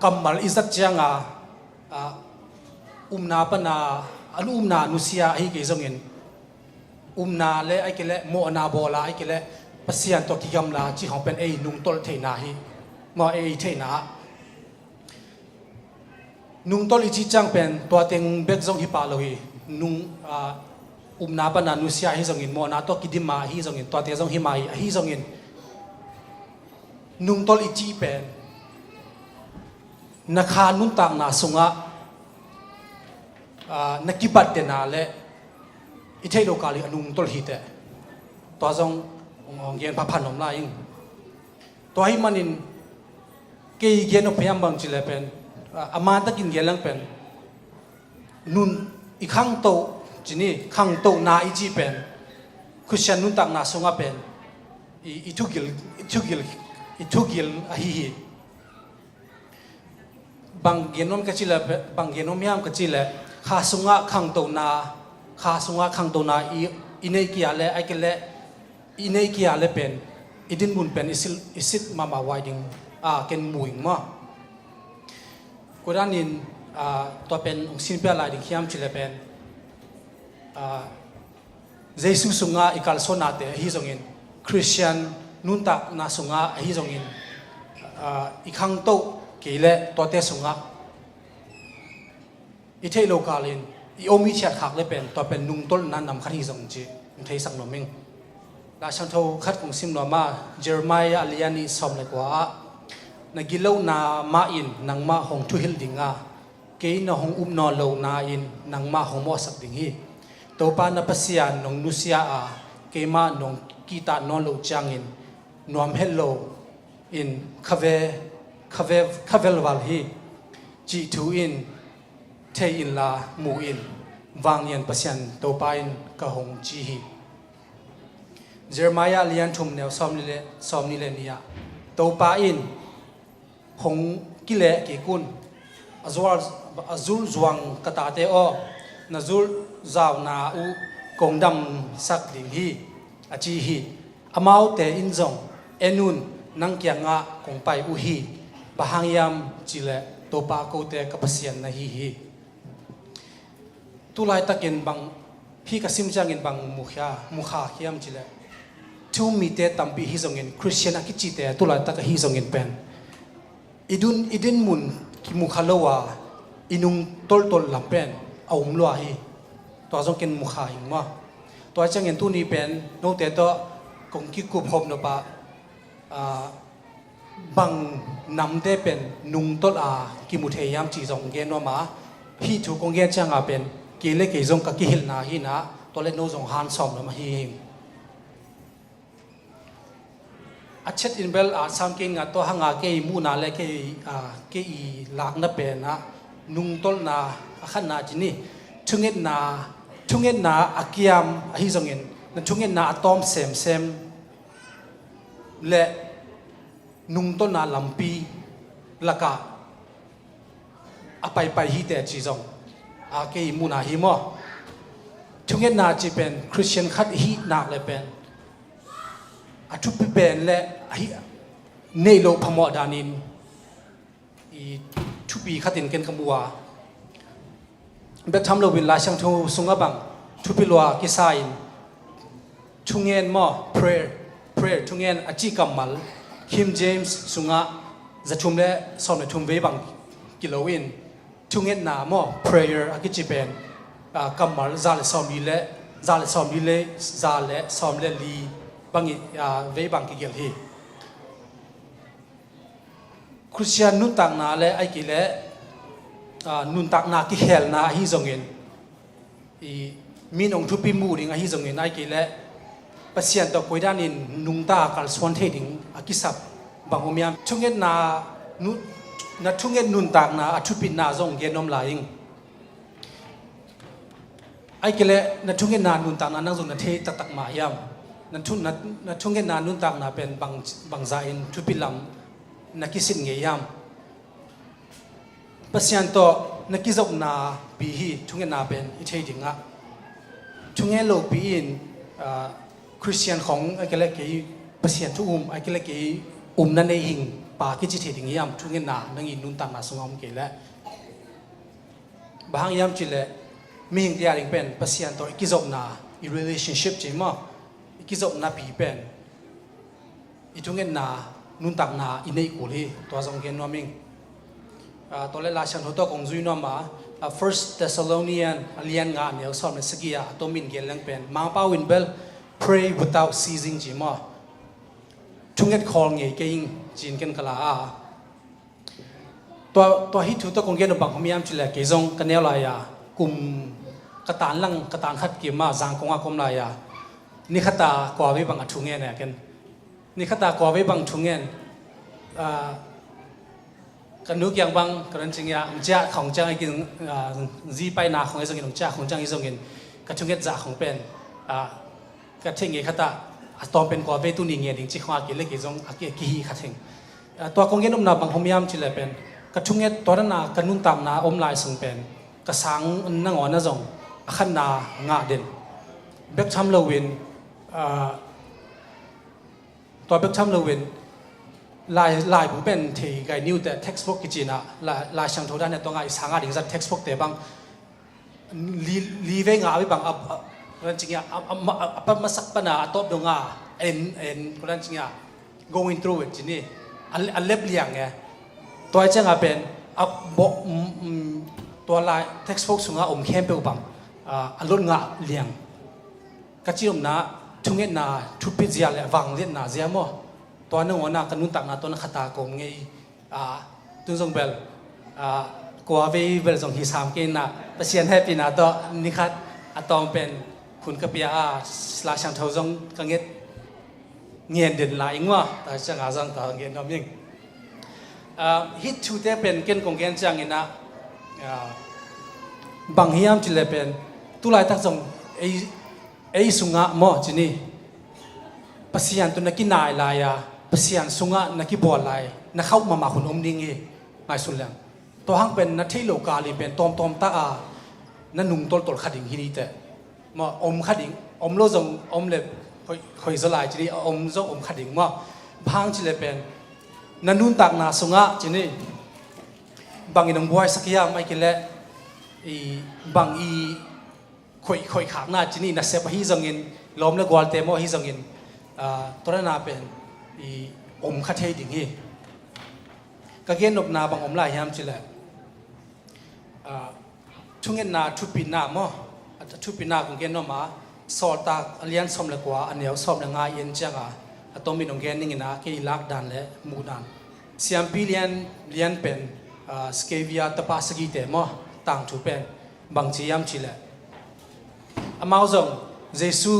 กัมมัลอิสัตจังนาปนาอันนานุเซียไอเกจงอินนาเลไอเกลโมนาโบลาไอเกลปัสยันตัวกิกำลาจีของเป็นนุ่งตอลเทนาฮิมอเทนานุ่งตอลิจิจังเป็นตัวเต็งเบกซงฮิปาโลฮีนุ่งนาปนานุเซียฮิซงอินโมนาตัวกิดิมาฮิซงอินตัวเต็งซงฮิมาฮิซงอินนุ่งตอลิจิเป็นนักขานุ่งต่างนาสุงะนักกิบัดเดนาเลอิเทโลกาลินุ่งตอลฮิเตตัวจงองเย็นพระพันนมลายิงตัวให้มันอินเกี่ยเย็นอพยามบังจิเลเป็นอามาตะกินเกลังเป็นนุนอีข้างโตจีนี่ข้างโตนาอีจีเป็น Christian nun tak na sunga pen itugil ahi bang genom yam kachila kha sunga khang to na inei kia le aikele inei kia le pen idin mun pen isit mama widing ken muing ma Koranin to pen sin pe la ding khiam chile pen Jesus sunga ikal sonate hi zongin Christian nunta na sunga hi zongin ikhang to kele to te sunga ithei lokalin I omi chat khak le pen to pen nung tol nan nam khari zong chi thei sak no ming la sang tho khat kong sim no ma Jeremiah aliani som le kwa na gilo na ma in nang ma hong thu hil dinga ke na hong no lo na in nang ma hong mo sak ding hi to pa na pasian nong nusia ke ma nong kita no lo changin nom hello in khavel wal hi chi thu in thei in la mu in wang yan pasian to pa in ka hong chi hi Jeremiah lian thum neu som ni le nia to pa in hong kile ki kun azul zuang kata te o nazul zaw na u kong dam sak ding hi achi hi amau te in zong enun nang kya nga kong pai u hi bahangyam chile to pa ko te kapasian na hi tulai takin bang hi kasim jangin bang mukha khiam chile tu mi te tampi hi zongin Christian akichi te tulai tak hi zongin pen idin mun ki mukhalowa inung tol lampen aum lo hi to zong ken mukha hingma to changin tu ni pen no te to kong ki kup hop no pa bang nam te pen nung tol ki mu the yam chi zong gen no ma hi thu kong gen changa pen ki le ke zong ka ki hil na hi na to le no zong han som no ma hi achet in bel sam ke nga to hanga ke mu na le ke I lak na pe na nung tol na akhan na jini thunget na akiam hi zongin na thunget na atom sem le nung tol na lampi laka apai hi te chi zong ke mu na hi mo thunget na chi pen Christian khat hi nak le pen atu pen le hi nei lo phamo danin I thupi khatin ken kamwa be tham lo bin la sang tho sunga bang thupi lo ki sain thungen mo prayer thungen achi kamal Kim James sunga zathum le som le thum ve bang kilowin thungen na mo prayer akichi pen kamal zal som le som le li bangi ve bang ki gel hi Christian nun tak na le ai ki le nun tak na ki hel na hi zongin min ong thupi mu ding hi zongin ai ki le pasien to koidan in nung ta kal swan the ding akisap bangomiam thunget na thunget nun tak na athupi na zong genom laing ai ki le na thunget na nun tak na nang zong na the tak ma yam na thunget na nun tak na pen bang za in thupi lam nakisin ngeyam pasyan to nakizok na bihi thungen na ben ithei dinga thungen lo bi in Christian khong akele ke pasyan thu akele ke na nei hing pa ki chi thei ding yam thungen na nangi nun tang na sungam ke la bahang yam chile mi hing tia ring pen pasyan to ikizok na I relationship che ma ikizok na bi pen ithungen na nun tak na inei kuli to zong gen no ming to le la chan ho to kong zui no ma First Thessalonian alian nga ne som ne sigia to min gel lang pen ma pa win bel pray without ceasing ji ma thunget khol nge ke ing jin ken kala to hi thu to kong gen no bang hmiam chile ke zong kanel la ya kum katan khat ki ma jang konga kom la ya ni khata kwa we bang athunge ne ken ni khata kwa we bang thungen kanu kyang bang karan chingya ja khong chang ai kin ji pai na khong ai zong cha khong chang ai zong in ka thunget ja khong pen
กระเทงเอขตาตอนเป็นกว่าเวตุนิงเงียดิ่งจิขวากิเลกิจงอากิกิขัดเองตัวกงเงินนาบังหอมยามจิเลเป็นกระชุ่งเงินตัวนั้นกระนุ่นตามนาอมลายส่งเป็นกระสังนั่งอ่อนนั่งจงขันนางาเด่นเบกชัมเลวินตัวเบกชัมเลวินลายผู้เป็นที่ไกนิวแต่ textbook กิจนะลายช่างโทด้านเนี่ยตัวงานสางาดิ่งจัด textbook แต่บางลีเวงาวิบังคนจริงๆมาสักปัญหาตบดงอ่ะคนจริงๆ going through it จีนี่อันเล็บเลี้ยงไงตัวเจ้าเป็นตัวลาย textbook สุงาเข้มเปล่าบังอันล้นงาเลี้ยงกระจิมนะทุ่งเงินนาทุบปิดเสียเลยวังเล่นนาเสียมั้งตัวนึงวันน่ะกันนุ่นตักนาตัวนักขัดตากงไงตุนทรงเบลกว่าเวลส่งฮิสามกินนะเปเซียนให้ปีนาตัวนิคัดอะตอมเป็นคุณกับเปียสลาช่างเท่าจงกังเงียนเด่นหลายงัวแต่ช่างอาจังต่างเงียนน้ำยิงฮิตชูเตเป็นเกณฑ์ของเกณฑ์จังอินะบางฮิยามจิเลเป็นตุลายตั้งส่งไอสุงะหม้อจีนี่ปัสยานตัวนักกินนายลายปัสยานสุงะนักกิบอลลายนักเข้ามาคุณอมดิ้งไงสุดแล้วตัวห้างเป็นนักที่โลกาลีเป็นตอมตานั่นนุ่งตลขัดดิ่งที่นี่แต่มาอมขัดดิ่งอมโลจงอมเล็บคอยสลายจีนี่อมจงอมขัดดิ่งว่าพังจีเลเป็นนั่นนุ่นตักนาสุงะจีนี่บางอีน้องบัวสักอย่างไม่กินแล้วบางอีคอยขาหน้าจีนี่นักเสพฮิจังเงินล้อมเล็กวอลเตมฮิจังเงินตัวนั้นเป็นอมขัดเฮดิ่งฮีก็เกณฑ์นบนาบางอมลายยามจีเลยช่วงเงินนาทุบปีนามั้งทุบปีนาของเกณฑ์นมาสอดตาเลี้ยงสมเล็กว่าอันเดียวสอบง่ายเย็นจังตัวมีน้องเกณฑ์นี่นะเกี่ยลักดันและมูดันเสียงปีเลี้ยงเป็นสเกวิอาตปาสกีเตมั้งต่างทุเป็นบางจียามจีเลยอามาจงเยซู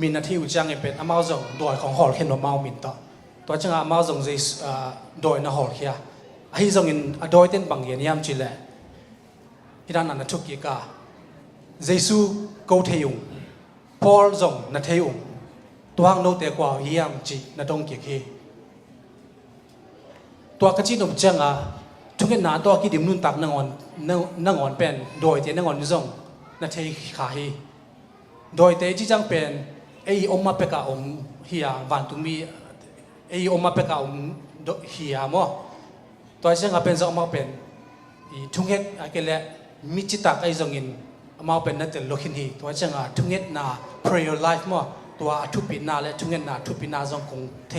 มีนาทีอุจังเป็นอามาจงโดยของหอลเข็นมามินต่อตัวจังอามาจงเยซูโดยน่าหอลเขียไอ้จงอินโดยเต้นบางเย็นยามจีเลยที่ด้านนั้นทุกอย่างเยซูกูเทียงพอลจงนัทเทียงตัวหังโนเตกว่าเยี่ยมจีนัดงเกียร์ตัวกระจินมจังทุกอย่างนั้นตัวกิดิมนุนตักนั่งอ่อนเป็นโดยเต้นนั่งอ่อนจงนัทเทียขาฮีโดยเตจิจังเป็นไอ้อมมาเปกาอมเฮียวันตุมีไอ้อมมาเปกาอมเฮียมั้งตัวเช่นก็เป็นจะอมมาเป็นทุ่งเห็ดอะไรเละมิจิตักไอ้จงอินมาเป็นนั่นแต่โลกินฮีตัวเช่นก็ทุ่งเห็ดนา prayer life มั้งตัวทุบปีนาและทุ่งเห็ดนาทุบปีนาจงคงเท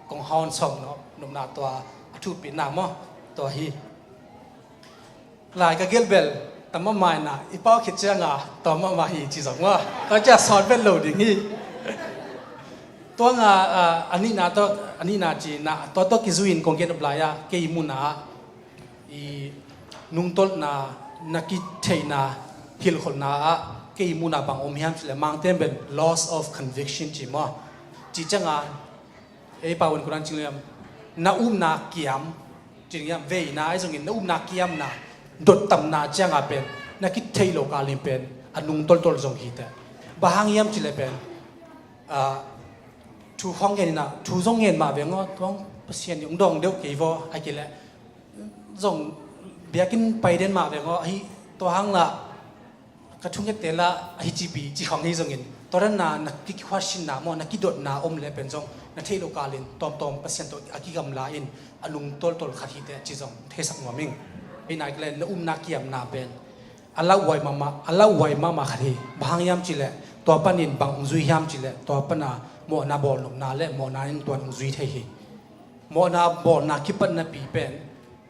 คงฮอนส่งเนาะนุ่มนาตัวทุบปีนามั้งตัวฮีหลายก็เกลเบลแต่มาไม่นะอีป้าคิดเจ้าต่อมาไม่จีสองว่าก็จะสอนเป็นโหลดอย่างนี้ตัวอันนี้นะตัวอันนี้นะจีนะตัวกิจุอินคงเกิดอะไรอะเกี่ยมุนะอีนุ่งต้นนะนักกิเทนะฮิลคนนะเกี่ยมุนะบางอมยามสิเลยมังเต็มเป็น loss of conviction จีมั้งจีจังไอ้ป้าวันกุรันจิงเลยนะนาเกียมจิงยามเวนะไอ้ตรงนี้นะนาเกียมนะดดตำนาจังเป็นนักกิจเทโลกาลิมเป็นอนุงตลจงฮิตบางยามจิเลเป็นทูห้องเงินนะทูจงเงินมาเวียงก็ท้องเปอร์เซ็นต์ยงดองเดียวกี่วไอ้กี่แหละจงเบียกินไปเดินมาเวียงก็ไอ้ตัวห้างละกระทุ่งเงินเตละไอ้จีบีจีของนี้จงเงินตอนนั้นนักกิจควาชินนาโมนักกิจดดนาอมเลยเป็นจงนักเทโลกาลินตอมเปอร์เซ็นต์ตัวอากิกำลาอินอนุงตลขัดฮิตจีจงเทสักหัวมิงไอ้นายก็เลยนุ่มนักเกี่ยมนาเป็นอัลลาห์ไว้มาขัดฮีบางยามจิเลตัวปนินบางจุยยามจิเลตัวปนาโมนาบอลลงนาเล่โมนาอินตัวจุยเทฮีโมนาบอลนาคิปันนาปีเป็น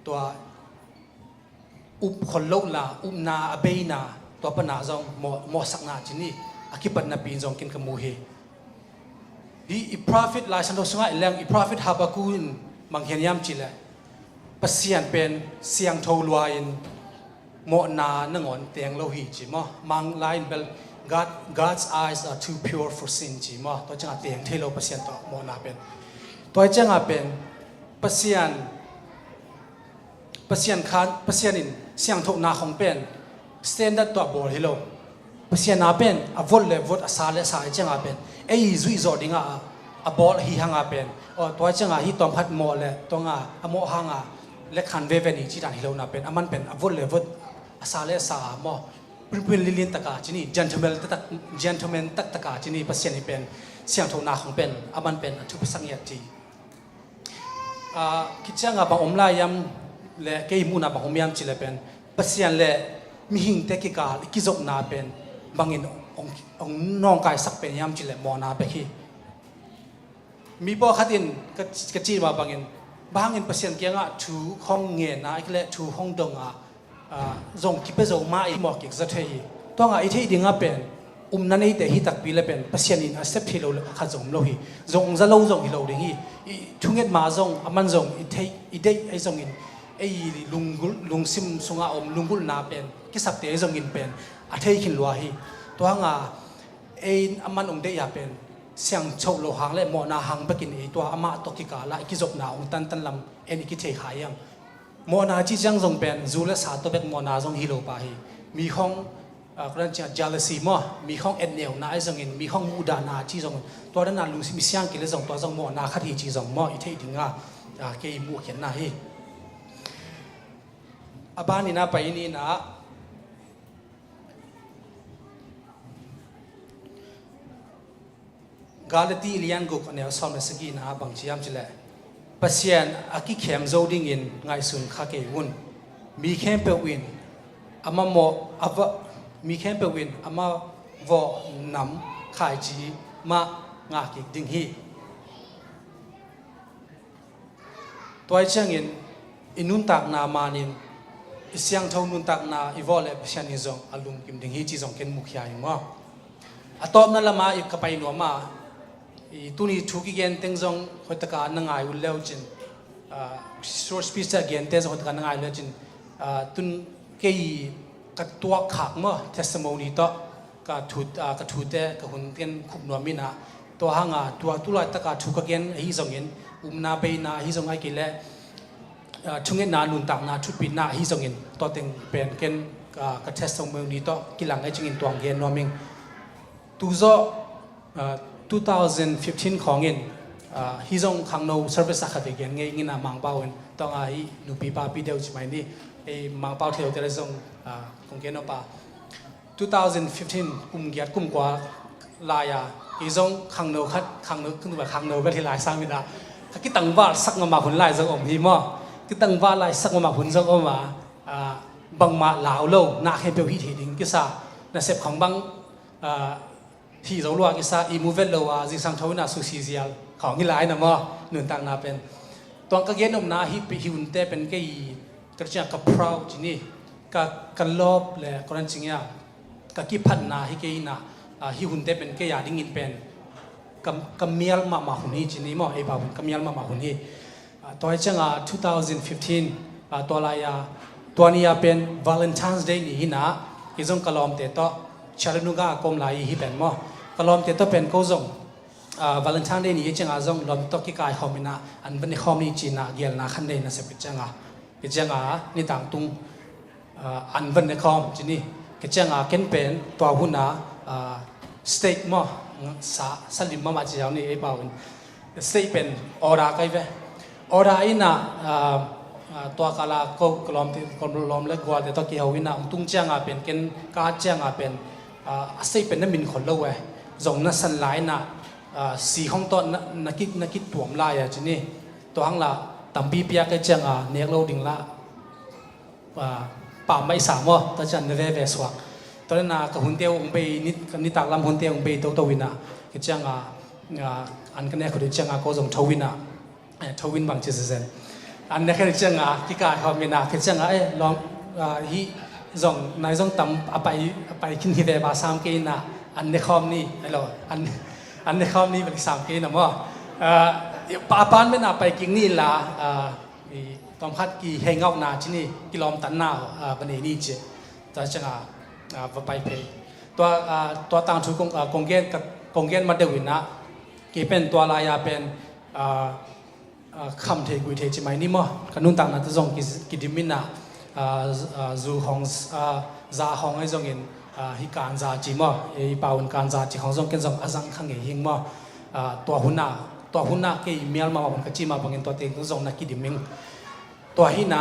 ตัวอุปคนโลนานาอเบนาตัวปนาจงโมสักนาจินี่อาคิปันนาปีจงกินขมูฮีดีอีพราฟิตลายสันโดสงะอีแรงอีพราฟิตฮาบากุนบางเฮียนยามจิเลปัสยานเป็นเสียงโทลวาอินโมนาหนังอ่อนเตียงโลหิจิมะมังไลน์เบล God's eyes are too pure for sin จิมะตัวจังเตียงเทโลปัสยานต่อโมนาเป็นตัวจังเป็นปัสยานคันปัสยานินเสียงโทนาของเป็น standard ตัวบอลฮิโลปัสยานาเป็นอวดเลวดอาซาเลสายจังเป็น ไอ้จุยจอดิงอ่ะบอลฮีฮังอ่ะเป็นตัวจังอ่ะฮีตอมพัดหมอเลยตัวอ่ะอโมฮังอ่ะเล็กขันเวเวนี่จีดันฮิโลน่ะเป็นมันเป็นอวุธเลยวุธสาเลสาหมอเป็นลิลินตะกาจีนี่ gentleman ตะกาจีนี่เปอร์เซ็นต์นี่เป็นเสียงโทนาของเป็นมันเป็นทุกสังเกตจีคิดจังอ่ะบางอมลายมเละเกี่ยมูน่ะบางอมยามจีเลยเป็นเปอร์เซ็นต์เละมีหิงเทกิกาลิกิจกนาเป็นบางอินองน้องกายสักเป็นยามจีเลยมอนาไปขี้มีบ่ขัดอินกจีมาบางอินเปอร์เซ็นต์เกี่ยงอ่ะถูห้องเงินนะอีกแล้วถูห้องดงอ่ะจงคิดไปจงมาอีกหมอกอีกสักทีต้องอ่ะอีที่ดิ่งอ่ะเป็นนั่นไอ้แต่ฮิตักปีเลยเป็นเปอร์เซ็นต์อินอาเซปที่เราขัดจงเราฮีจงจะเล่าจงที่เราดิ่งฮีทุ่งเงินมาจงมันจงอีเดไอ้จงอินไอ้ลุงซิมสงอาลุงกุลนาเป็นกิสับเตะจงอินเป็นอาเทขินลัวฮีตัวอ่ะไอ้มันองเดียเป็นเสียงโชว์โลหังและหมอนาหังไปกินไอ้ตัวอามาตกิกาละกิจกนาองตันลำเอ็นกิเทขายยังหมอนาจีจังจงเป็นจูเลสาตัวเป็นหมอนาจงฮิโลปาฮีมีห้องคนนั้นจะ jealousy มั้งมีห้องเอ็นเนลนาไอ้จงอินมีห้องมูดานาจีจงตัวนั้นน่ะลุงมีเสียงกิเลสจงตัวจงหมอนาขัดฮีจีจงมั้งอีเทดิ่งอ่ะเกี่ยมูเขียนนาฮีอาบ้านนี่นะไปนี่นะกาลตีเลียนกุกเนี่ยสอนสกีนะบางทียามจิเลปัสยันอากิเข้มโจดิ้งอินไงสุนข้าเกวุนมีเข้มเปวินอามาโมอาวมีเข้มเปวินอามาวอนำขายจีมางากิกดิ้งฮีตัวเช่นอินุนตักนามานินเสียงเท่านุนตักนาอีวอลเลปัสยันนิจงอารมณ์กิมดิ้งฮีจีจงเข็นมุขยาอิมั้งอะตอบนั่นละมาอีกกับไปนัวมาตัวนี้ทุกอย่างเต็งจงคนตะการนั่งไงอุ่นเลี้ยวจินshort speech เกี่ยนเต็งจงคนตะการนั่งไงเลี้ยวจินตุนเกี่ยกับตัวขักมั้ง testimony ต่อกับทุดเตะกับคนเตียนคุบนัวมินะตัวหางตัวลายตะการทุกอย่างฮิจงเงินนาเบยนาฮิจงไอ้กี่เล่ช่วงเงินนานุนตักนาชุดปีนาฮิจงเงินตัวเต็งเป็นเกินกับ testimony ต่อกี่หลังไอ้จงเงินตัวเงินนัวมิงตัวโซ่2015 ของเงินฮิจงขังโน service สักเดียนเงินน่ะมังเป้าเงินต้องไอ้หนูปีป้าปีเดียวใช่ไหมนี่ไอ้มังเป้าเที่ยวแต่ละจงของเงินเอาป่ะ2015กุมเกียรติกุมกว่าลายฮิจงขังโนขึ้นแบบขังโนไปที่ลายสร้างมิดาคิดตั้งว่าสักมาคนลายจงอมที่มั่วคิดตั้งว่าลายสักมาคนจงอมมาบังมาลาวโลน่าให้เปรี้ยวฮิตดิ่งกิซ่าในเสพของบังที่เราลูกกิซ่าอีมูเวลโลว่าจิสังทวินาสุซีเซียลของที่หลายนะมั่วหนุนต่างนาเป็นตัวก็เย็นอมนาฮิวน์เตเป็นกี่กระเจียกับพราวจีนี่กับลอบเลยก็นั่นจริงอ่ะกับกี่พันนาฮิกี่นาฮิวน์เตเป็นกี่ยาดิ่งอินเป็นกับเมียลมาหุ่นนี้จีนี่มั่วไอ้บ่าวกับเมียลมาหุ่นนี้ตัวไอ้จัง2015ตัวลายตัวนี้เป็น Valentine's Day นี่นะฮิจงกลอมเตต่อชาลนุกากรมลายฮิเป็นมั่วกลอมเตต่อเป็นโคจงValentine Day นี่จังอาจงลอมตอกิกายเขามินะอันเป็นในข้อนี้จีน่าเกี่ยนาขันเดน่าเสพจังนี่ต่างตุงอันเป็นในข้อจีนี่จังเก็นเป็นตัวหุ่นนะสเต็กมั่วสลิมมาจีเอานี่ไอ้บ่าวสเต็กเป็นออราไกเวออราอินะตัวกาลาก็กลอมเล็กกว่าแต่ตอกิเอาวินะตุงจังเป็นเก็นกาจังเป็นสเต็กเป็นน้ำมินคนละเวจงนั่นสันไลน่ะสีห้องต้นนักกิจตัวมลายจีนี่ตัวหังละตั้มปีเปียกจังเนียกโลดิ่งละป่าไม่สามวะตาจันเวสวะตอนนั้นกับหุ่นเตียวองไปนิตากลำหุ่นเตียวองไปตัววินะกิจังอันกันเนี่ยเขาดูจังก็จงทวินะทวินบางจิตเซนอันนี้แค่จังที่กายเขามีนะกิจังลองฮีจงนายจงตั้มไปกินที่เวบาสามกินนะอันนี้คอมนี่ไอ้เราอันนี้เขานี่เป็นสามกินนะมั้งป่าปานไม่น่าไปกินนี่ละตอนพัดกี่เฮงเอาหน้าที่นี่กิลอมตันหน้าวันนี้นี่เจ้าจังว่าไปเพย์ตัวต่างชุกกงเกนมาเดวินนะกี่เป็นตัวลายเป็นคำเทกุยเทใช่ไหมนี่มั้งขนุนต่างนั้นจะส่งกิดิมินะจูของซาของไอ้ส่งเงิน hi kan za chi mo e paun kan za chi khong zong ken zong azang khang nge hing mo to hunna ke mial ma ka chi ma bangin to te zong na ki diming to hi na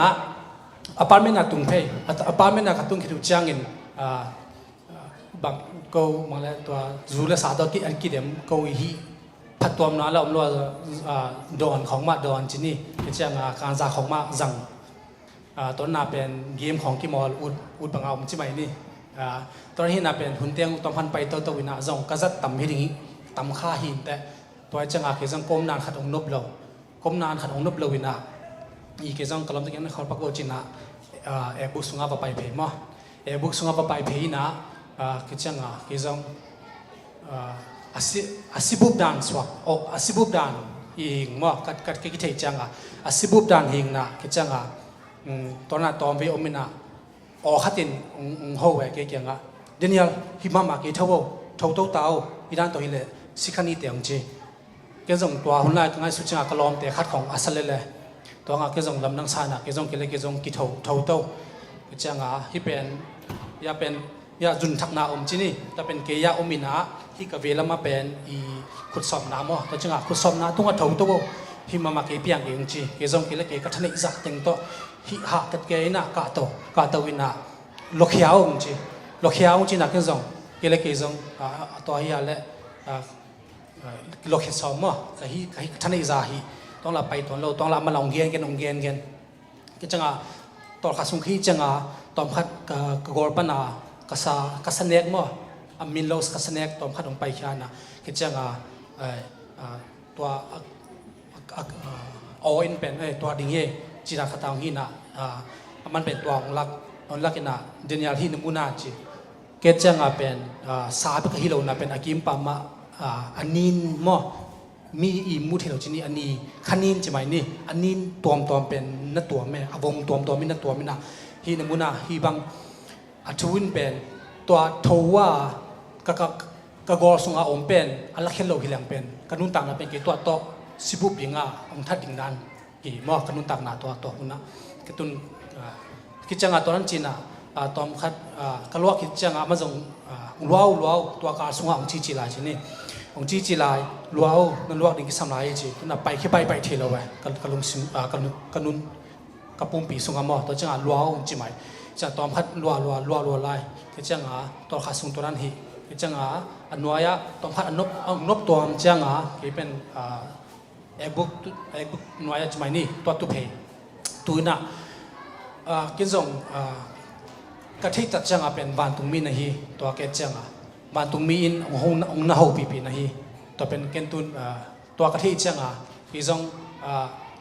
apartment na tung phei apartment na ka tung khitu changin bang ko mangla to zula sa do ki dem ko hi phatom na la om lo don khong ma don chi ni ke chang kan za khong ma zangตอนน่าเป็นเกมของกิมอลอุดบังเอาใช่ไหมนี่ตอนนี้น่าเป็นหุ่นเตียงตอนพันไปตัววินาจงกษัตริย์ต่ำหิงต่ำค่าหินแต่ตัวจังอาเกจังก้มนานขัดองนบเราก้มนานขัดองนบเราวินาอีเกจังกลัมตะกี้นั่นเขาประกอบจินะเอบุกสุงาไปเพย์มั้งเอบุกสุงาไปเพย์นะเกจังเกจังอาศิบุบดานสวะโออาศิบุบดานหิงมั้งกัดกิเทจังอาศิบุบดานหิงนะเกจังตอนนั้นตอนไปอมินาออกขัดตินหัวเกี่ยงอ่ะเดี๋ยวนี้ฮิมามาเกี่ยวเท่าเต่าอีด้านตัวนี้เลยสิคันนี้เตียงจีเกี่ยงตัวหุ่นไล่ง่ายสุดจังกลอมแต่ขัดของอัศเลยตัวงาเกี่ยงลำนังซานะเกี่ยงกี่ยงกี่เท่าเต่าจังอ่ะที่เป็นยาจุนทักนาอมจีนี่แต่เป็นเกียร์อมินาที่กับเวลามาเป็นอีขุดสอบน้ำอ่ะตัวจังอ่ะขุดสอบน้ำตัวเท่าเต่าฮิมามาเกี่ยเปียงเองจีเกี่ยงกี่กัทนิจักเต็งโตฮิหากัดเกยน่ะกาโตวินะล็อกเขียวจีน่ะเกี่ยงกี่ตัวฮิอะไรล็อกเขียวสอมอ่ะฮิทนิจักฮิต้องละไปตัวเราต้องละมาลองเกียนกันก็จังอ่ะตัวข้าสุขีจังอ่ะตอมขัดกกอร์ปนากัสเนกมั้งมินโลสกัสเนกตอมขัดลงไปขี้น่ะก็จังอ่ะตัวโอเอ็นเป็นตัวดิ่งเย่จีราคตาหินะมันเป็นตัวองลักกินะเดียร์ที่นมุนาจีเกจังเป็นสาบกฮิโลนะเป็นอากิมปามาอันนี้มั้งมีอีมุทิโลจีนี่อันนี้ขันนินใช่ไหมนี่อันนี้ตัวเป็นนัดตัวแม่อวงตัวมีนัดตัวมีนะฮีนมุนาฮีบังอัจวินเป็นตัวทัวกะกอสงอาอมเป็นอัลลักเฮโลฮิลังเป็นกันนุ่นต่างนะเป็นกี่ตัวโตสิบุบยังองทัดดิ่งดันกี่มอกันนุ่นตักหนาตัวหุ่นนะกิตุนกิจงาตอนนั้นจีน่ะตอมคัดกลัวกิจงามาจงลัวตัวการสงฆ์องจีลายจีนี่องจีลายลัวนั่นลัวดิ่งกิสามลายจีนั่นไปขี้ไปเทเลวะกันลุงสิกันนุ่นกับปุ่มปีสงฆ์มอตัวจังอาลัวองจีใหม่จะตอมคัดลัวลายกิจงาตัวขาสงตัวนั้นฮีกิจงาอันนัวยะตอมคัดอันนบตัวจังอาที่เป็นเอบุกหน่วยจะไม่นี่ตัวตุเพย์ตัวน่ะกินส่งกระทิตัดจังเป็นบานตุงมีนะฮีตัวเกจังบานตุงมีอินองน่าหูปีนะฮีตัวเป็นเกนตุนตัวกระทิจังกินส่ง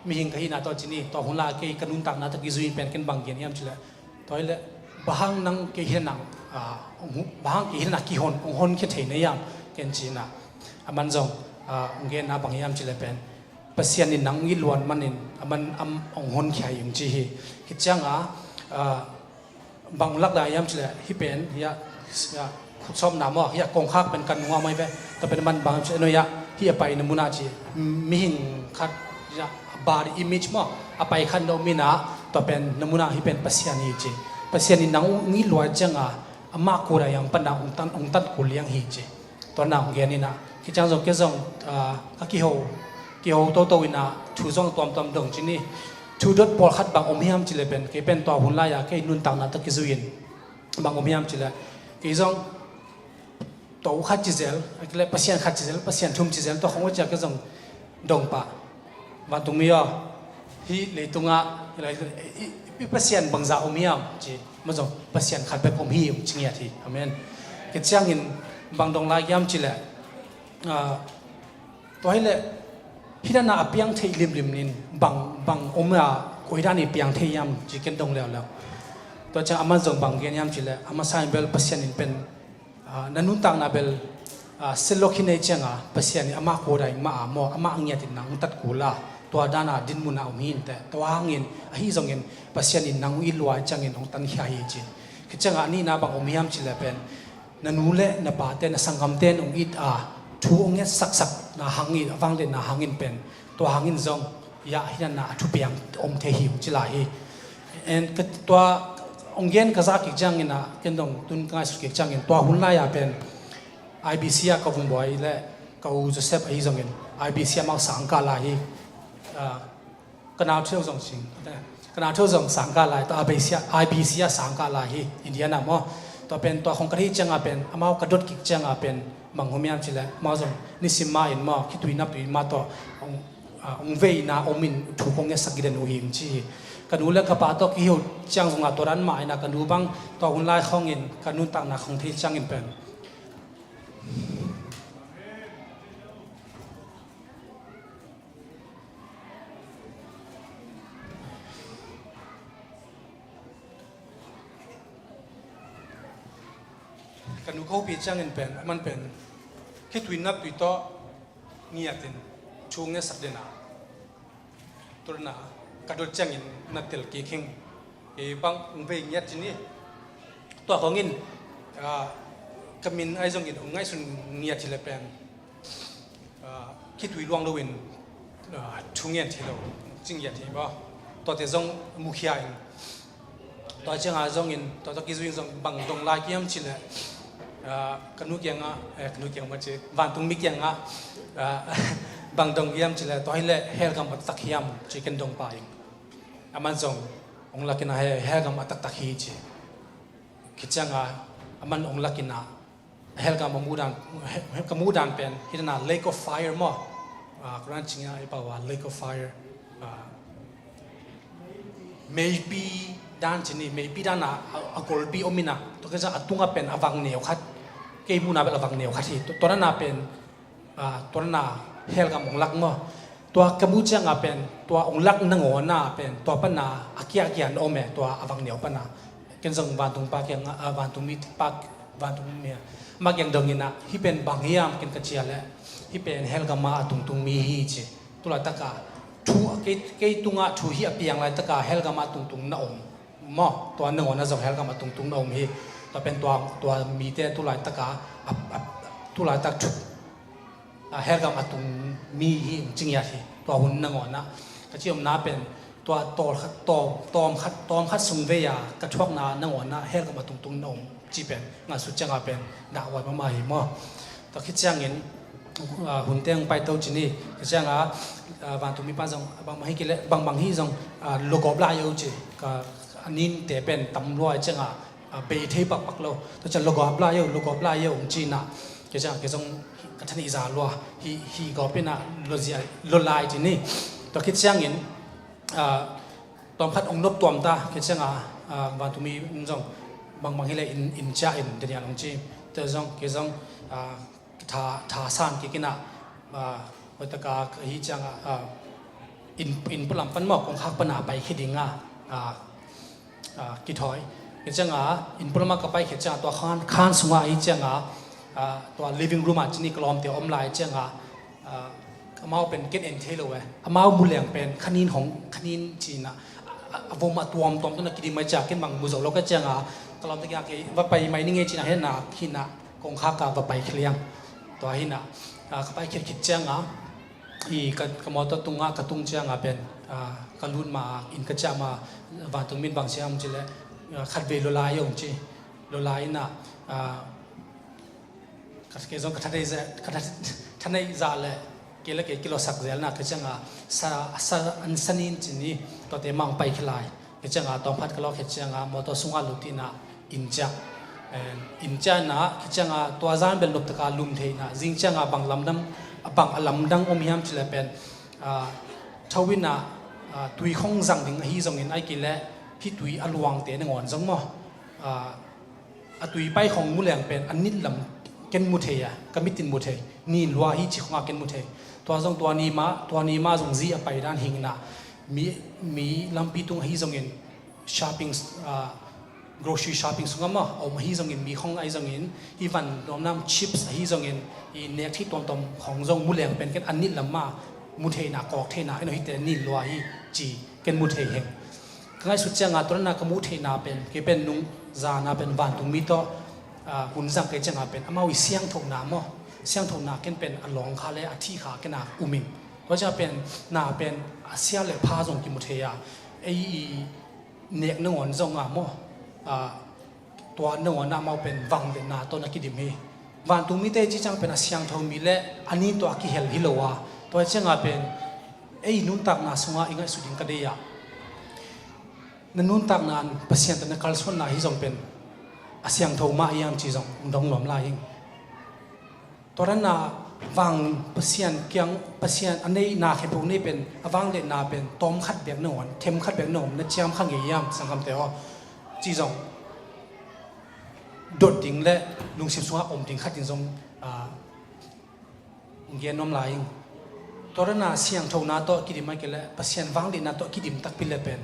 มีหิงกะฮีน่ะตัวจีนี่ตัวหุ่นลาเกยกันนุ่นตักน่ะตะกิจุยเป็นกันบางเกียนยามจิละตัวนี้บ้างนังเกยเห็นนังบ้างเกยเห็นนักกี่หนแค่เท่านี้ยามเกนจีน่ะมันส่งองเกนน่ะบางยามจิละเป็นปัสยานินังยิลวันมันนินมันองหนแค่ยังจีฮิจังบางลักได้ยามเฉลี่ยฮิเป็นฮิขุดซ้อมน้ำว่าฮิกองคักเป็นกันหัวไม่ไปแต่เป็นมันบางเฉลี่ยฮิไปนมุนาจีมีหิงคัดบาร์อิมเมจมั้งไปคันโดมินาตัวเป็นนมุนาฮิเป็นปัสยานิจีปัสยานินังยิลวันจังมาคูระยังปันนังองตันกุลยังฮิจีตัวน้ำเงี้ยนี่นะฮิจังส่งเกี่ยงกิโฮเกี่ยวตัววินาชูซองตัวดงจีนี่ชูดปอลขัดบางอมยามจิเลเป็นเกี่ยเป็นตัวหุ่นลายาเกี่ยนุนต่างนัตกิจุยินบางอมยามจิเลเกี่ยซองตัวขัดจิเซลเกี่ยปัสยานขัดจิเซลปัสยานทุ่มจิเซลตัวของว่าจะเกี่ยซองดงปะวันตุมีอ่ะฮีเลยตุงอ่ะอะไรปัสยานบางจากอมยามจีมันจงปัสยานขัดแบบอมฮีจริงอย่างที่อเมนเกี่ยช่างยินบางดงลายยามจิเลตัวให้เลยที่นั่นน่ะเปียงเทลิมนินบางอมอ่ะคุยด้านนี้เปียงเทียมจีเกันตรงแล้วตัวจังอามาจงบางเกียนยามจิเลยอามาสายเบลปัสยานินเป็นนันนุนต่างนาเบลเซลล์คินเนจังปัสยานิอามาโคได้มาหมออามาอังยาตินังตัดกูลาตัวด้านน่ะดินมุนาอมินแต่ตัวหางินฮีจงเงินปัสยานินนังอิลวายจังเงินของตันขี้ฮีจีคือจังอันนี้นะบางอมยามจิเลยเป็นนันนูเล่นปาเตนสังกัมเตนองอิดทูองเงี้ยสักนาหังอินฟังเดนนาหังอินเป็นตัวหังอินจงยาฮินันนาทุเปียงอมเทหิวจิลาฮีเอ็นตัว องเย็นกระซักกิจจังเงินนะเกินตรงตุนง่ายสุดกิจจังเงินตัวหุ่นไล่ยาเป็น IBC ก็วุ่นวายและก็จะเซฟไอ้จังเงิน IBC มาสังกัดไล่ก็น่าเชื่อจังจริงก็น่าเชื่อจังสังกัดไล่ตัว IBC สังกัดไล่อินเดียนะมั้งตัวเป็นตัวของกระดิ่งจังเป็นอามากระโดดกิจจังเป็นบางคนมีอันเชื่อมาจังนิสิมาอินมาคิดวินับวินมาตัวองเวน่าอมินถูกองเงี้ยสักกิเดนอุหิมจีกันดูเรื่องกระป๋าตัวกี่หัวจังสงตัวนั้นมาอินะกันดูบางตัวคนไล่ข้องอินกันดูต่างหน้าของที่จังอินเป็นกันดูเขาปีจังอินเป็นมันเป็นคิดวินับวิโตเงียตินช่วงนี้สักเดือนตัวน่ะกระโดดจังอินนัดเตลกี้คิงบางองเวงยัดจีนี่ตัวของอินกมินไอซงอินง่ายสุดเงียดที่เลเป็นคิดวิลวงโลวินช่วงเงียที่เราจริงยัดที่บ่ตัวเตจงมุขยาอินตัวจังอาซงอินตัวกิจวินซงบางตรงลายกี้มชิเลกันนุกยังกันนุกยังมาเจวันตรงมิกยังบางตรงกี้มชิเลตัวให้เล่เฮลกัมอัตตักยามจีกันตรงไปอามันซงองลักน่าเฮลกัมอัตตักฮีจีคิดจังอามันองลักน่าเฮลกัมมูดานเป็นฮิตนา Lake of Fire มั้งกรันจิงไอ้ป่าวว่า Lake of Fire maybe ด้านจีนี่ maybe ด้านน่ะอักอลบีอมินะตัวก็จะอัตุงเป็นอวังเหนียวขัดเกี่ยมูนาเป็นอวังเหนียวขัดที่ตัวนั้นน่ะเป็นตัวนั้นน่ะเฮลกัมองลักมั้งตัวกมูจังเป็นตัวองลักนังโอน่าเป็นตัวปนาอากิอากิอันโอเมตัวอวังเหนียวปนาเกินส่งวันตุงปากยังวันตุงมีปากวันตุงเมียมากยังดงินะที่เป็นบางเฮียมกินกระเจียแหละที่เป็นเฮลกัมมาตุงมีฮีจีตัวละตะกาทูเกยตุงะทูฮีอภิยังไรตะกาเฮลกัมมาตุงน่าอมมอตัวนังโอน่าจะเฮลกัมมาตุงน่าอมฮีตัวเป็นตัวมีแต่ตัวละตะกาตัวละตะเฮลกัมมาตุงมีฮีจริงยาทีตัวหุ่นนังอ่อนนะกระเจียมน้าเป็นตัวตอมคัดสุงเวียกระชวกน้านังอ่อนนะเฮลกับมาตุงนมจีเป็นงานสุดจังเป็นดาววันมาหิมะตัวคิดจังเงินหุ่นเตียงไปเต้าจีนี่คิดจังวันตุมีป้าจังบางมาให้กิเลบางที่จังโลกอบลายอยู่จีก็อันนี้แต่เป็นตำรวจจังเบย์เทปักโลตัวจะโลกอบลายอยู่จีน่ะคิดจังกทันอิจาลัวฮีก็เป็นโลลายจีนี่ตัวคิดจังเงินตอนพัดองนบตัวมตาคิดจังวันตุมีจังบางที่เลยอินจ้าอินเดียนองจีแต่จังคิดจังท่าสันกินวัตกาฮิจังอินพลัมปันหมอกของข้าปนาไปคิดดิ่งกิถอยคิดจังอินพลัมมากับไปคิดจังตัวข้านสงฮิจังตัว living room จีนี่กลอมเตียวอมลายจังอามาเป็นเกตเอ็นเทลเว้อามาบุเลียงเป็นขณินของขณินจีน่ะวงมาตัวมตัวนั้นกินมาจากเก็นบางมุสลิมเราก็จังตลอดตั้งแต่ว่าไปไม่นิ่งจีน่ะเห็นน่ะหิน่ะกองข้ากาว่าไปเคลียงตัวหิน่ะก็ไปคิดจังอีกมอตตุงกระตุงจังเป็นกันรุ่นมาอินกระจามาวันตุงมินบางเชียมจีเลยขัดเวลลายองจีลลายน่ะก็คือส่งขัดได้ท่านได้จ่าเลยเกี่ยวกับกิโลสักเซลน่ะคือจังอันสันนินจีนี่ตัวเตมังไปขลายคือจังตองพัดกะลอกคือจังมอตอสุงาลุติน่ะอินจ้าน่ะคือจังตัวจานเป็นลบตะการลุมเทน่ะจิงจังบางลำดังอมยามจิเลเป็นชาววิน่ะตุยคงจังถึงฮีจงเห็นไอ้กิเลพี่ตุยอลวงเตนงอนจังมั้งตุยไปของมุเลียงเป็นอันนิดลำเกนมุเทียกมิตินมุเทนี่ลัวฮีจิของเกนมุเทตัวจงตัวนี้มาจงจีไปด้านหิงน่ะมีลำปีตุงฮีจงเงิน shopping grocery shopping สุงมั้งเอามาฮีจงเงินมีของไอจงเงินอีวันน้ำ chips ฮีจงเงินอีเน็กที่ตอมของจงมุเลียงเป็นกันอันนี้ลำมามุเทน่ะกอกเทน่ะไอ้หน่อยแต่นี่ลัวฮีจีเกนมุเทเฮงง่ายสุดจังตัวนั้นก็มุเทน่ะเป็นเก็เป็นนุ่งจาน่ะเป็นวันตุงมีโตหุ่นจังเกจังเป็นอามาวิเสียงถงน้ำมั้งเสียงถงน้ำกันเป็นอลองคาเลอธิขากันอุมิงก็จะเป็นน่าเป็นเสียเลยพาจงกิมุเทียไอเนกนงอนจงมั้ง ตัวนงอนมาเป็นวังเดนาตัวนักกิดิมีวันตุมิเตจิจังเป็นอาเซียงทองมีเละอันนี้ตัวกิเฮลฮิโลวาตัวเจ้าเป็นนุนตักนาสงาอิงไงสุดิงกระเดียนุนตักนานเปอร์เซ็นต์ในการส่วนนาฮิจงเป็นอาเซียงทองมาเยี่ยมจีจงดงหลอมลายตัวนั้นนาวังเปอร์เซ็นต์เกียงเปอร์เซ็นต์อันนี้นาเขปุนี่เป็นวังเดนาเป็นต้มขัดเบียงนอนเทมขัดเบียงนอนนั่นเชื่อมข้างเยี่ยมสังคมเตอจีจงดดดิ่งและลุงสิบสัวอมดิ่งขัดดิ่งทรงเย็นน้ำลายตัวนั้นเสียงเท่านาตัวกิดิไม่เกล้เปอร์เซ็นต์วังเดนาตัวกิดิมตักพิเลเป็น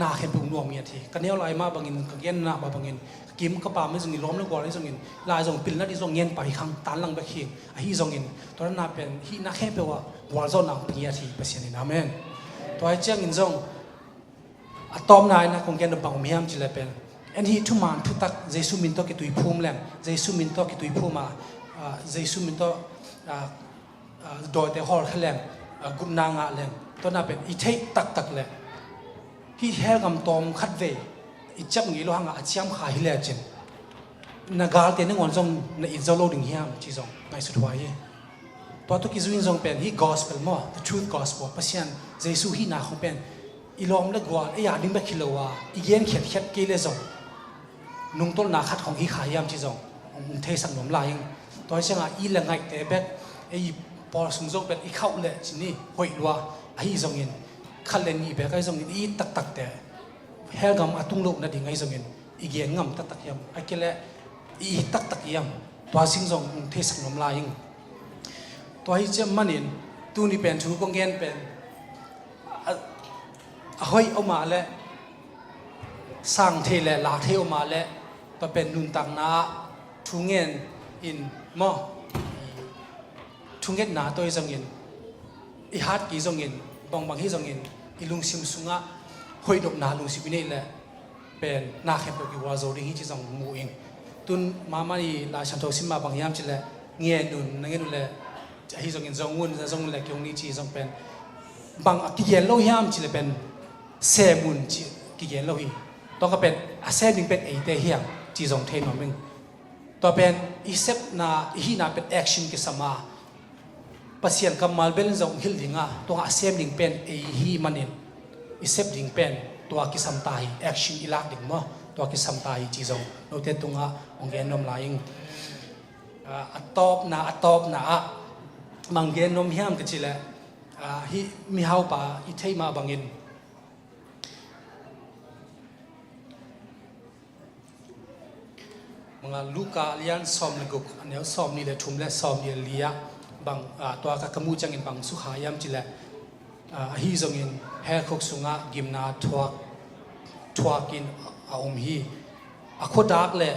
นาเห็นปุ่มรวมเงียทีกันเนี้ยลายมาบางอินกันเย็นนาบางอินกิมกระป๋าไม่ทรงอินล้อมเรื่องกว่าไม่ทรงอินลายทรงปิลนั่นที่ทรงเย็นไปข้างตานหลังไปขี้ฮีทรงอินตัวนั้นเป็นฮีนักแค่เปล่าวอลโซนหนังเงียทีเปอร์เซ็นต์นี่นะแม่ตัวไอ้เจ้าอินทรงอะตอมนายนะคงเย็นบางมีมจิเลเป็นอันนี้ทุกมันทุกตักเจสุมินโตกิตุยภูมิแหลมเจสุมินโตกิตุยภูมิมาเจสุมินโตโดยแต่ฮอลแหลมกุมนางาแหลมตัวนั้นเป็นอีเทตักแหลมที่เฮลกำตอมขัดเวอีจับงี้เราหางอาเชียมขาฮิเลจินนักการเต้นงอนทรงในอินโซโลดิ่งเฮียมจีจงในสุดท้ายตัวทุกกิจวินทรงเป็นฮี gospel มั้ง the truth gospel เพราะฉะนั้นเจสุฮีนาคงเป็นอีลอมเล็กกว่าไอ้ยาดิ้งไปคิโลว่าอีเย็นเขียดเกลือจงนุ่งต้นนาคัดของฮีขายยามจีจงเทสังนมลายตัวเช่นอีละไงแต่แบบไอ้พอสมจงเป็นอีเข้าเลยทีนี้หอยลัวไอ้จงอินขัดเลนอีแบบไอ้จงอินอีตักแต่เฮลกำอัตุงลูกนั่นดิ่งไอ้จงอินอีเย็นงำตักยามไอ้เกล้อีตักยามตัวสิงจงเทสังนมลายตัวไอ้เจ้ามันอินตัวนี้เป็นชูกงเงินเป็นเฮ้ยเอามาแล้วสร้างเทเลลาเทอมาแล้วก็เป็นนุนตังนาทุงเงินอินมอทุงเงินนาตัวจงเงินอีฮัดกี่จงเงินบางที่จงเงินอีลุงซิมสุงะเฮ้ยดอกนาลุงซิบินนี่แหละเป็นนาเข้มปกิวาโซดิ้งที่จงมูอิงตุนมามาดีลาชันโตซิมาบางยามจิเลเงียนุนนั่งเงินเลยที่จงเงินจงวุ่นจงเล็กยงนี้จีจงเป็นบางกิเยนโลยามจิเลเป็นเซมุนจีกิเยนโลฮีต้องก็เป็นอาเซมิงเป็นไอเตเฮียงจีจงเทนมามิงตัวเป็นอีเซปนาอีนาเป็นแอคชั่นกิสมาปัสยันกัมมาลเบลจงฮิลดิงอ่ะตัวอาเซมิงเป็นไอฮีมันเองอีเซปดิงเป็นตัวกิสัมตายแอคชั่นอีลักดิงมั้งตัวกิสัมตายจีจงโนเตตุงอ่ะองเกนนมลายิงอัตตอบนามังเกนนมเฮียมก็จิละฮีมีฮาวปาอีเทมาบังอินมังลูกาเลียนซอมเลกุกอันนี้ซอมนี่เลยทุ่มและซอมนี่เลียบางตัวกักมูจังอินบางสุขายามจิละฮีจงอินเฮคุกสุงะกิมนาทวกินอาอมฮีอโคดักเลย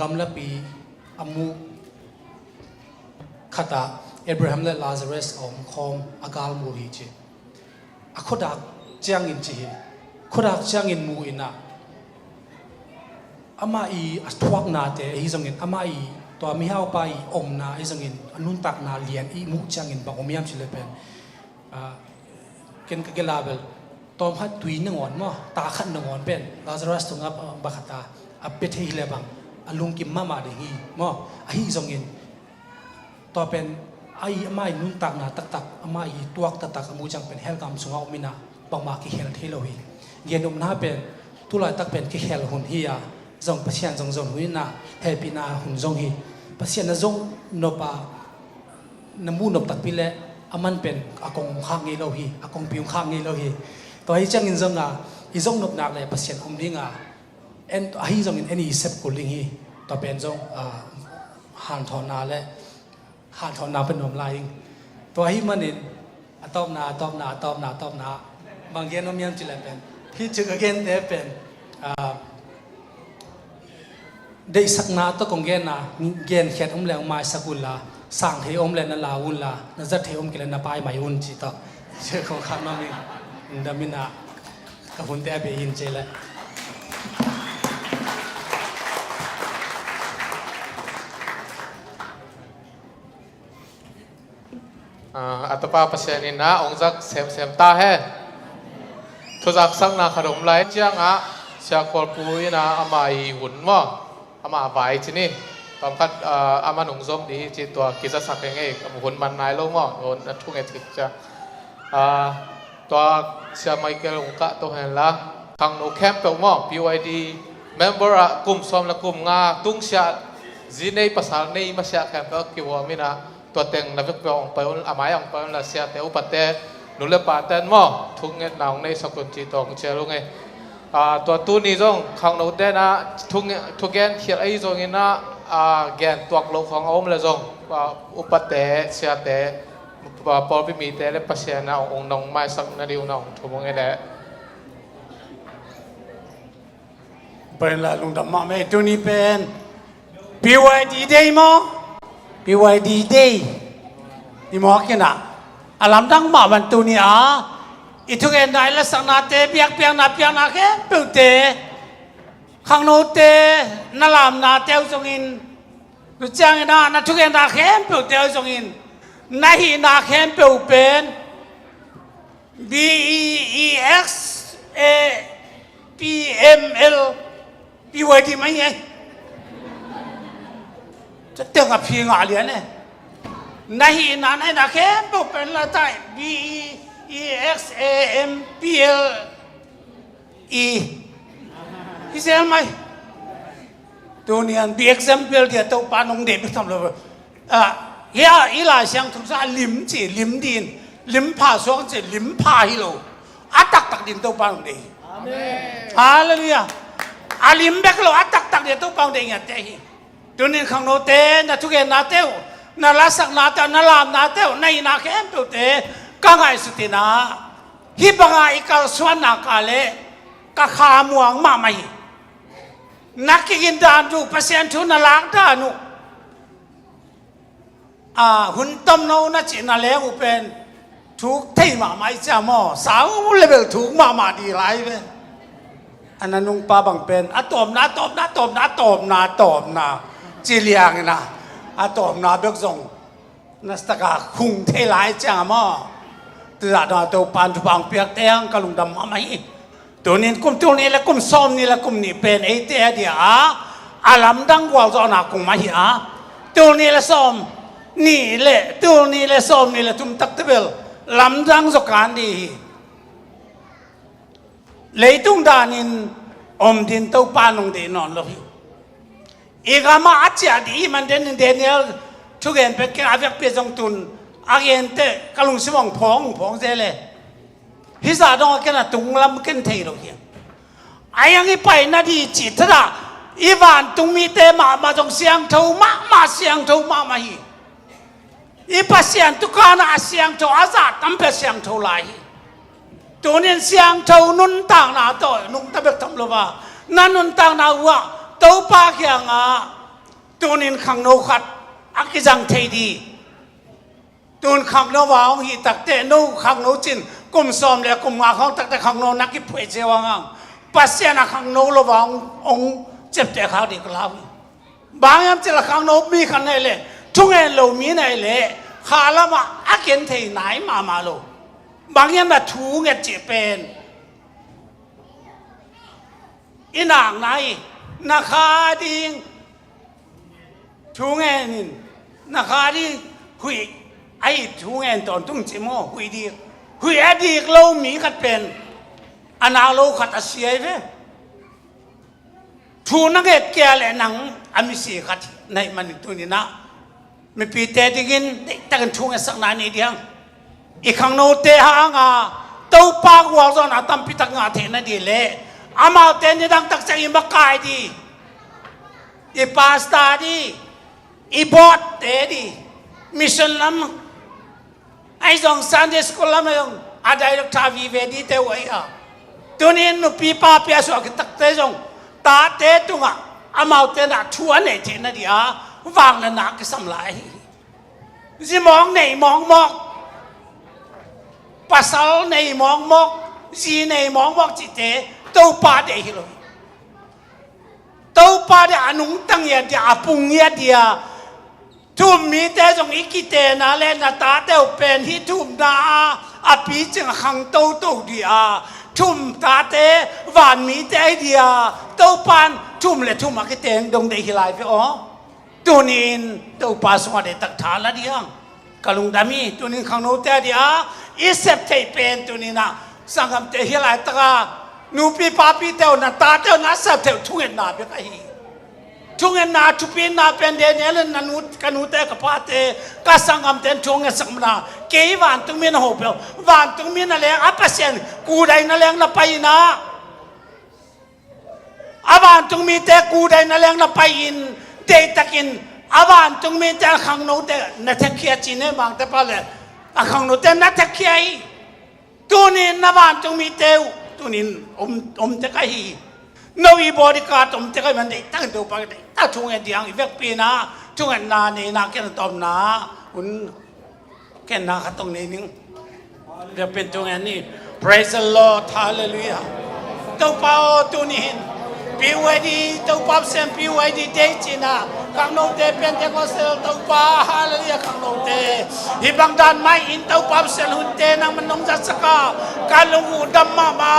กำลับปีอามูขัดอับราฮัมและลาซารัสอมคอมอากาลมูฮีจีอโคดักจังอินจีโคดักจังอินมูอินะอามาอีทวักนาเตฮิจงอินอามาอีตัวมีฮาวไปอมนาฮิจงอินอนุนตักนาเลียนอีมุจังอินบางอมยามชิเลเป็นเกณฑ์กลาเบลตอมฮัดตุยนึงอ่อนมั้งตาขันนึงอ่อนเป็นลาซารัสตุงอับบักตาอับเปเทฮิเลบังอลุงกิมมาเดฮีมั้งฮิจงอินตัวเป็นไอ้อามาอีนุนตักนาตักอามาอีตัวตักมุจังเป็นเฮลกัมสุงาอมินาบางมาคิเฮลเทโลฮีเย็นอุมนาเป็นตุลายตักเป็นคิเฮลหุนฮียจงพัศยันจงหุ่นน่ะเฮปีน่าหุ่นจงฮีพัศยันน่ะจงนบะน้ำมูนบตักพิเลอามันเป็นอากงข้างงี้เราฮีอากงพิวข้างงี้เราฮีตัวให้จังอินจงอ่ะอีจงนบนักเลยพัศยันคุมดิ้งอ่ะเอ็นให้จงอินเอ็นอีเซปกุลิงฮีตัวเป็นจงหันทอนาเลยหันทอนาเป็นนมลายตัวให้มันอินตอบนาบางเย็นน้ำยำจิเลเป็นที่จุกเกนเตเป็นได้สักนาตัวกงเกนนะเกนเขียนอมแล้วมาสักุลละสั่งเทอมแล้วนั่นลาวุนละนั่นจะเทอมกิเลนนับไปไม่อุนจิตอ่ะเชื่อเขาข้ามน้ำมินดามินะกับหุ่นเตะเบยินเจเลย
อัตปาปัสยานินะองจักเซมตาเฮทุจักสังนาขนมไลเจียงอ่ะ เสียคอลปูนะอามาหุ่นว่าอามาไว้ที่นี่ตอนคัดอามาหนุ่มส้มดีจีตัวกิจสักยังไงหุ่นมันนายลงว่าหุ่นทุกอย่างที่จะตัวเสียไม่เกี่ยวกับตัวเห็นละทางโนแคมเปิลว่า BYD member กลุ่มซ้อมและกลุ่มงาตุ้งเสียจีในภาษาในมาเสียแคมเปิลกี่ว่ามีนะตัวเต็งนับเป็นองไปอามาองไปละเสียแต่อุปเตนุเลปาเตนว่าทุกเงี้ยนางในสกุลจีตองเชียร์ลงไงตัวตู้นี้จงข้างโน้ตนะทุกแกนเขียนไอ้จงนี่นะแกนตัวโลกของอมเลยจงอุปเตเสียเตพอพิมีเตและปัสยานะองน้องไม่สักนาดิวน้องทุกมงไงแหละ
เป็นละลุงดำมาไม่ตัวนี้เป็น BYD Day มั้ง BYD Day นี่มั้งกันนะอาลัมดังมาวันตัวนี้อีทุกอย่างได้ละสังนาเตเปียกนาแค่เปิดเตข้างโน้ตเตนั่นลามนาเตลจงอินรู้จักนะทุกอย่างนาแค่เปิดเตลจงอินนาฮีนาแค่เปิดเป็น BEXAPML BYD ไหมไงจะเตือนกับพี่งาเลียนเนี่ยนาฮีนาแค่เปิดเป็นละใจ BEXAMPL พี่เสียไหมตัวนี้อัน BEXAMPL เดียวตัวปานงเด็กทำเลยเฮียอีหลายเสียงทุกท่านลิมจีลิมดินลิมผ่าสวงจีลิมผ่าฮิโลตักดินตัวปานงเด็กฮาเลลูยาลิมเบกโลตักเดียวตัวปานงเด็กอย่างเดียวตัวนี้ข้างโน้ตเตนะทุกอย่างนาเตวนาลาสักนาเตวนาลามนาเตวในนาแค่เปิดเตก็ไงสุดที่นะฮิบังไงก็สวนนักอะไรก็ขามัวมาไม่นักกินดานดูเปอร์เซ็นต์ทุนล้างดานุหุ่นต้มโน่น่าจะน่าเลี้ยงเป็นทุกที่มาไม่จะมอสาวเลเวลทุกมาดีไรเป็นอันนั้นนุ่งปลาบังเป็นตบนะจีเลียงนะตบนะเบิกส่งนัสตกาคุงเทไรจ้ามอตัวตัวปานทุบางเปียกเตียงกะลุงดำมาไม่ตัวนี้กุมตัวนี้และกุมซ้อมนี่และกุมนี่เป็นไอ้เตี้ยเดียอาลัมดังกว่าจะนักกุมมาเหียตัวนี้และซ้อมนี่แหละตัวนี้และซ้อมนี่แหละทุมตักเตเบลลำดังสการดีเลยตุงดานินอมดินตัวปานงเดนอนเลยอีกามาอาจจะดีมันเดนทุกอย่างเป็นแค่อาเวกเปียจงตุนอาเกนเตกะลุงสมองพองเจเลยพิซาดองกันนะตุงลำกันเทโลเฮียไอ้ยังอีไปนาดีจิตระอีวานตุงมีเตมาจงเสียงเท่ามาเสียงเท่ามาฮีอีปัสเสียงตุกานาเสียงเท่าอาซาตั้มเป็ดเสียงเท่าไหลตัวนี้เสียงเท่านุนต่างนาตัวนุ่งตะเบ็ดทำลว่านั่นนุนต่างนาว่าตัวปากยังตัวนี้ขังโนขัดอักจังเทดีตูนขังโนวาองฮีตักเตโนขังโนจินกุมซ้อมเลยกุมงาของตักเตขังโนนักกิเพเจวังปัสเซียนขังโนโลวาองเจ็บแต่เขาดีกล่าวบางอย่างจะขังโนมีขันไหนเลยทุกอย่างเรามีไหนเลยขาละมาอาเกนเทไหนมาโลบางอย่างแบบถูเงี้ยเจ็บเป็นอีนางไหนนักขาดิ่งถูเงี้ยนี่นักขาดิ่งหุยไอ้ทุกอย่างตอนตุ้งเจมอหุยดีเรามีกันเป็นอนาโลขัดเสียเว้ทูนักเก็ตแก่เลยนังอามิสีขัดในมันตัวนี้นะไม่ปีเตดิกินแต่กันทุกอย่างสักนานนี้เดียงอีกครั้งโน้ตเตหางตัวปากวัวจนตั้มพิทักงาเทนดีเลยอามาเตนดังตักใจมาไกดีอีพาสตาดีอีบอทเตดีมิชชั่นลัมไอ้จงซันเดย์สกูลลัมยงอาได้รักทาวีเวดีเตวัยตัวนี้นุปีป้าเปียสวกิตักเตจงตาเตตุงอามาเตน่ะชัวเนเจนดีวางแล้วนักสำลายจิมองในมองภาษาในมองจีในมองจิตเตตัวป้าเดฮิโลตัวป้าเดอนุงตั้งยาเดียปุงยาเดียทุ่มมีแต่จงอีกิเตนะเล่นตาเตวเป็นที่ทุ่มนาอภิจึงขังโตดีทุ่มตาเตว ban mi te idea to pan thum le thum ma ke teng dong de hilai pe o tunin to pa so de tak tha la diang kalung dami tunin khang no te dia isep te pen tunina sangam te hilai taka nu pi pa pi te na ta te na sap te thungen na pe ka hi thungen na thu pi na pen de ne len na nu kanu te ka pa te ka sangam ten thung e sakmna ke wan tung min ho pe wan tung min na le apasien ku dai na leng na pai na awan tung mi te ku dai na leng na pai in te takin awan tung mi te khang no te na the khia chi ne mang te pa le a khang no te na the khia i tunin na wan tung mi te tunin te ka hi no i body ka tom te ka man de tang do pa de ta thung e diang i vek pi na thung an na ni na ken tom na un ken na ka tong ni ning vek pen thung an ni praise the lord hallelujah to pa o tunin BYD to pop sem BYD day china kang no te pentecostal to pa hallelujah kang no te hibang dan mai in to pop sel hun te nang manong ja saka kalungu damma ma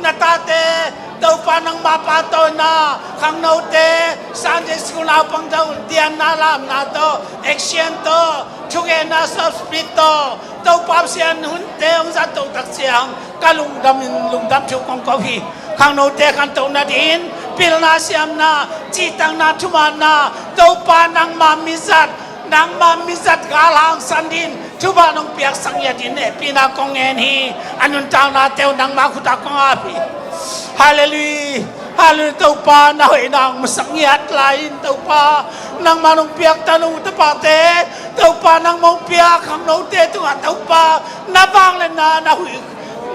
natate to pa nang ma pa to na kang no te Sunday school na pang daw dian na lam na to action to chuge na sub split to pop sian hun te ong za to tak siang kalung dam lung dam chu kong ko hi khang no te kan to na din pil na siam na chi tang na thuman na to pa nang ma mizat galang sandin thuba nong piak sang ya din ne pina kong en hi anun tang na teu nang ma khu ta kong a pi hallelujah hallelujah to pa na hoi nang masang yat lain to pa nang manong piak tanong ta pa te to pa nang mong piak khang no te tu a to pa na bang le na hui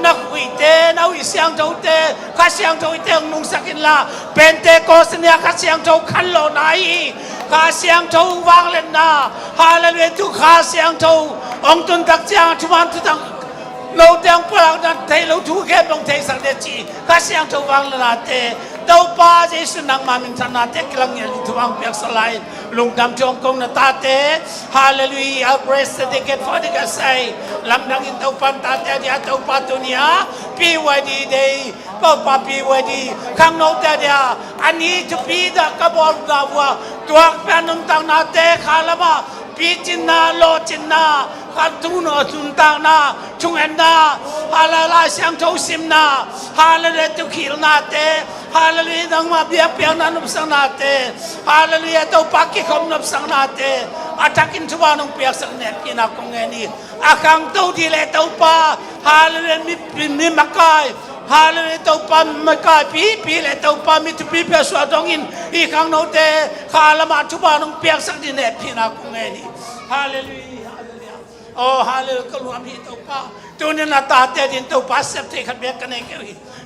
na hui te na hui siang to te ka siang to te nung sakin la Pentecost nia ka siang to khan lo nai ka siang to wang len na hallelujah tu ka siang to ong tun tak chiang chuan tu tang lo dang pang na thai lo thu ke bong thai sang de chi ka siang to wang la te to pa jesu nang ma min thana te klang ya tu wang pek salai lung dam chong kong na ta te hallelujah praise the get for the sai lam dang in to pan ta te dia to pa tu nia BYD day pa BYD khang no te dia ani to be the kabor da wa tuak pan nong tang na te khalama pi chin na lo chin na khan tu no chun tang na chung en na halala siang to sim na halale tu khil na te hallelujah nang ma bia piang na nup sang na te hallelujah to pa ki khom nup sang na te atakin chuwa nong piak sang ne pina kong ni akang to di le to pa hallelujah mi makai hallelujah to pa makai pi le to pa mi tu pi pe swa dong in I kang no te khalama chuwa nong piak sang di ne pina kong ni hallelujah oh hallelujah kaluam hi to pa tunin na ta te din to pa sep te khat bek kan ke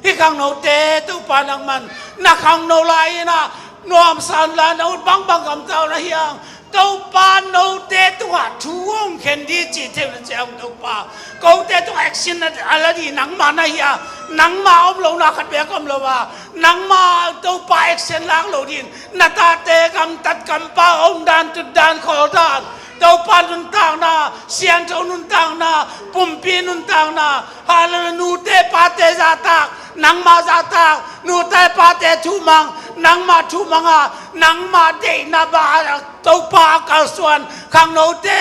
hi kang no te tu pa nang man na kang no lai na nuam san la no bang kam tao na hiang to pa no te tu ha thuong khen di chi te na chang to pa ko te tu action na ala di nang ma na ya nang ma om lo na khat bek om lo wa nang ma to pa action lang lo din na ta te kam tat kam pa om dan tu dan kho dan to pa nun tang na sian to nun tang na pum pi nun tang na hal nu te pa te za ta nang ma za ta nu te pa te thu mang nang ma thu manga nang ma de na ba to pa ka suan khang no te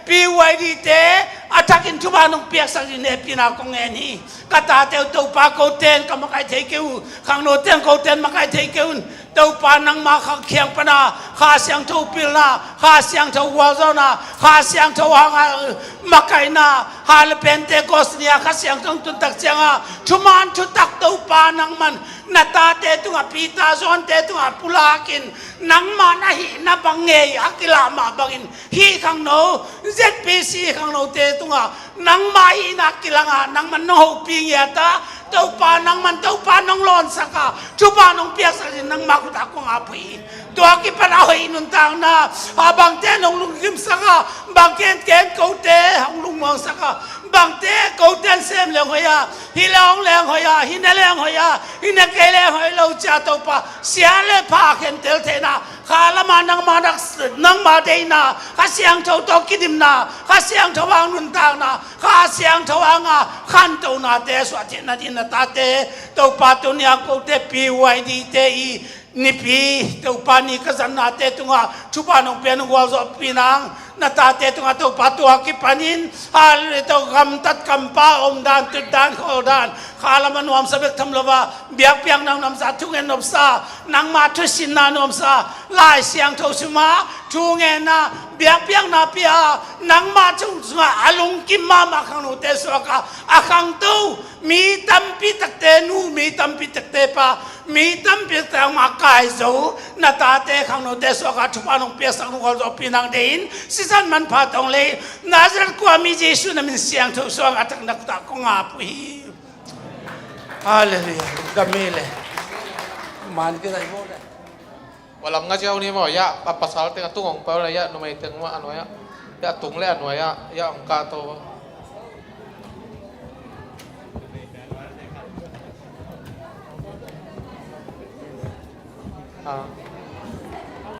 BYD te atakin thu ba nong piak sang ni ne pina kong en hi ka ta te to pa ko ten ka ma kai thei keu khang no ten ko ten ma kai thei keu to pa nang ma khang khiang pa na kha siang tho pil na kha siang tho wa zo na kha siang tho ha ma kai na hal Pentecost nia kha siang tong tun tak changa thuman thu tak to pa nang man na ta te tu a pita zon te tu a pulakin nang ma na hi na bange akila ma bangin hi khang no ZPC khang no te tu a nang ma hi na kilanga nang man no pi ya ta to pa nang man to pa nong lon saka chu pa nong piak sa nang ma ku ta ko nga phi ตัวกิปันเอาให้นุนต่างนะบางเต้นองลุงกิมสักบางเต้นเกนเกาเต้องลุงมองสักบางเต้เกาเต้นเซมเลี้ยงหอยฮิลองเลี้ยงหอยฮินเลี้ยงหอยฮินเกลเลี้ยงหอยเราจะตัวปะเสียเล่พาเข็นเตลเทนะข้าละมานังมาดักนังมาเดนะข้าเสียงเท่าตัวกิดิมนะข้าเสียงเท่าวางนุนต่างนะข้าเสียงเท่าวางขันตัวนาเตสวัสดินาดินตาเตตัวปะตัวเนี้ยเกาเตปีไว้ดีเตอีนิปีตัวปานี่ก็สันนาเตตุงาชุปานงเปียนงวาจบปีนังนาตาเตตุงาตัวปาตัวกิปานินฮาลตัวกำตัดกำป้าอมดานตุดดานเขาดานข้าละมันวามสเปกทำลวะเบียกเปียงนางนำซาทุงเงินนำซานางมาทุสินนานำซาลายเสียงทุสุมาทุงเงินนะเบียกเปียงนาเปียนางมาทุงสุมาอลุงกิมมามาขังนุเตสวกาอาขังตัวมีตัมปิตักเตนูมีตัมปิตักเตปามีตัมปิตักมากายโซนาตาเตขังนุเตสวกาชุปานงเปียสังนุกอลจบปีนังเดินสิสันมันพาตองเลยนาจรักกว่ามีเยซูนั้นมันเสียงทุกส่วนอัตนักตากงอาปุยฮาเลลูยากัมเมลมันก็ได้หมดเลย
walang nga siya ni mo ya papasal te atungong pa ya no may teng mo ano ya tungle ano ya ang kato ah